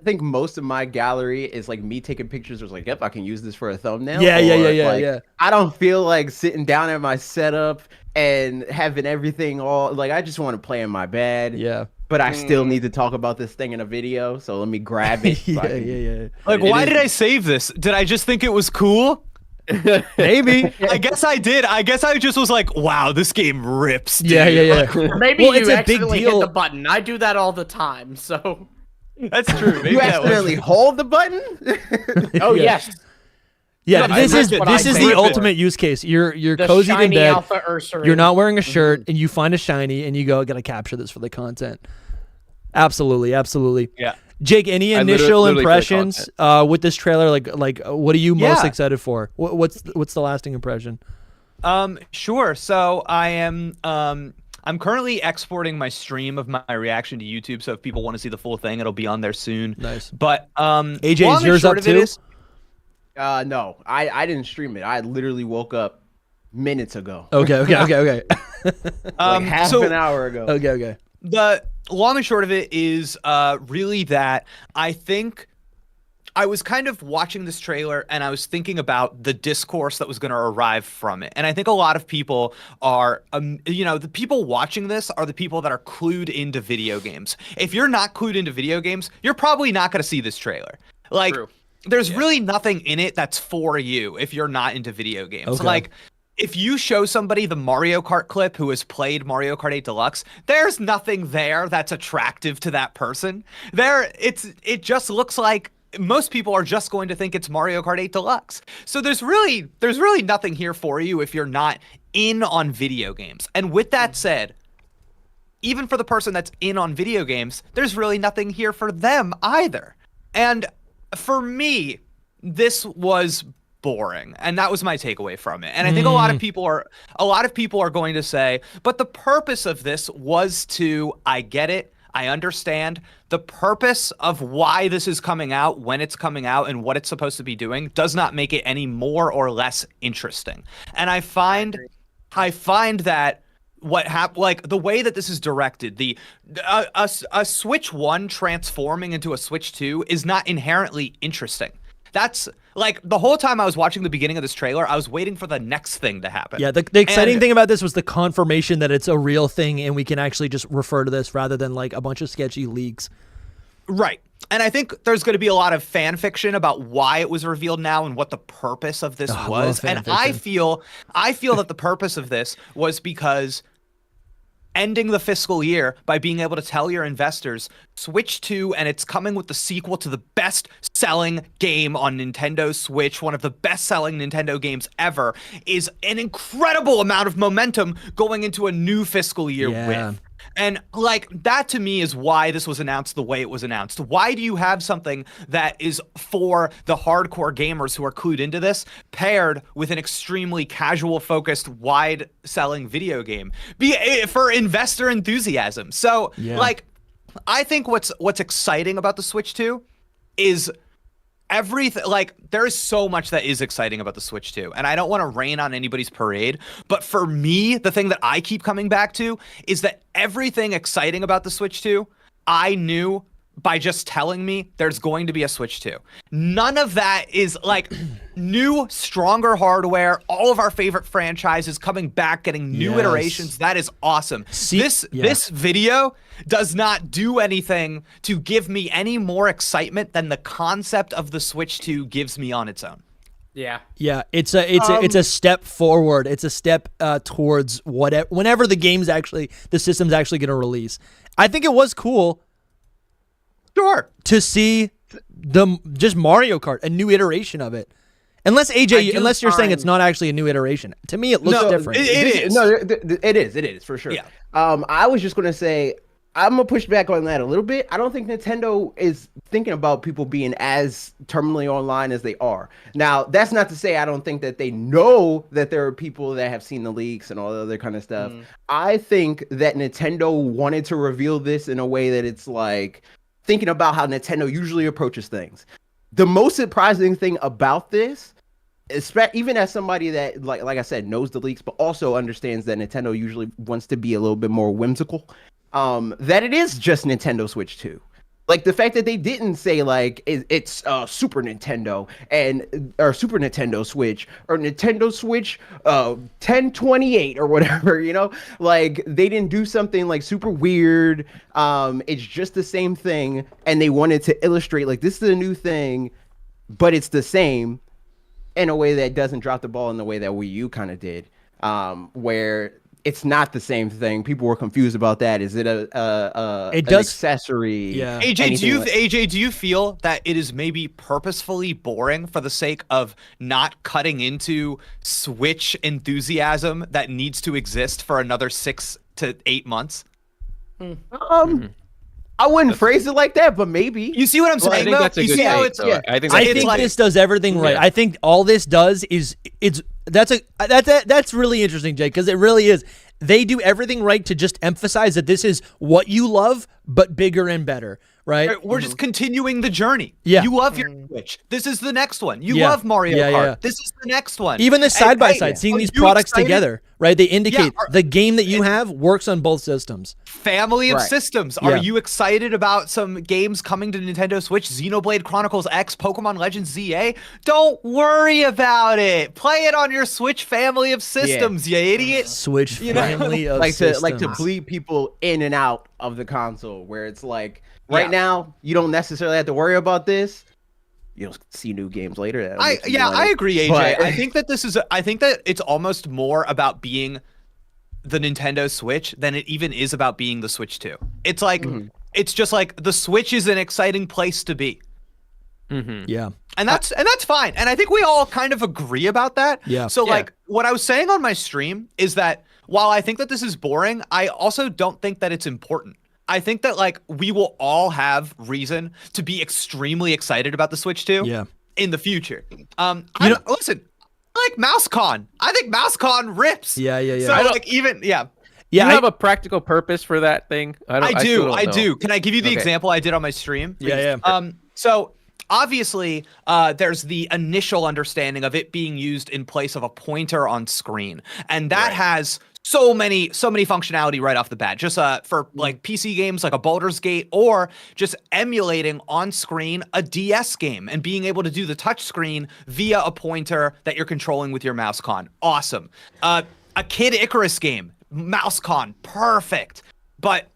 I think most of my gallery is like me taking pictures. Was like, yep, I can use this for a thumbnail. Yeah. I don't feel like sitting down at my setup and having everything all like. I just want to play in my bed. Yeah. But I still need to talk about this thing in a video, so let me grab it. Yeah. Like, why did I save this? Did I just think it was cool? Maybe. I guess I did. I guess I just was like, wow, this game rips. Dude. Yeah. Or maybe Well, you it's a big accidentally deal. hit the button. I do that all the time. So. That's true. Maybe You that was- accidentally hold the button? Oh Yeah. yes. Yeah, No, this I is ripped what I the saved ultimate use case. You're The cozied in shiny bed. Alpha Ursaring. You're not wearing a shirt, and you find a shiny, and you go, I gotta capture this for the content. Absolutely. Yeah. Jake, any I initial literally impressions with this trailer? Like, what are you most Yeah. excited for? What's the lasting impression? Sure. So I am I'm currently exporting my stream of my reaction to YouTube. So if people want to see the full thing, it'll be on there soon. Nice. But AJ, long is and yours short up of it too? is- No, I didn't stream it. I literally woke up minutes ago. Okay. Like half an hour ago. Okay. The long and short of it is really that I think I was kind of watching this trailer and I was thinking about the discourse that was going to arrive from it. And I think a lot of people are, the people watching this are the people that are clued into video games. If you're not clued into video games, you're probably not going to see this trailer. Like, True. there's really nothing in it that's for you if you're not into video games. Okay. Like, if you show somebody the Mario Kart clip who has played Mario Kart 8 Deluxe, there's nothing there that's attractive to that person. It just looks like most people are just going to think it's Mario Kart 8 Deluxe. So there's really nothing here for you if you're not in on video games. And with that said, even for the person that's in on video games, there's really nothing here for them either. And for me, this was boring, and that was my takeaway from it. And I think a lot of people are going to say, but the purpose of this was to, I get it, I understand. The purpose of why this is coming out, when it's coming out, and what it's supposed to be doing does not make it any more or less interesting. And I find that what happened, like the way that this is directed, a Switch 1 transforming into a Switch 2 is not inherently interesting. That's like the whole time I was watching the beginning of this trailer, I was waiting for the next thing to happen. Yeah, the exciting thing about this was the confirmation that it's a real thing and we can actually just refer to this rather than like a bunch of sketchy leaks. Right. And I think there's going to be a lot of fan fiction about why it was revealed now and what the purpose of this was. And I feel that the purpose of this was because ending the fiscal year by being able to tell your investors, Switch 2, and it's coming with the sequel to the best-selling game on Nintendo Switch, one of the best-selling Nintendo games ever, is an incredible amount of momentum going into a new fiscal year with. And like that to me is why this was announced the way it was announced. Why do you have something that is for the hardcore gamers who are clued into this paired with an extremely casual focused wide selling video game for investor enthusiasm? So like I think what's exciting about the Switch 2 is everything. Like there is so much that is exciting about the Switch 2, and I don't want to rain on anybody's parade, but for me, the thing that I keep coming back to is that everything exciting about the Switch 2, I knew by just telling me there's going to be a Switch 2. None of that is like new, stronger hardware, all of our favorite franchises coming back, getting new iterations. That is awesome. This video does not do anything to give me any more excitement than the concept of the Switch 2 gives me on its own. Yeah. Yeah, it's a step forward. It's a step towards whenever the system's actually going to release. I think it was cool. Sure. To see just Mario Kart, a new iteration of it. Unless you're saying it's not actually a new iteration. To me, it looks different. It is for sure. Yeah. I was just gonna say, I'm gonna push back on that a little bit. I don't think Nintendo is thinking about people being as terminally online as they are. Now, that's not to say I don't think that they know that there are people that have seen the leaks and all the other kind of stuff. I think that Nintendo wanted to reveal this in a way that it's like thinking about how Nintendo usually approaches things. The most surprising thing about this, even as somebody that, like I said, knows the leaks, but also understands that Nintendo usually wants to be a little bit more whimsical, that it is just Nintendo Switch 2. Like the fact that they didn't say like it's Super Nintendo or Super Nintendo Switch or Nintendo Switch 1028 or whatever, you know, like they didn't do something like super weird. It's just the same thing, and they wanted to illustrate like this is a new thing, but it's the same in a way that doesn't drop the ball in the way that Wii U kind of did, where it's not the same thing. People were confused about that. Is it an accessory? Yeah. AJ, do you feel that it is maybe purposefully boring for the sake of not cutting into Switch enthusiasm that needs to exist for another 6 to 8 months? I wouldn't phrase it like that, but maybe. You see what I'm saying? I think that's a good take, though. I think this does everything right. I think all this does is that's really interesting, Jake, because it really is. They do everything right to just emphasize that this is what you love, but bigger and better, right? We're just continuing the journey. Yeah. You love your Switch. This is the next one. You love Mario Kart. This is the next one. Even the side-by-side, seeing these products together, right? They indicate the game that you have works on both systems. Family of systems. Are you excited about some games coming to Nintendo Switch? Xenoblade Chronicles X, Pokemon Legends ZA? Don't worry about it. Play it on your Switch family of systems, you idiot. Switch family of systems. Like to bleed people in and out of the console, where it's like right now you don't necessarily have to worry about this. You'll see new games later. I agree, AJ. But I think that it's almost more about being the Nintendo Switch than it even is about being the Switch 2. It's like it's just like the Switch is an exciting place to be. Yeah. And that's fine. And I think we all kind of agree about that. Yeah. So like what I was saying on my stream is that while I think that this is boring, I also don't think that it's important. I think that like we will all have reason to be extremely excited about the Switch 2 in the future. Listen, I like MouseCon. I think MouseCon rips. Yeah. So like You have a practical purpose for that thing? I do. Can I give you the example I did on my stream? Yeah. So obviously, there's the initial understanding of it being used in place of a pointer on screen, and that has so many functionality right off the bat. Just for like PC games like a Baldur's Gate, or just emulating on screen a DS game and being able to do the touch screen via a pointer that you're controlling with your mouse con. Awesome. A Kid Icarus game, mouse con, perfect. But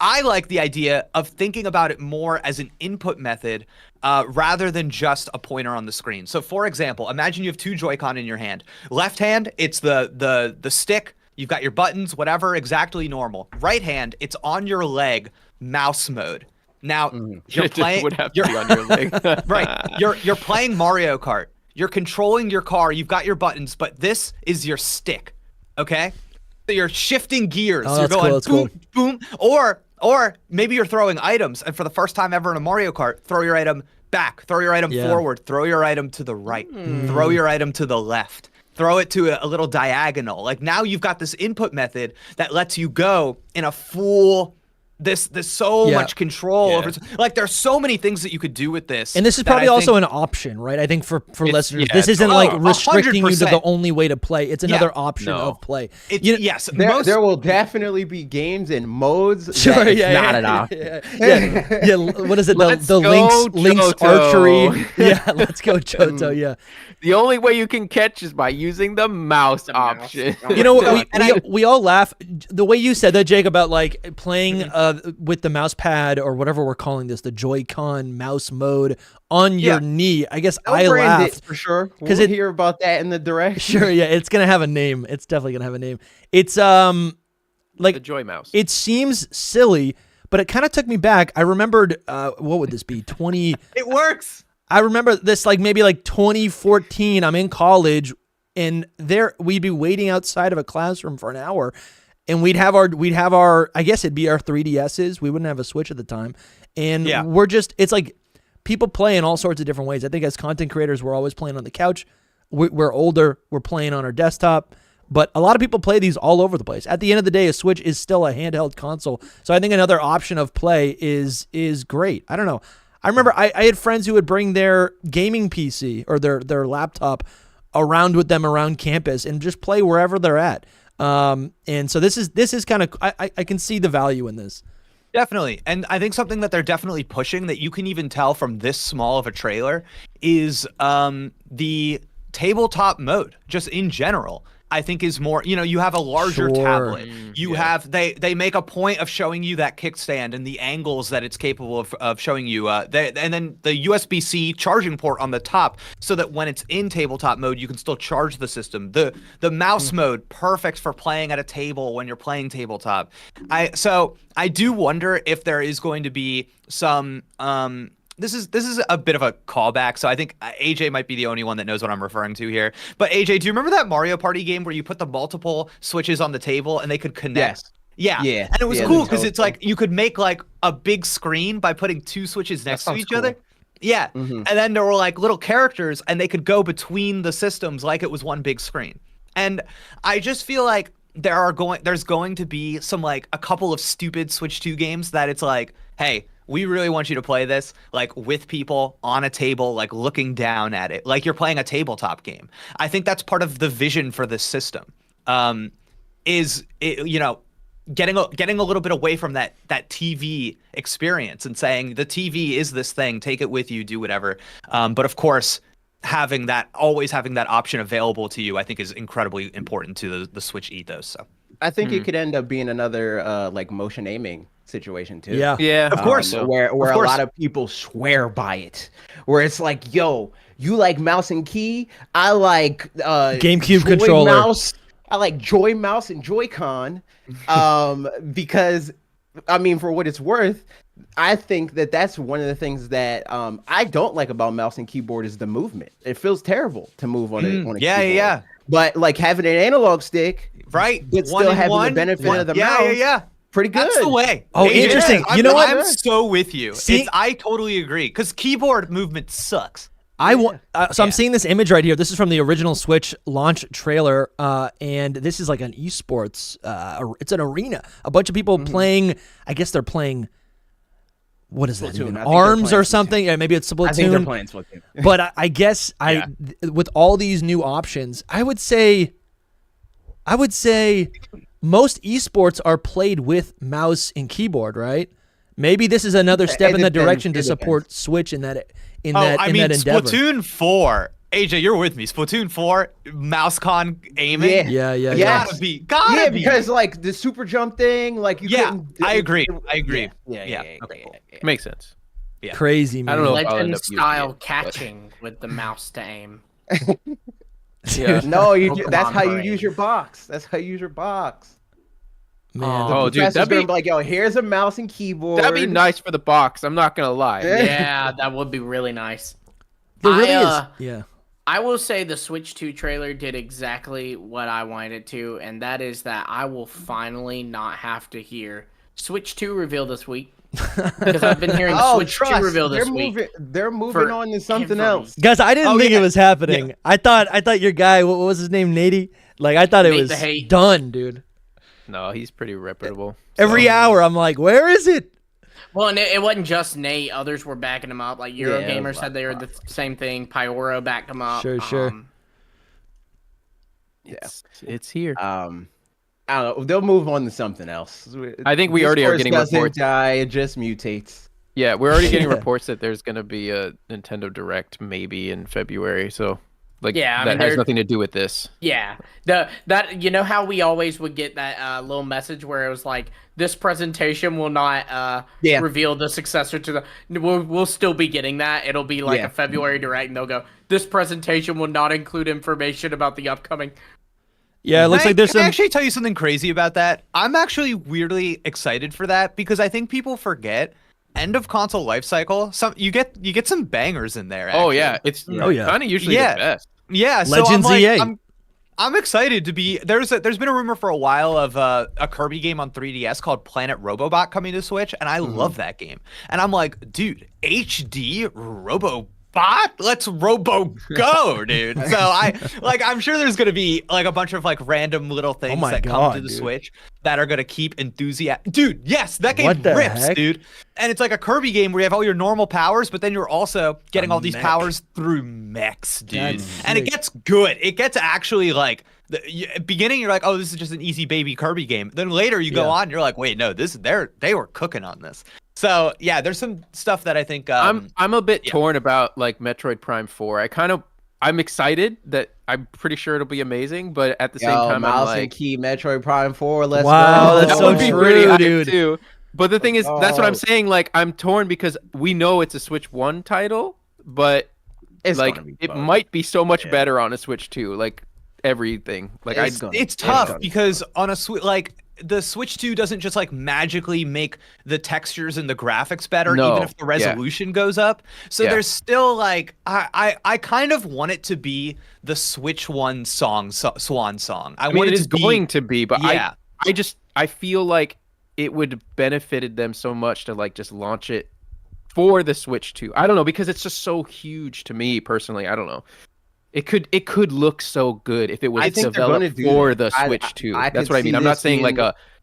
I like the idea of thinking about it more as an input method rather than just a pointer on the screen. So for example, imagine you have two Joy-Con in your hand. Left hand, it's the stick. You've got your buttons, whatever, exactly normal. Right hand, it's on your leg, mouse mode. Now, you're playing... would have to be on your leg. Right. You're playing Mario Kart. You're controlling your car. You've got your buttons, but this is your stick, okay? So you're shifting gears. Oh, you're going cool. boom, or maybe you're throwing items, and for the first time ever in a Mario Kart, throw your item back, throw your item forward, throw your item to the right, throw your item to the left. Throw it to a little diagonal. Like now you've got this input method that lets you go in a full, this so much control over. Like there's so many things that you could do with this. And this is probably also an option, right? I think for listeners, this isn't like restricting 100%. You to the only way to play. It's another option of play. Yes, there will definitely be games and modes. Sure, not an option. Yeah. What is it? The Link's archery. Yeah, let's go Johto. Yeah. The only way you can catch is by using the mouse option. You know, we all laugh the way you said that, Jake, about like playing with the mouse pad or whatever we're calling this, the Joy-Con mouse mode on your knee. I guess I laughed for sure. We'll hear about that in the direct. Sure, yeah, it's gonna have a name. It's definitely gonna have a name. It's like the Joy Mouse. It seems silly, but it kind of took me back. I remembered what would this be? 20. It works. I remember this like maybe like 2014. I'm in college, and we'd be waiting outside of a classroom for an hour, and we'd have our I guess it'd be our 3DSs. We wouldn't have a Switch at the time, and it's like people play in all sorts of different ways. I think as content creators, we're always playing on the couch. We're older. We're playing on our desktop. But a lot of people play these all over the place. At the end of the day, a Switch is still a handheld console. So I think another option of play is great. I don't know. I remember I had friends who would bring their gaming PC or their laptop around with them around campus and just play wherever they're at. And so this is kind of I can see the value in this. Definitely. And I think something that they're definitely pushing that you can even tell from this small of a trailer is the tabletop mode, just in general. I think is more, you have a larger tablet. You have, they make a point of showing you that kickstand and the angles that it's capable of showing you. And then the USB-C charging port on the top so that when it's in tabletop mode, you can still charge the system. The mouse mode, perfect for playing at a table when you're playing tabletop. So I do wonder if there is going to be some, This is a bit of a callback, so I think AJ might be the only one that knows what I'm referring to here. But AJ, do you remember that Mario Party game where you put the multiple switches on the table and they could connect? Yes. Yeah. And it was cool because it's like you could make like a big screen by putting two switches next to each other. Yeah. And then there were like little characters and they could go between the systems like it was one big screen. And I just feel like there's going to be some like a couple of stupid Switch 2 games that it's like, hey, we really want you to play this like with people on a table, like looking down at it, like you're playing a tabletop game. I think that's part of the vision for this system. Getting a little bit away from that TV experience and saying the TV is this thing, take it with you, do whatever. But of course, always having that option available to you, I think is incredibly important to the Switch ethos. So I think it could end up being another like motion aiming situation too. Yeah, of course. Where a lot of people swear by it, where it's like, yo, you like mouse and key, I like GameCube controller. Mouse. I like Joy Mouse and Joy-Con, because I mean, for what it's worth, I think that's one of the things that I don't like about mouse and keyboard is the movement. It feels terrible to move on a keyboard. Yeah. But like having an analog stick, right? But still having the benefit of the mouse. Yeah. Pretty good. That's the way. Oh, interesting. You know what? I'm so with you. See? I totally agree because keyboard movement sucks. I'm seeing this image right here. This is from the original Switch launch trailer, and this is like an esports. It's an arena. A bunch of people playing. I guess they're playing. What is that? Even? Arms or something? Yeah, maybe it's Splatoon. I think they're playing Splatoon. But I guess with all these new options, I would say I would say most esports are played with mouse and keyboard, right? Maybe this is another step in that direction to support Switch in that endeavor. Splatoon 4. AJ, you're with me. Splatoon 4, mouse-con aiming. Yeah. Gotta be. Because like the super jump thing, like you couldn't. I agree. Yeah. Okay, cool. Makes sense. Yeah. Crazy, man. I don't know if I'll end Legend up using style it, catching with the mouse to aim. Yeah. No, that's Pokemon how you brain. use your box. That's how you use your box. Man. Oh, dude, Professor's gonna be like, yo, here's a mouse and keyboard. That'd be nice for the box. I'm not gonna lie. Yeah, that would be really nice. There really is. Yeah. I will say the Switch 2 trailer did exactly what I wanted it to, and that is that I will finally not have to hear Switch 2 reveal this week. Because I've been hearing Switch 2 reveal this week. They're moving on to something else. Guys, I didn't think it was happening. Yeah. I thought your guy, what was his name, Nady? Like, I thought it was done, dude. No, he's pretty reputable. Every hour, I'm like, where is it? Well, and it wasn't just Nate. Others were backing him up. Like Eurogamer said they were the same thing. Pyoro backed him up. Sure. It's here. I don't know. They'll move on to something else. I think we already are getting reports. Die, it just mutates. Yeah, we're already getting reports that there's going to be a Nintendo Direct maybe in February. So, that has nothing to do with this. Yeah, that you know how we always would get that little message where it was like, this presentation will not reveal the successor to the. We'll still be getting that. It'll be like a February Direct, and they'll go, this presentation will not include information about the upcoming. Yeah, it looks like there's some. Can I actually tell you something crazy about that? I'm actually weirdly excited for that because I think people forget end of console life cycle. You get some bangers in there. Actually. Oh yeah, it's kind of usually the best. Yeah, so Legends EA. I'm excited to be. There's been a rumor for a while of a Kirby game on 3DS called Planet Robobot coming to Switch, and I love that game. And I'm like, dude, HD Robobot. Let's Robo go, dude. So I'm sure there's gonna be like a bunch of like random little things that come to the Switch that are gonna keep enthusiasm. Dude, yes, that game rips, dude. And it's like a Kirby game where you have all your normal powers, but then you're also getting all these powers through mechs, dude. And it gets good. It gets actually like the beginning. You're like, oh, this is just an easy baby Kirby game. Then later you go on, and you're like, wait, no, they were cooking on this. So yeah, there's some stuff that I think I'm a bit torn about like Metroid Prime 4. I'm excited that I'm pretty sure it'll be amazing, but at the same time mouse I'm like, and key Metroid Prime 4. Let's go. That's so would be true, pretty hype dude. Too. But the thing is, that's what I'm saying. Like I'm torn because we know it's a Switch 1 title, but it might be so much better on a Switch 2. Like everything. Like it's tough because on a Switch the Switch 2 doesn't just like magically make the textures and the graphics better, even if the resolution goes up. So there's still like I kind of want it to be the Switch 1 swan song. I mean, it is going to be, but I feel like it would have benefited them so much to like just launch it for the Switch 2. I don't know, because it's just so huge to me personally. I don't know. It could look so good if it was developed for the Switch 2. That's what I mean. I'm not saying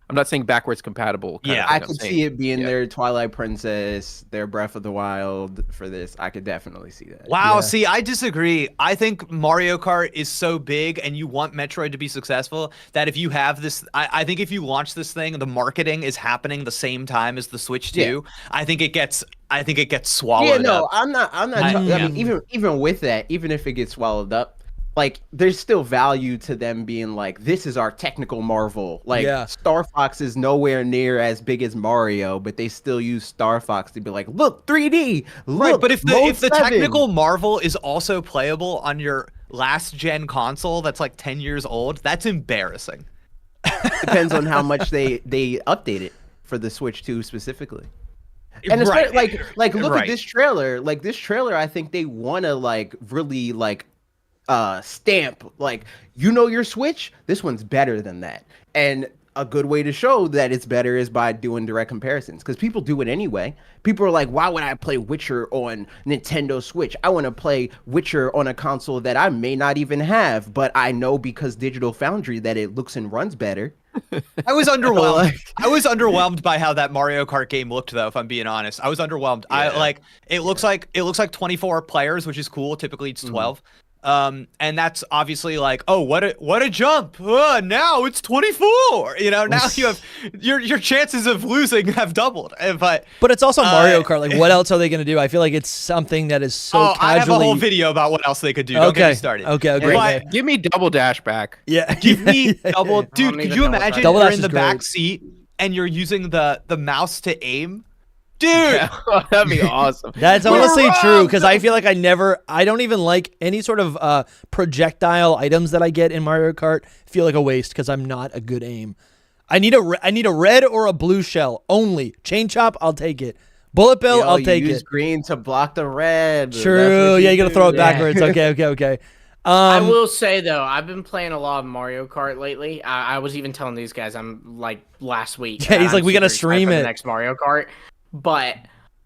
I'm not saying backwards compatible. I could see it being their Twilight Princess, their Breath of the Wild for this. I could definitely see that. Wow, see, I disagree. I think Mario Kart is so big and you want Metroid to be successful that if you have this, I think if you launch this thing, the marketing is happening the same time as the Switch 2. Yeah. I think it gets swallowed up. Yeah, no, I'm not I mean, even with that, even if it gets swallowed up, like there's still value to them being like, this is our technical marvel. Like Star Fox is nowhere near as big as Mario, but they still use Star Fox to be like, look, 3D. Look, right, but if the technical marvel is also playable on your last gen console that's like 10 years old, that's embarrassing. Depends on how much they update it for the Switch 2 specifically. And it's like look at this trailer. Like this trailer, I think they want to like really like stamp like, you know, your Switch, this one's better than that. And a good way to show that it's better is by doing direct comparisons, because people do it anyway. People are like, why would I play Witcher on Nintendo Switch? I want to play Witcher on a console that I may not even have, but I know because Digital Foundry that it looks and runs better. I was underwhelmed. I was underwhelmed by how that Mario Kart game looked, though, if I'm being honest. I was underwhelmed. It looks like 24 players, which is cool. Typically it's 12. And that's obviously like, oh, what a jump! Now it's 24. You know, now you have your chances of losing have doubled. But it's also Mario Kart. Like, what else are they gonna do? I feel like it's something that is so casually. I have a whole video about what else they could do. Don't get me started. Okay, great. Give me Double Dash back. Yeah, give me double. Dude, could you imagine you're in the back seat and you're using the mouse to aim? Dude, that'd be awesome. That's honestly true, because I feel like I don't even like any sort of projectile items that I get in Mario Kart. Feel like a waste because I'm not a good aim. I need a red or a blue shell only. Chain chop, I'll take it. Bullet bill, I'll take use it. Green to block the red. True. Yeah, you gotta throw it backwards. Okay. I will say though, I've been playing a lot of Mario Kart lately. I was even telling these guys, I'm like last week. Yeah, he's like, we gotta stream it. The next Mario Kart. But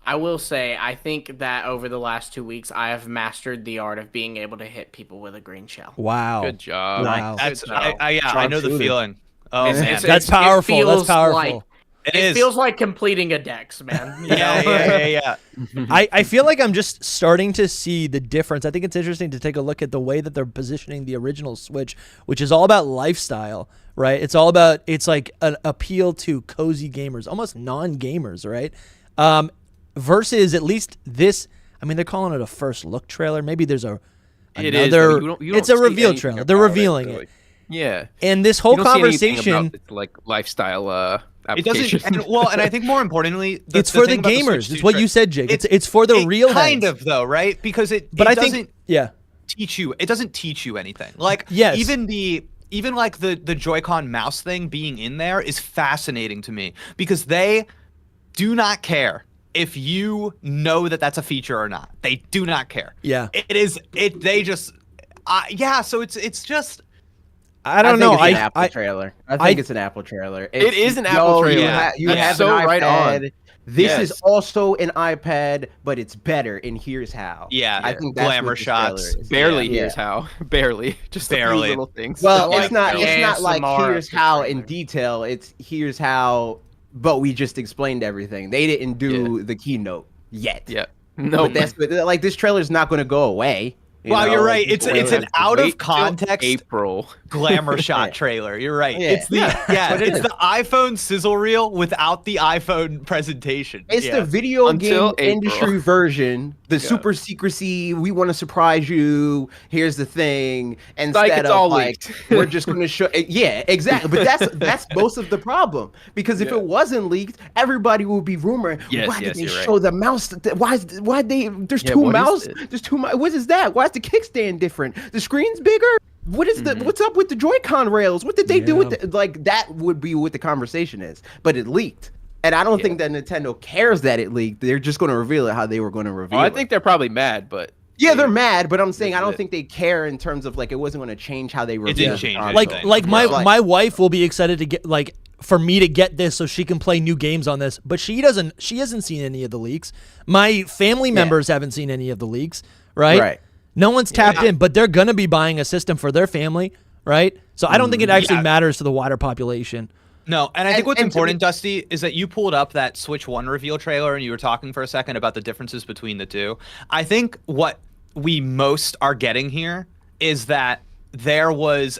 I will say, I think that over the last 2 weeks, I have mastered the art of being able to hit people with a green shell. Wow. Good job. Wow. I know the feeling. Oh, man. That's powerful. That's powerful. It feels like completing a dex, man. Yeah. I feel like I'm just starting to see the difference. I think it's interesting to take a look at the way that they're positioning the original Switch, which is all about lifestyle, right? It's like an appeal to cozy gamers, almost non-gamers, right? Versus at least this, I mean, they're calling it a first look trailer. Maybe there's another. It's a reveal trailer. They're revealing it. Yeah. And this whole conversation, it's like lifestyle it doesn't, and I think more importantly, it's for the gamers. It's what you said, Jake. It's for the real kind heads. of though, right? Because it doesn't teach you. It doesn't teach you anything. Like even like the Joy-Con mouse thing being in there is fascinating to me because they do not care if you know that that's a feature or not. They do not care. Yeah. They just so it's just I don't know. It's an Apple trailer. I think it's an Apple trailer. It is an Apple trailer. You have an iPad. Right on. This is also an iPad, but it's better. And here's how. Yeah, I think that's glamour shots. Barely. Here's how. Barely. Just barely. A few little things. Well, it's not like here's how in detail. It's here's how. But we just explained everything. They didn't do the keynote yet. Yeah. No. But like this trailer is not going to go away. You're right. It's an out of context April glamour shot trailer. You're right. Yeah. It's the iPhone sizzle reel without the iPhone presentation. It's the video game industry version. The super secrecy. We want to surprise you. Here's the thing. Instead of like we're just going to show. Yeah, exactly. But that's most of the problem because if it wasn't leaked, everybody would be rumoring. Why did they show the mouse? Why they? There's two mouse. There's two. What is that? Why is the kickstand different? The screen's bigger. What is what's up with the Joy-Con rails? What did they do with that would be what the conversation is. But it leaked. And I don't think that Nintendo cares that it leaked. They're just going to reveal it how they were going to reveal it. I think they're probably mad, but they're mad, but I'm saying I don't think they care in terms of like it wasn't going to change how they reveal it. Didn't change like my wife will be excited to get for me to get this so she can play new games on this, but she hasn't seen any of the leaks. My family members haven't seen any of the leaks, right? Right. No one's tapped in, but they're going to be buying a system for their family, right? So I don't think it actually matters to the wider population. No, and I think what's important, Dusty, is that you pulled up that Switch 1 reveal trailer and you were talking for a second about the differences between the two. I think what we most are getting here is that there was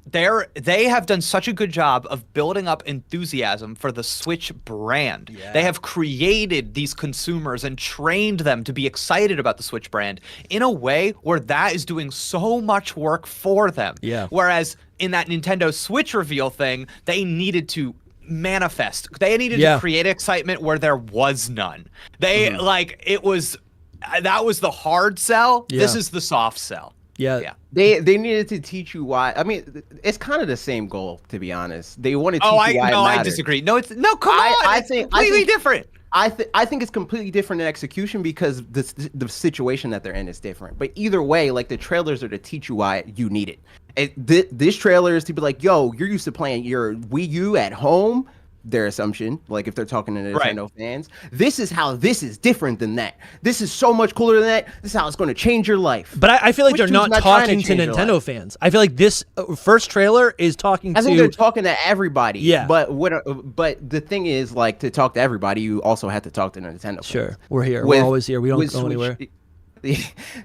they have done such a good job of building up enthusiasm for the Switch brand. Yeah. They have created these consumers and trained them to be excited about the Switch brand in a way where that is doing so much work for them. Yeah. Whereas in that Nintendo Switch reveal thing, they needed to manifest. They needed to create excitement where there was none. They that was the hard sell. Yeah. This is the soft sell. Yeah. They needed to teach you why. I mean, it's kind of the same goal, to be honest. They want to teach you why it matters. I disagree. No, come on. I think completely different. I think it's completely different in execution because the situation that they're in is different. But either way, like the trailers are to teach you why you need it. This trailer is to be like, yo, you're used to playing your Wii U at home. Their assumption, like if they're talking to Nintendo fans, this is how this is different than that. This is so much cooler than that. This is how it's going to change your life. But I feel like they're not talking to Nintendo fans. I feel like this first trailer is talking to. I think they're talking to everybody. Yeah. But the thing is, like, to talk to everybody, you also have to talk to Nintendo fans. Sure, we're here. We're always here. We don't go anywhere.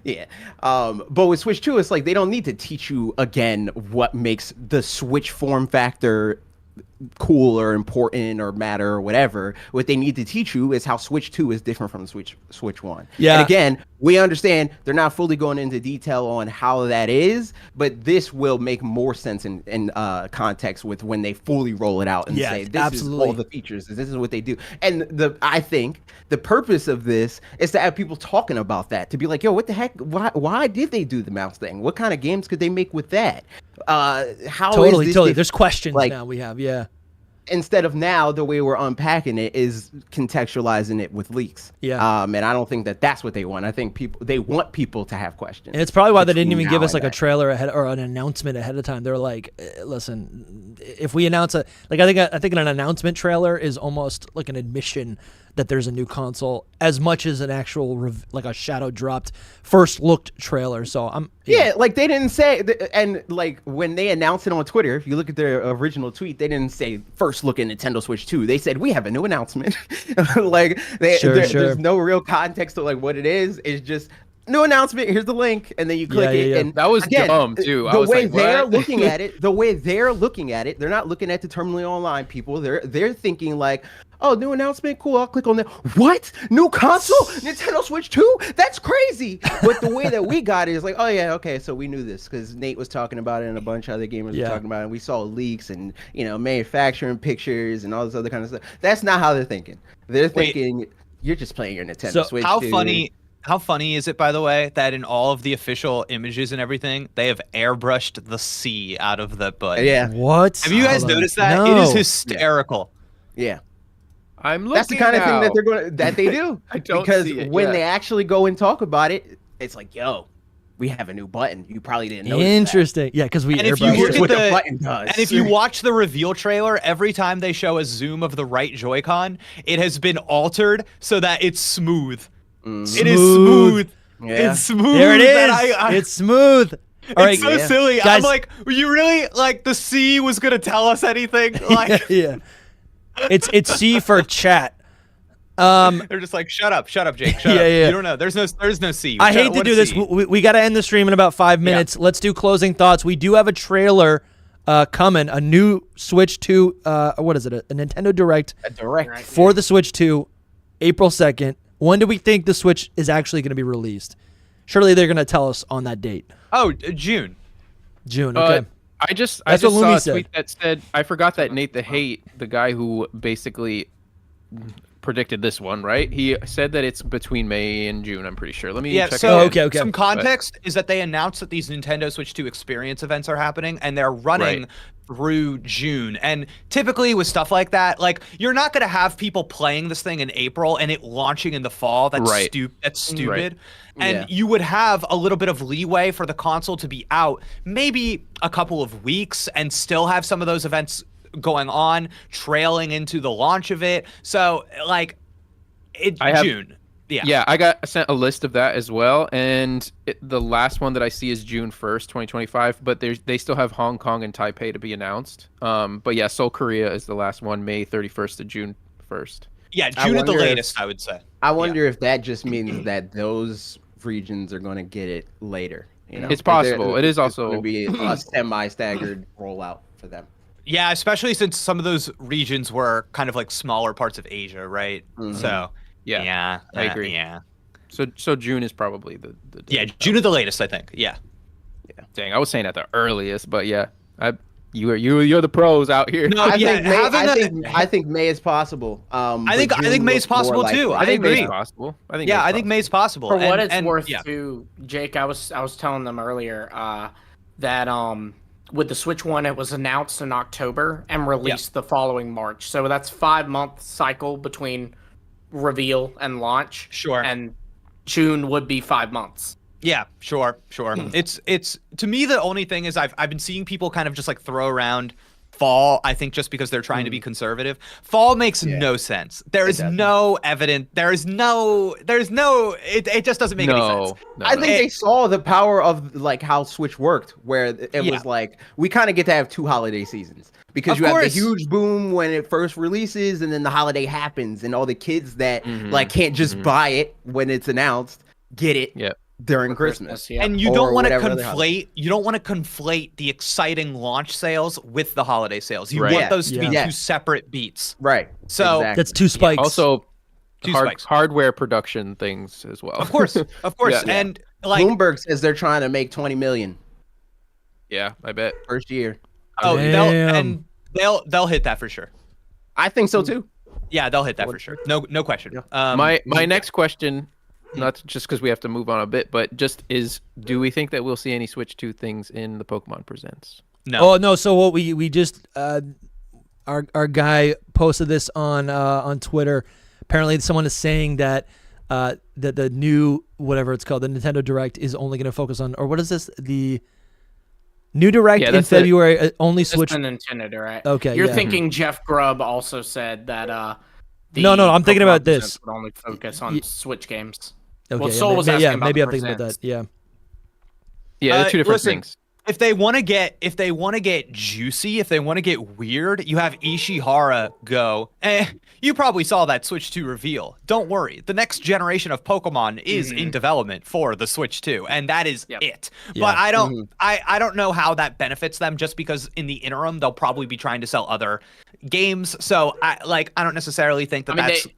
Yeah. But with Switch 2, it's like they don't need to teach you again what makes the Switch form factor cool or important or matter or whatever. What they need to teach you is how Switch 2 is different from Switch 1. Yeah. And again, we understand they're not fully going into detail on how that is, but this will make more sense in context with when they fully roll it out and say this is all the features, this is what they do. And I think the purpose of this is to have people talking about that, to be like, yo, what the heck? Why did they do the mouse thing? What kind of games could they make with that? How totally. There's questions now we have, instead of now, the way we're unpacking it is contextualizing it with leaks. Yeah. And I don't think that's what they want. I think they want people to have questions. And it's probably why they didn't even give us like a trailer ahead or an announcement ahead of time. They're like, listen, if we announce I think an announcement trailer is almost like an admission that there's a new console, as much as an actual like a shadow dropped first looked trailer. So like they didn't say, and like when they announced it on Twitter, if you look at their original tweet, they didn't say first look at Nintendo Switch 2. They said we have a new announcement. Like there's no real context to like what it is. It's just new announcement. Here's the link, and then you click it. And that was dumb too. The way they're looking at it, they're not looking at the terminally online people. They're thinking like, oh, new announcement, cool. I'll click on that. What? New console? Nintendo Switch 2? That's crazy. But the way that we got it is like, oh yeah, okay, so we knew this because Nate was talking about it and a bunch of other gamers were talking about it. And we saw leaks and manufacturing pictures and all this other kind of stuff. That's not how they're thinking. They're thinking you're just playing your Nintendo Switch. How funny is it, by the way, that in all of the official images and everything, they have airbrushed the C out of the button? Yeah. What? Have you guys noticed that? No. It is hysterical. Yeah. That's the kind of thing that they do. I don't because see it, when they actually go and talk about it, it's like, yo, we have a new button. You probably didn't know. Interesting. Yeah, because we airbrushed what the button does. And if you watch the reveal trailer, every time they show a zoom of the right Joy-Con, it has been altered so that it's smooth. It is smooth. Yeah. It's smooth. There it is. It's smooth. All right, it's so silly. Guys, I'm like, were you really like the C was gonna tell us anything? Like, yeah. It's C for chat. They're just like, shut up, Jake. Shut up. You don't know. There's no C. I hate to do this. We got to end the stream in about 5 minutes. Yeah. Let's do closing thoughts. We do have a trailer coming, a new Switch 2. What is it? A Nintendo Direct. A Direct for the Switch 2, April 2nd. When do we think the Switch is actually going to be released? Surely they're going to tell us on that date. Oh, June. Okay. I just saw a tweet that said, I forgot that Nate the Hate, the guy who basically predicted this one, right? He said that it's between May and June, I'm pretty sure. Let me check it. Okay. Some context is that they announced that these Nintendo Switch 2 experience events are happening, and they're running through June. And typically with stuff like that, like you're not going to have people playing this thing in April and it launching in the fall. That's stupid. Right. And you would have a little bit of leeway for the console to be out maybe a couple of weeks and still have some of those events going on, trailing into the launch of it. So like June. Yeah, I got sent a list of that as well, and the last one that I see is June 1st, 2025, but they still have Hong Kong and Taipei to be announced. But yeah, Seoul, Korea is the last one, May 31st to June 1st. Yeah, June at the latest, I would say. I wonder if that just means that those regions are going to get it later. It's possible. It is also going to be a semi-staggered rollout for them. Yeah, especially since some of those regions were kind of like smaller parts of Asia, right? Mm-hmm. So... Yeah, I agree. Yeah. So June is probably the June at the latest, I think. Yeah. Dang, I was saying at the earliest, but yeah, you're the pros out here. No, I think May is possible. I think May is possible too. I think May is possible. I think May is possible. For what it's worth, too, Jake, I was telling them earlier that with the Switch 1, it was announced in October and released the following March. So that's 5-month cycle between reveal and launch. Sure. And June would be 5 months. Yeah, sure. It's to me, the only thing is I've been seeing people kind of just like throw around fall, I think just because they're trying to be conservative. Fall makes no sense. There is no evidence. It just doesn't make any sense. I think they saw the power of like how Switch worked, where it was like, we kind of get to have 2 holiday seasons. Because you have the huge boom when it first releases, and then the holiday happens, and all the kids that like can't just buy it when it's announced get it during Christmas. Yeah. And you don't want to conflate the exciting launch sales with the holiday sales. You want those to be two separate beats. Right. So that's two spikes. Also, spikes. Hardware production things as well. Of course. Yeah. And like Bloomberg says they're trying to make 20 million. Yeah, I bet. First year. Oh, they'll hit that for sure. I think so too. Yeah, they'll hit that for sure. No question. My next question, not just because we have to move on a bit, but just is, do we think that we'll see any Switch 2 things in the Pokemon Presents? No. Oh no. So what we just our guy posted this on Twitter. Apparently, someone is saying that that the new whatever it's called, the Nintendo Direct, is only going to focus on, or what is this? The new Direct in February, only Switch. That's the Nintendo Direct. Okay, you're thinking Jeff Grubb also said that. No, I'm thinking about this. Would only focus on Switch games. Okay, well, Soul was asking about maybe I'm the thinking about that. Yeah. Yeah, they're two different things. If they want to get juicy, if they want to get weird, you have Ishihara go. You probably saw that Switch 2 reveal. Don't worry. The next generation of Pokemon is in development for the Switch 2, and that is it. Yeah. But I don't know how that benefits them, just because in the interim they'll probably be trying to sell other games. So I don't necessarily think that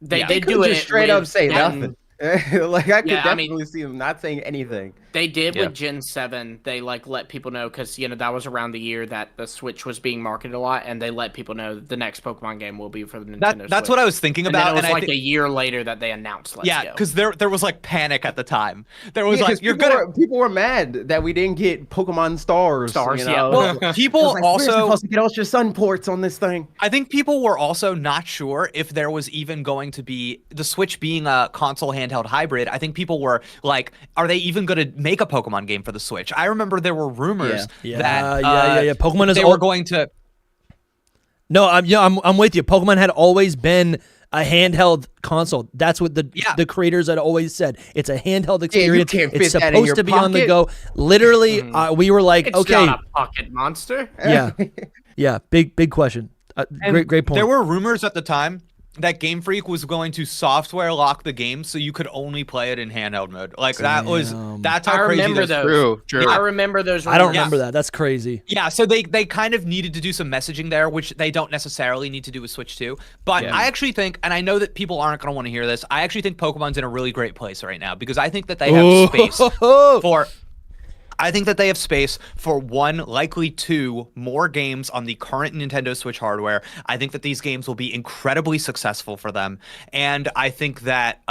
they do it straight up say nothing. Like I could definitely see them not saying anything. They did with Gen 7. They let people know, because that was around the year that the Switch was being marketed a lot, and they let people know the next Pokemon game will be for the Nintendo Switch. That's what I was thinking about. And it was a year later that they announced. Because there was panic at the time. There was people were mad that we didn't get Pokemon Stars. You know? Yeah. Well, people also get Ultra Sun ports on this thing. I think people were also not sure if there was even going to be the Switch being a console handheld hybrid. I think people were like, are they even going to make a Pokemon game for the Switch? I remember there were rumors that Pokemon is were going to. No, I'm with you. Pokemon had always been a handheld console. That's what the creators had always said. It's a handheld experience. It's supposed to be on the go. Literally, we were like, it's okay, not a pocket monster. Yeah. Big question. Great point. There were rumors at the time that Game Freak was going to software lock the game so you could only play it in handheld mode. That's how crazy those. True. I remember those rumors. I don't remember that. That's crazy. Yeah, so they kind of needed to do some messaging there, which they don't necessarily need to do with Switch 2. But I actually think, and I know that people aren't going to want to hear this, I actually think Pokemon's in a really great place right now, because I think that they have space for... I think that they have space for 1, likely 2 more games on the current Nintendo Switch hardware. I think that these games will be incredibly successful for them. And I think that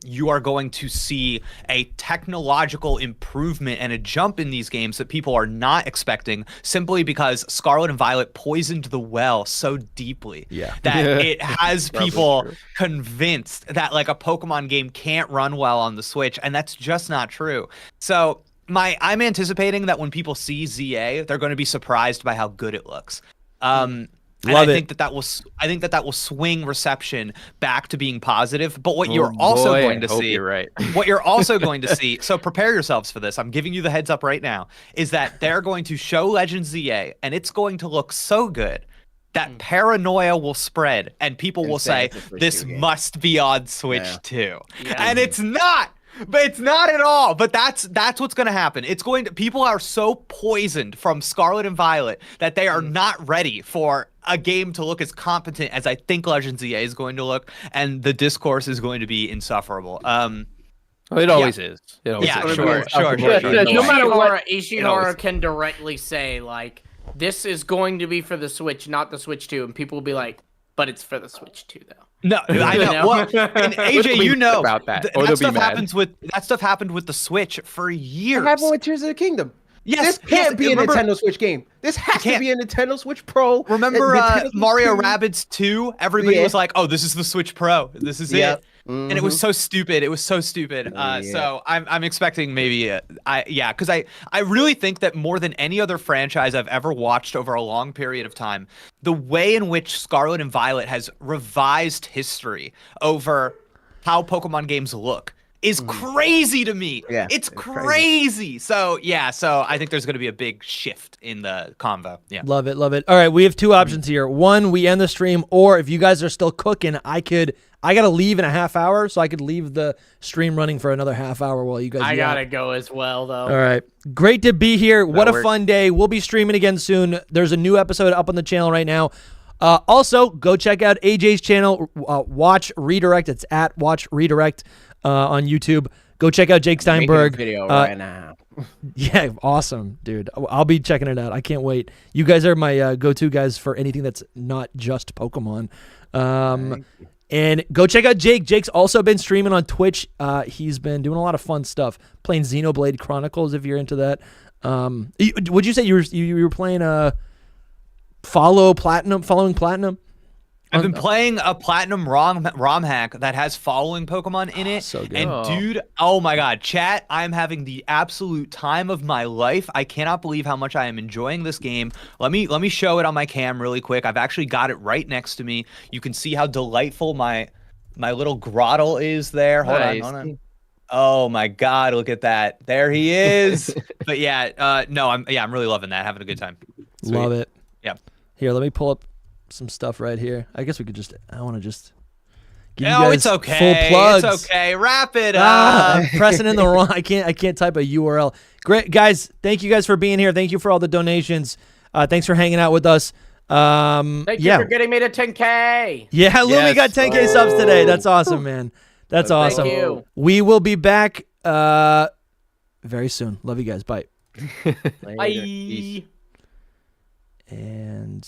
you are going to see a technological improvement and a jump in these games that people are not expecting, simply because Scarlet and Violet poisoned the well so deeply that it has people convinced that a Pokemon game can't run well on the Switch. And that's just not true. So... I'm anticipating that when people see ZA, they're going to be surprised by how good it looks. And I think that will swing reception back to being positive. But what you're also going to see, what you're also going to see, so prepare yourselves for this. I'm giving you the heads up right now, is that they're going to show Legends ZA, and it's going to look so good that paranoia will spread, and people will say, this must be on Switch 2. Yeah. And it's not. But it's not at all. But that's what's going to happen. People are so poisoned from Scarlet and Violet that they are not ready for a game to look as competent as I think Legends ZA is going to look, and the discourse is going to be insufferable. It always is. Sure. No matter what, Ishihara can directly say, this is going to be for the Switch, not the Switch 2, and people will be like, but it's for the Switch 2, though. No, I know. Well, and AJ, you know about that. That stuff happened with the Switch for years. It happened with Tears of the Kingdom. Yes, this can't be a Nintendo Switch game. This has to be a Nintendo Switch Pro. Remember Mario Rabbids 2? Everybody was like, "Oh, this is the Switch Pro. This is it." And it was so stupid. It was so stupid. So I'm expecting maybe because I really think that more than any other franchise I've ever watched over a long period of time, the way in which Scarlet and Violet has revised history over how Pokemon games look is crazy to me. Yeah, it's crazy. So I think there's going to be a big shift in the convo. Yeah. Love it. All right, we have two options here. One, we end the stream, or if you guys are still cooking, I got to leave in a half hour, so I could leave the stream running for another half hour while you guys I got to go as well, though. All right. Great to be here. What a fun day. We'll be streaming again soon. There's a new episode up on the channel right now. Also, go check out AJ's channel, Watch Redirect. It's at Watch Redirect on YouTube. Go check out Jake Steinberg. Video right now. Yeah, awesome, dude. I'll be checking it out. I can't wait. You guys are my go-to guys for anything that's not just Pokemon. And go check out Jake. Jake's also been streaming on Twitch. He's been doing a lot of fun stuff, playing Xenoblade Chronicles if you're into that. Would you say you were playing following Platinum? I've been playing a Platinum ROM hack that has following Pokemon in it. So good. And dude, oh my god, chat, I'm having the absolute time of my life. I cannot believe how much I am enjoying this game. Let me show it on my cam really quick. I've actually got it right next to me. You can see how delightful my little grottle is there. Hold on. Oh my god, look at that. There he is. But yeah, I'm really loving that. Having a good time. Sweet. Love it. Yeah. Here, let me pull up some stuff right here. I guess we could I want to just give you guys it's okay. full plugs. It's okay. Wrap it up. I'm pressing in the wrong. I can't type a URL. Great guys, thank you guys for being here. Thank you for all the donations. Thanks for hanging out with us. Thank you for getting me to 10K. Yeah, Lumi got 10K subs today. That's awesome, man. That's awesome. Thank you. We will be back very soon. Love you guys. Bye. Bye. And